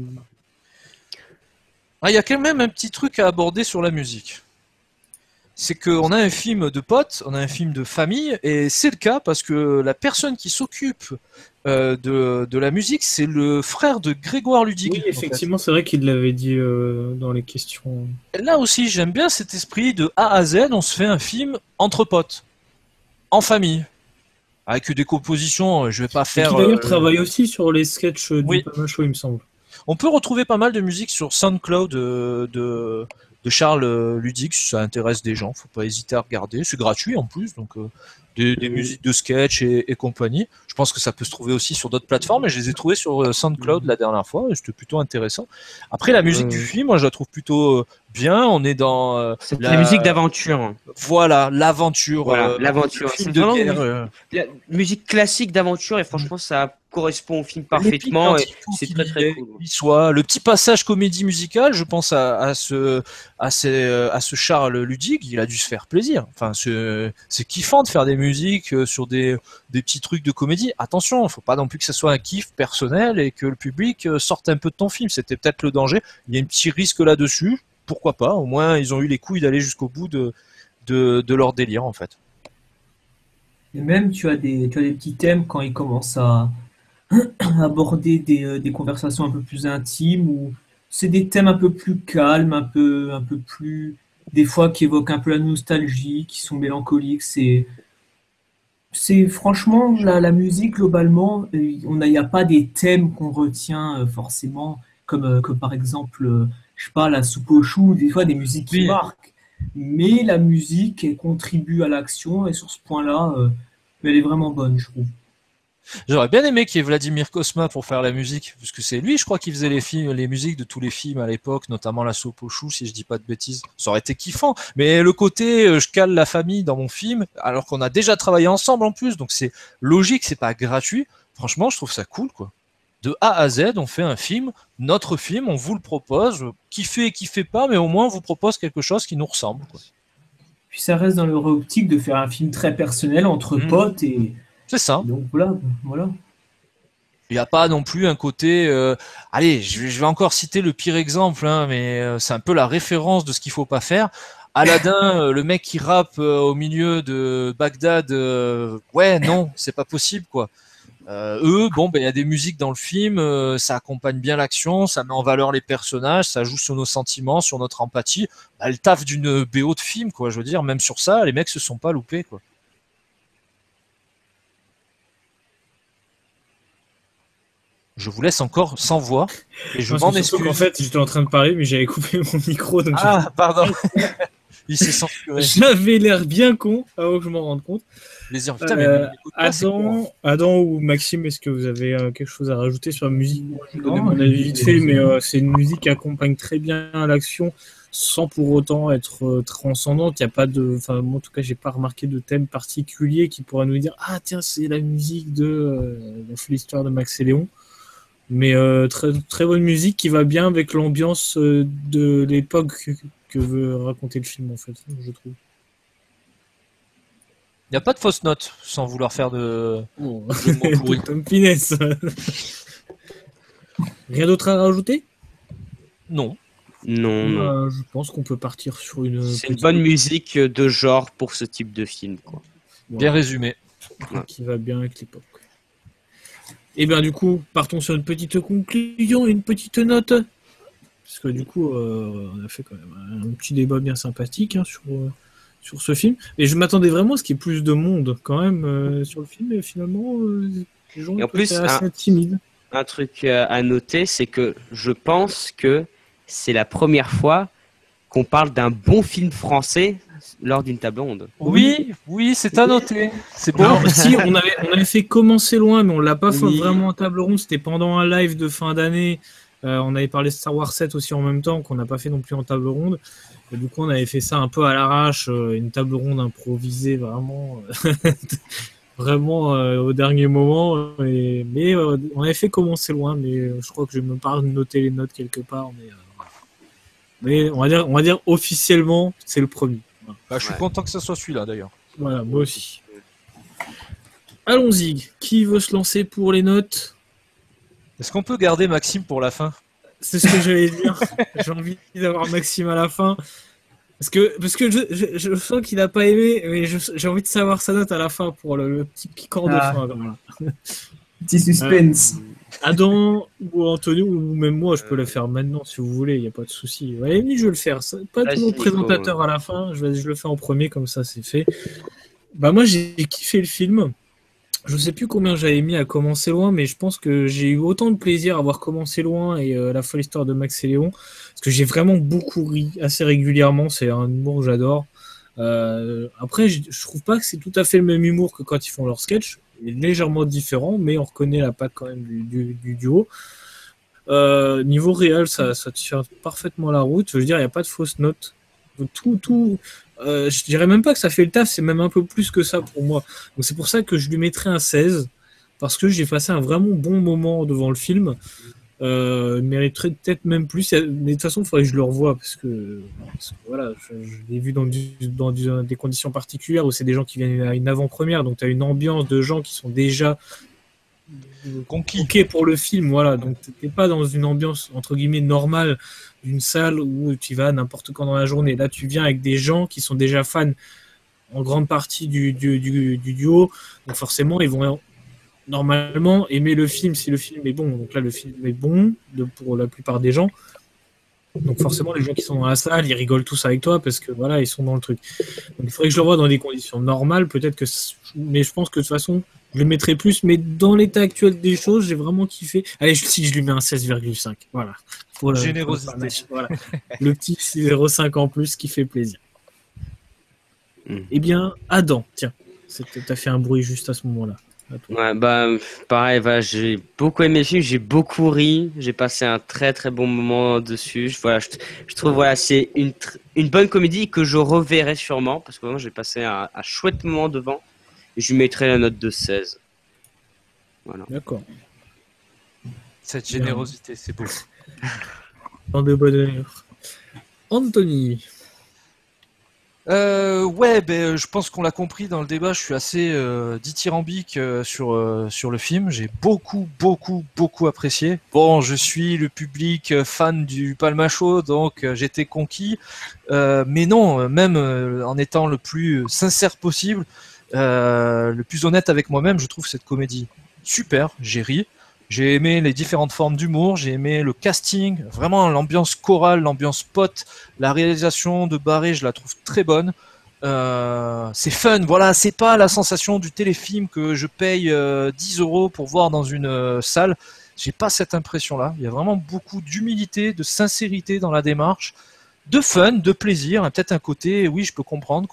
Ah, il y a quand même un petit truc à aborder sur la musique. C'est qu'on a un film de potes, on a un film de famille, et c'est le cas parce que la personne qui s'occupe de la musique, c'est le frère de Grégoire Ludig. Oui, effectivement, c'est vrai qu'il l'avait dit dans les questions. Et là aussi, j'aime bien cet esprit de A à Z, on se fait un film entre potes, en famille, avec des compositions, je vais pas Et faire... qui d'ailleurs travaille aussi sur les sketchs du Oui. Palmacho, il me semble. On peut retrouver pas mal de musique sur SoundCloud de Charles Ludig, si ça intéresse des gens, faut pas hésiter à regarder, c'est gratuit en plus, donc des musiques de sketch et compagnie. Je pense que ça peut se trouver aussi sur d'autres plateformes, et je les ai trouvées sur SoundCloud la dernière fois, et c'était plutôt intéressant. Après, la musique du film, moi je la trouve plutôt bien. On est dans C'est la musique d'aventure. Voilà, l'aventure. Voilà, l'aventure. Film C'est de vraiment guerre. la musique classique d'aventure et franchement, ça correspond au film parfaitement et c'est très très cool. Soit le petit passage comédie musicale, je pense à ce Charles Ludig, il a dû se faire plaisir. Enfin, c'est kiffant de faire des musiques sur des petits trucs de comédie. Attention, il faut pas non plus que ça soit un kiff personnel et que le public sorte un peu de ton film. C'était peut-être le danger. Il y a un petit risque là-dessus. Pourquoi pas? Au moins, ils ont eu les couilles d'aller jusqu'au bout de leur délire, en fait. Et même, tu as des petits thèmes quand ils commencent à aborder des conversations un peu plus intimes ou c'est des thèmes un peu plus calmes, un peu plus, des fois qui évoquent un peu la nostalgie, qui sont mélancoliques. C'est franchement la musique globalement, il n'y a pas des thèmes qu'on retient forcément, comme par exemple, je sais pas, la soupe aux choux, des fois des musiques qui Oui. marquent. Mais la musique, elle contribue à l'action et sur ce point-là, elle est vraiment bonne, je trouve. J'aurais bien aimé qu'il y ait Vladimir Cosma pour faire la musique, parce que c'est lui, je crois, qui faisait les musiques de tous les films à l'époque, notamment La Soupe aux choux, si je dis pas de bêtises. Ça aurait été kiffant. Mais le côté, je cale la famille dans mon film, alors qu'on a déjà travaillé ensemble en plus, donc c'est logique, c'est pas gratuit. Franchement, je trouve ça cool, quoi. De A à Z, on fait un film, notre film, on vous le propose, qui fait pas, mais au moins on vous propose quelque chose qui nous ressemble, quoi. Puis ça reste dans leur optique de faire un film très personnel entre potes et C'est ça. donc voilà, voilà. Il n'y a pas non plus un côté. Allez, je vais encore citer le pire exemple, hein, mais c'est un peu la référence de ce qu'il faut pas faire. Aladdin, le mec qui rappe au milieu de Bagdad, ouais, non, c'est pas possible, quoi. Bon, ben il y a des musiques dans le film, ça accompagne bien l'action, ça met en valeur les personnages, ça joue sur nos sentiments, sur notre empathie. Bah, le taf d'une BO de film, quoi. Je veux dire, même sur ça, les mecs se sont pas loupés, quoi. Je vous laisse encore sans voix et je m'en excuse. En fait, j'étais en train de parler, mais j'avais coupé mon micro. Donc ah, pardon. Il s'est censuré. J'avais l'air bien con avant que je m'en rende compte. Plaisir. Putain, mais Adam ou Maxime, est-ce que vous avez quelque chose à rajouter sur la musique? Je Non, donne mon avis vite fait, mais c'est une musique qui accompagne très bien l'action sans pour autant être transcendante. Il y a pas de, enfin, moi en tout cas, j'ai pas remarqué de thème particulier qui pourrait nous dire ah tiens c'est la musique de la folle histoire de Max et Léon. Mais très, très bonne musique qui va bien avec l'ambiance de l'époque que veut raconter le film, en fait, je trouve. Il n'y a pas de fausse note, sans vouloir faire de Oh. jeu de mots pourris. Tom Finesse. Rien d'autre à rajouter? Non. Non, non. Je pense qu'on peut partir sur une C'est une petite- bonne musique de genre pour ce type de film, quoi. Bien résumé. qui va bien avec l'époque. Et bien du coup, partons sur une petite conclusion, une petite note. Parce que du coup, on a fait quand même un petit débat bien sympathique hein, sur ce film. Et je m'attendais vraiment à ce qu'il y ait plus de monde quand même sur le film. Et finalement, les gens Et en étaient plus, assez timides. Un truc à noter, c'est que je pense que c'est la première fois qu'on parle d'un bon film français lors d'une table ronde. Oui, c'est à noter. C'est bon. Alors, si, on avait fait commencer loin, mais on l'a pas fait Oui. vraiment en table ronde. C'était pendant un live de fin d'année. On avait parlé de Star Wars 7 aussi en même temps, qu'on n'a pas fait non plus en table ronde. Et du coup, on avait fait ça un peu à l'arrache, une table ronde improvisée vraiment, vraiment au dernier moment. Mais on avait fait commencer loin, mais je crois que je vais même pas noter les notes quelque part. Mais on va dire officiellement, c'est le premier. Voilà. Bah, je suis content que ça soit celui-là d'ailleurs. Voilà, moi aussi. Allons-y. Qui veut se lancer pour les notes? Est-ce qu'on peut garder Maxime pour la fin? C'est ce que j'allais dire. J'ai envie d'avoir Maxime à la fin. Parce que je sens qu'il n'a pas aimé, mais j'ai envie de savoir sa note à la fin pour le petit piquant de Ah. fin. Voilà. Petit suspense. Adam ou Anthony ou même moi, je peux le faire maintenant si vous voulez, il n'y a pas de souci. Ouais, je vais le faire. Pas Vas-y, tout mon Nico. présentateur à la fin, je le fais en premier, comme ça c'est fait. Bah moi j'ai kiffé le film. Je sais plus combien j'avais mis à commencer loin, mais je pense que j'ai eu autant de plaisir à voir commencer loin et la folle histoire de Max et Léon, parce que j'ai vraiment beaucoup ri assez régulièrement. C'est un humour que j'adore. Après, je trouve pas que c'est tout à fait le même humour que quand ils font leur sketch. Il est légèrement différent, mais on reconnaît la patte quand même du duo. Niveau réel, ça tient parfaitement la route. Je veux dire, il n'y a pas de fausses notes. Donc, je dirais même pas que ça fait le taf, c'est même un peu plus que ça pour moi. Donc c'est pour ça que je lui mettrais un 16, parce que j'ai passé un vraiment bon moment devant le film. Il mériterait peut-être même plus, mais de toute façon, il faudrait que je le revoie, parce que voilà, je l'ai vu dans des conditions particulières où c'est des gens qui viennent à une avant-première, donc tu as une ambiance de gens qui sont déjà Conquis. ok pour le film, voilà. Donc t'es pas dans une ambiance entre guillemets normale d'une salle où tu vas n'importe quand dans la journée. Là, tu viens avec des gens qui sont déjà fans en grande partie du duo, donc forcément ils vont normalement aimer le film si le film est bon. Donc là, le film est bon pour la plupart des gens. Donc forcément, les gens qui sont dans la salle, ils rigolent tous avec toi parce que voilà, ils sont dans le truc. Donc il faudrait que je le voie dans des conditions normales, peut-être que, mais je pense que de toute façon, je le mettrai plus. Mais dans l'état actuel des choses, j'ai vraiment kiffé. Allez, si je lui mets un 16,5, voilà. Générosité. Voilà. Le petit 0,5 en plus qui fait plaisir. Eh bien, Adam, tiens, t'as fait un bruit juste à ce moment-là. Ouais, bah, pareil, voilà, j'ai beaucoup aimé le film, j'ai beaucoup ri, j'ai passé un très très bon moment dessus. Voilà, je trouve voilà, c'est une bonne comédie que je reverrai sûrement parce que vraiment, j'ai passé un chouette moment devant et je lui mettrai la note de 16. Voilà. D'accord. Cette générosité, c'est beau. Dans de bonne humeur. Anthony. Ouais, je pense qu'on l'a compris dans le débat, je suis assez dithyrambique sur le film. J'ai beaucoup apprécié. Bon, je suis le public fan du Palmacho, donc j'étais conquis. Mais non, même en étant le plus sincère possible, le plus honnête avec moi-même, je trouve cette comédie super. J'ai ri. J'ai aimé les différentes formes d'humour, j'ai aimé le casting, vraiment l'ambiance chorale, l'ambiance pote, la réalisation de Barré, je la trouve très bonne. C'est fun, voilà, c'est pas la sensation du téléfilm que je paye 10 € pour voir dans une salle. J'ai pas cette impression-là. Il y a vraiment beaucoup d'humilité, de sincérité dans la démarche, de fun, de plaisir, peut-être un côté, oui, je peux comprendre.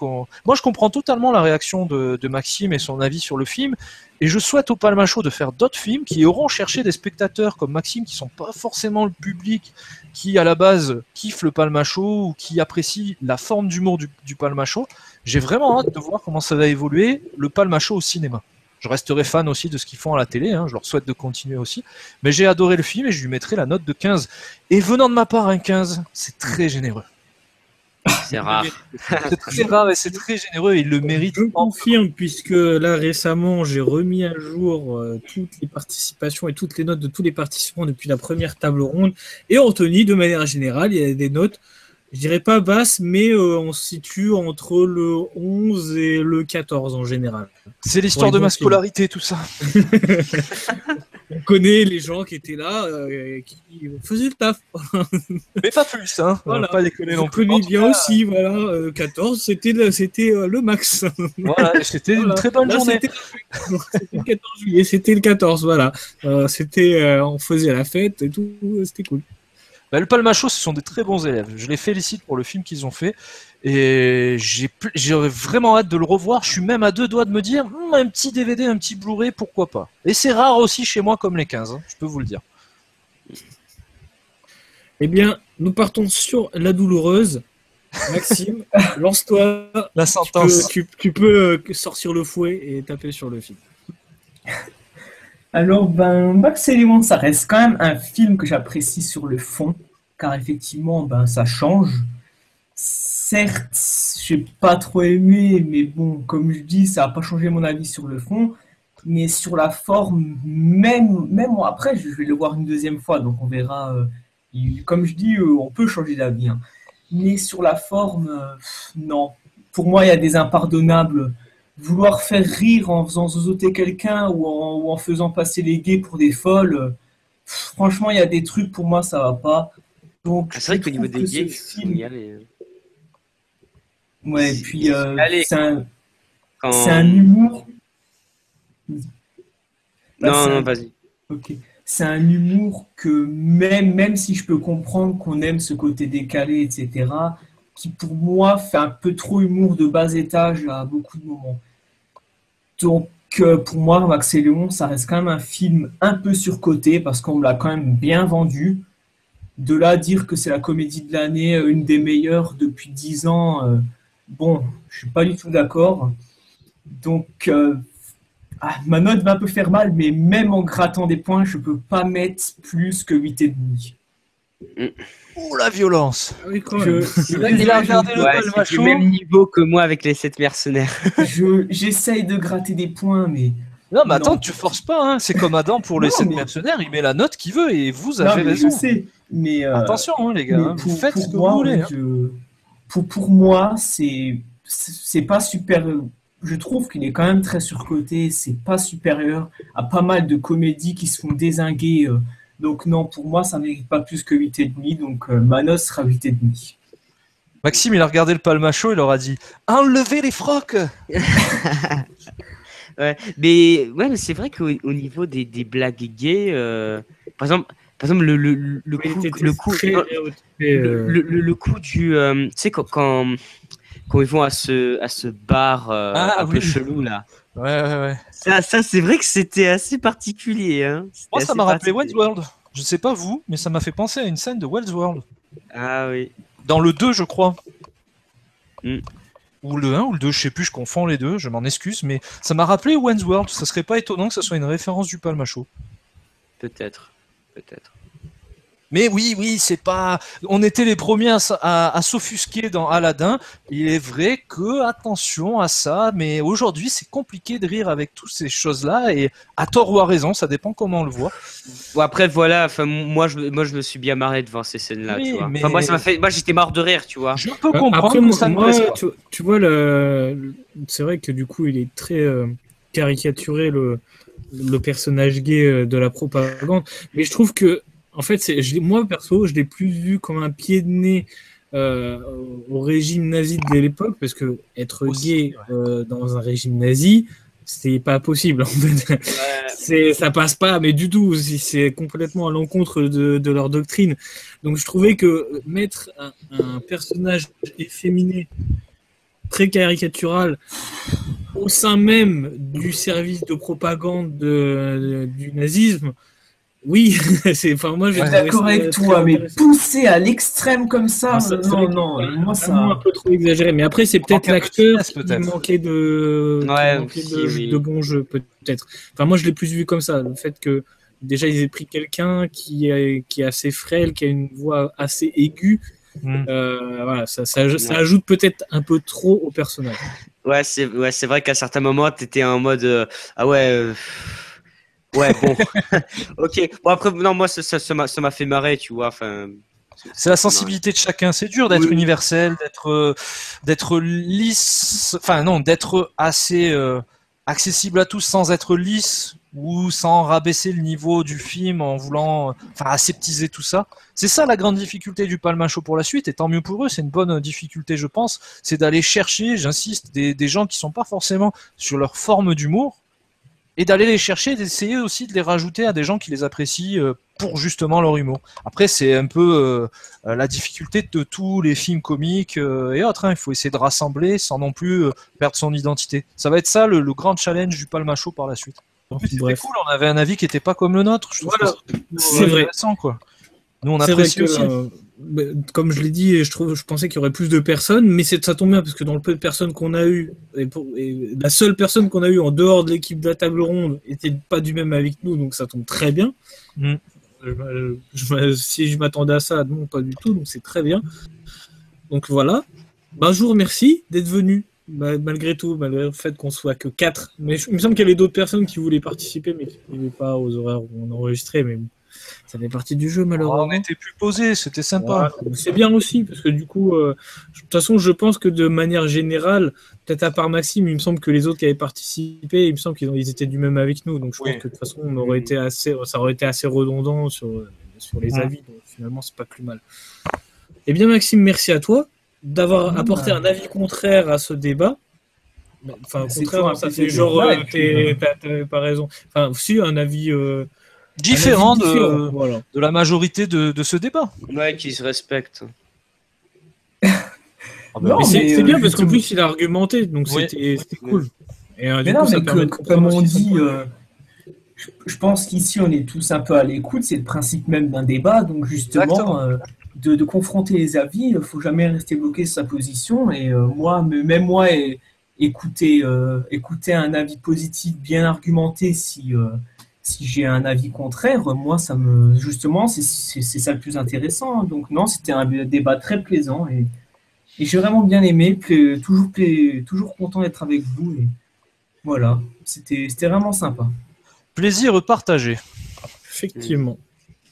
Moi, je comprends totalement la réaction de Maxime et son avis sur le film. Et je souhaite au Palmacho de faire d'autres films qui auront cherché des spectateurs comme Maxime, qui sont pas forcément le public qui, à la base, kiffe le Palmacho ou qui apprécie la forme d'humour du Palmacho. J'ai vraiment hâte de voir comment ça va évoluer, le Palmacho au cinéma. Je resterai fan aussi de ce qu'ils font à la télé, je leur souhaite de continuer aussi. Mais j'ai adoré le film et je lui mettrai la note de 15. Et venant de ma part, un 15, c'est très généreux. C'est rare. C'est très rare et c'est très généreux et il le mérite. Je confirme, puisque là récemment j'ai remis à jour toutes les participations et toutes les notes de tous les participants depuis la première table ronde. Et Anthony, de manière générale, il y a des notes, je dirais pas basses, mais on se situe entre le 11 et le 14 en général. C'est l'histoire de ma scolarité, tout ça. On connaît les gens qui étaient là, qui faisaient le taf. Mais pas plus, hein. Voilà. Pas déconner non plus. Je connais bien aussi, voilà. 14, c'était le max. Voilà, c'était une très bonne journée. C'était le 14 juillet, c'était le 14, voilà. On faisait la fête et tout, c'était cool. Le Palmacho, ce sont des très bons élèves. Je les félicite pour le film qu'ils ont fait. Et j'aurais vraiment hâte de le revoir. Je suis même à deux doigts de me dire, un petit DVD, un petit Blu-ray, pourquoi pas. Et c'est rare aussi chez moi comme les 15, je peux vous le dire. Eh bien, nous partons sur la douloureuse. Maxime, lance-toi. La sentence. Tu peux sortir le fouet et taper sur le film. Alors, Max et Léon, ça reste quand même un film que j'apprécie sur le fond, car effectivement, ça change. Certes, j'ai pas trop aimé, mais bon, comme je dis, ça n'a pas changé mon avis sur le fond. Mais sur la forme, même après, je vais le voir une deuxième fois, donc on verra. Comme je dis, on peut changer d'avis. Mais sur la forme, non. Pour moi, il y a des impardonnables. Vouloir faire rire en faisant zozoter quelqu'un ou en faisant passer les gays pour des folles, franchement, il y a des trucs, pour moi, ça va pas. Donc, c'est vrai qu'au niveau des gays, film... y aller. Ouais, puis c'est un Quand... humour. Non, vas-y. Ok. C'est un humour que même si je peux comprendre qu'on aime ce côté décalé, etc., qui pour moi fait un peu trop humour de bas étage à beaucoup de moments. Donc que pour moi, Max et Léon, ça reste quand même un film un peu surcoté parce qu'on me l'a quand même bien vendu. De là à dire que c'est la comédie de l'année, une des meilleures depuis 10 ans, bon, je suis pas du tout d'accord. Donc, ma note va un peu faire mal, mais même en grattant des points, je peux pas mettre plus que 8,5. Ouh, la violence. Ah oui, quand même. Il a regardé le Ouais, c'est Palmacho. du même niveau que moi avec les 7 mercenaires. J'essaye de gratter des points, mais Non, mais attends, non. tu forces pas, hein. C'est comme Adam pour les Non, 7 mais- mercenaires, il met la note qu'il veut et vous Non, avez mais raison. je sais. Mais, Attention, hein, les gars, mais hein, vous faites ce que moi, vous voulez. ouais, Hein. pour moi, c'est pas super. Je trouve qu'il est quand même très surcoté. C'est pas supérieur à pas mal de comédies qui se font dézinguer. Donc non, pour moi, ça mérite pas plus que 8,5. Donc ma note sera 8,5. Maxime, il a regardé le Palmacho, il leur a dit enlevez les frocs. Ouais, mais c'est vrai qu'au niveau des blagues gays, par exemple le coup, le coup du, tu sais quand ils vont à ce bar un peu chelou là. Ouais. Ça c'est vrai que c'était assez particulier. Hein. Moi, C'était ça assez m'a rappelé particulier. Westworld. Je sais pas vous, mais ça m'a fait penser à une scène de Westworld. Ah oui. Dans le 2, je crois. Mm. Ou le 1 ou le 2, je sais plus, je confonds les deux, je m'en excuse, mais ça m'a rappelé Westworld. Ça serait pas étonnant que ça soit une référence du Palmacho. Peut-être. Mais oui, c'est pas. On était les premiers à s'offusquer dans Aladdin. Il est vrai que, attention à ça, mais aujourd'hui, c'est compliqué de rire avec toutes ces choses-là, et à tort ou à raison, ça dépend comment on le voit. Bon après voilà, enfin moi je me suis bien marré devant ces scènes-là, Oui, tu vois. mais- Enfin moi j'étais mort de rire, tu vois. Je peux comprendre Après, que ça ne plaise pas. tu vois, c'est vrai que du coup, il est très caricaturé, le personnage gay de la propagande. Mais je trouve que, en fait, moi, perso, je l'ai plus vu comme un pied de nez au régime nazi de l'époque, parce que être Aussi, gay dans un régime nazi, c'est pas possible, en fait. Ça passe pas, mais du tout. C'est complètement à l'encontre de leur doctrine. Donc je trouvais que mettre un personnage efféminé très caricatural au sein même du service de propagande du nazisme, oui, enfin moi j'ai Je suis trouvé d'accord ça avec très toi, mais intéressant. poussé à l'extrême comme ça, Ça non, moi vraiment un ça. peu trop exagéré. Mais après, c'est peut-être manque un peu de l'acteur finesse, qui peut-être. manquait de, Ouais, qui manquait aussi, oui. de bon jeu, peut-être. Enfin, moi, je l'ai plus vu comme ça. Le fait que déjà, ils aient pris quelqu'un qui est assez frêle, qui a une voix assez aiguë. Voilà, ça ajoute peut-être un peu trop au personnage. Ouais, c'est vrai qu'à certains moments t'étais en mode ah ouais ouais bon. OK. Bon après non moi ça m'a fait marrer, tu vois, enfin C'est la sensibilité de chacun. C'est dur d'être Oui. universel, d'être lisse, enfin non, d'être assez accessible à tous sans être lisse ou sans rabaisser le niveau du film en voulant aseptiser tout ça. C'est ça la grande difficulté du Palmacho pour la suite, et tant mieux pour eux, c'est une bonne difficulté je pense, c'est d'aller chercher, j'insiste, des gens qui sont pas forcément sur leur forme d'humour, et d'aller les chercher, d'essayer aussi de les rajouter à des gens qui les apprécient pour justement leur humour. Après, c'est un peu la difficulté de tous les films comiques et autres. Hein. Il faut essayer de rassembler sans non plus perdre son identité. Ça va être ça le grand challenge du Palmacho par la suite. En plus, c'était cool, on avait un avis qui n'était pas comme le nôtre. Je trouve Voilà. que C'est vrai. intéressant, quoi. Nous, on C'est vrai apprécie que, aussi. comme je l'ai dit, je pensais qu'il y aurait plus de personnes, mais ça tombe bien parce que dans le peu de personnes qu'on a eu, et la seule personne qu'on a eu en dehors de l'équipe de la table ronde était pas du même avis que nous, donc ça tombe très bien. Mm. Si je m'attendais à ça, non, pas du tout, donc c'est très bien. Donc voilà. Ben, je vous remercie d'être venu, malgré tout, malgré le fait qu'on soit que 4. Mais il me semble qu'il y avait d'autres personnes qui voulaient participer, mais qui n'arrivaient pas aux horaires où on enregistrait, mais bon, ça fait partie du jeu, malheureusement. On était plus posés, c'était sympa. Ouais, c'est bien aussi, parce que du coup, de toute façon, je pense que de manière générale, peut-être à part Maxime, il me semble que les autres qui avaient participé, il me semble qu'ils étaient du même avec nous, donc je pense que de toute façon, ça aurait été assez redondant sur les avis, donc finalement, c'est pas plus mal. Eh bien, Maxime, merci à toi d'avoir apporté un avis contraire à ce débat. Enfin, contraire, ça fait genre, t'avais pas raison. Enfin, si, un avis... différent voilà. de la majorité de ce débat. Ouais, qui se respectent. Non, mais c'est bien parce qu'en plus il a argumenté, donc oui. c'était cool. Et Mais du non, coup, ça mais permet de comme comprendre on aussi son dit, point de vue. je pense qu'ici on est tous un peu à l'écoute, c'est le principe même d'un débat, donc justement, Exactement. de confronter les avis, il ne faut jamais rester bloqué sur sa position, et même moi, écouter un avis positif bien argumenté si j'ai un avis contraire, moi, justement, c'est ça le plus intéressant. Donc non, c'était un débat très plaisant, et j'ai vraiment bien aimé, toujours content d'être avec vous, et voilà, c'était vraiment sympa. Plaisir partagé. Effectivement.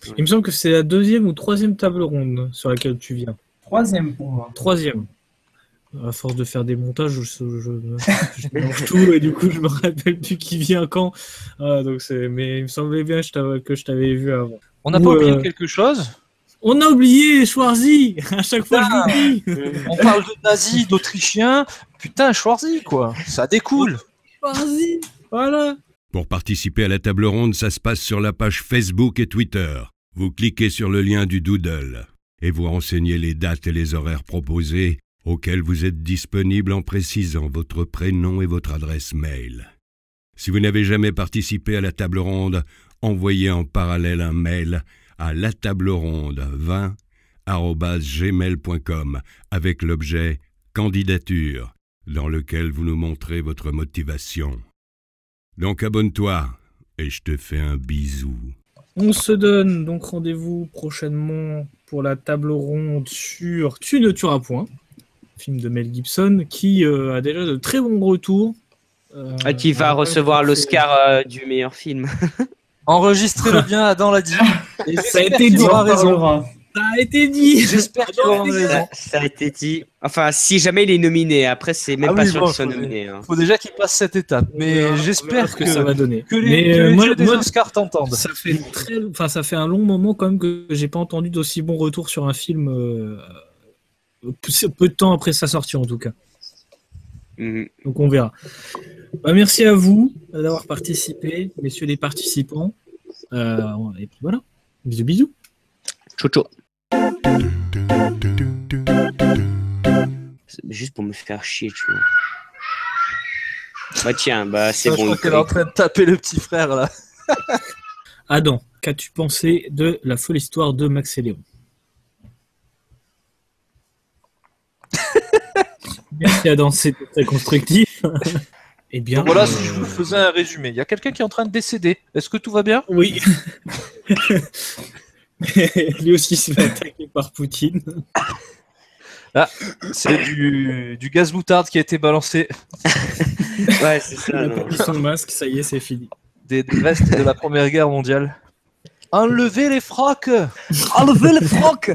Ouais. Il me semble que c'est la deuxième ou troisième table ronde sur laquelle tu viens. Troisième pour moi. Troisième. À force de faire des montages, je mélange tout et du coup, je me rappelle plus qui vient quand. Donc mais il me semblait bien que je t'avais vu avant. On n'a Ou, pas oublié quelque chose? On a oublié Schwarzy. À chaque fois, je l'oublie. On parle de nazis, d'Autrichiens. Putain, Schwarzy, quoi. Ça découle. Schwarzy. Voilà. Pour participer à la table ronde, ça se passe sur la page Facebook et Twitter. Vous cliquez sur le lien du Doodle et vous renseignez les dates et les horaires proposés auxquels vous êtes disponible en précisant votre prénom et votre adresse mail. Si vous n'avez jamais participé à la table ronde, envoyez en parallèle un mail à latableronde20@gmail.com avec l'objet « Candidature » dans lequel vous nous montrez votre motivation. Donc abonne-toi et je te fais un bisou. On se donne donc rendez-vous prochainement pour la table ronde sur Tu ne tueras point, film de Mel Gibson qui a déjà de très bons retours. Qui va recevoir l'Oscar du meilleur film. Enregistrez-le bien, Adam l'a dit. Et Ça a j'espère été qu'il dit. aura On raison. parlera. Ça a été dit. J'espère qu'il aura raison. Ça a été dit. Enfin, si jamais il est nominé, après, c'est même Ah pas oui, sûr bon, qu'il soit faut- nominé. Hein. Faut déjà qu'il passe cette étape. Mais On verra j'espère ce que ça va donner. que les, Mais que les moi, dieux des moi, Oscars t'entendent. ça fait un long moment quand même que j'ai pas entendu d'aussi bons retours sur un film peu de temps après sa sortie en tout cas. Mhm. Donc on verra. Merci à vous d'avoir participé, messieurs les participants. Et puis voilà. Bisous bisous. Ciao, ciao. C'est juste pour me faire chier, tu vois. Bah tiens, bah c'est Je bon. crois qu'elle est en train de taper le petit frère là. Adam, qu'as-tu pensé de la folle histoire de Max et Léon? Merci Adam, c'était très constructif. Eh bien, Donc voilà, si je vous faisais un résumé. Il y a quelqu'un qui est en train de décéder. Est-ce que tout va bien? oui. Lui aussi se fait attaquer par Poutine. C'est du gaz moutarde qui a été balancé. Ouais, c'est ça. Il a non. pas mis son masque, ça y est, c'est fini. Des restes de la Première Guerre mondiale. Enlevez les frocs! Enlevez les frocs!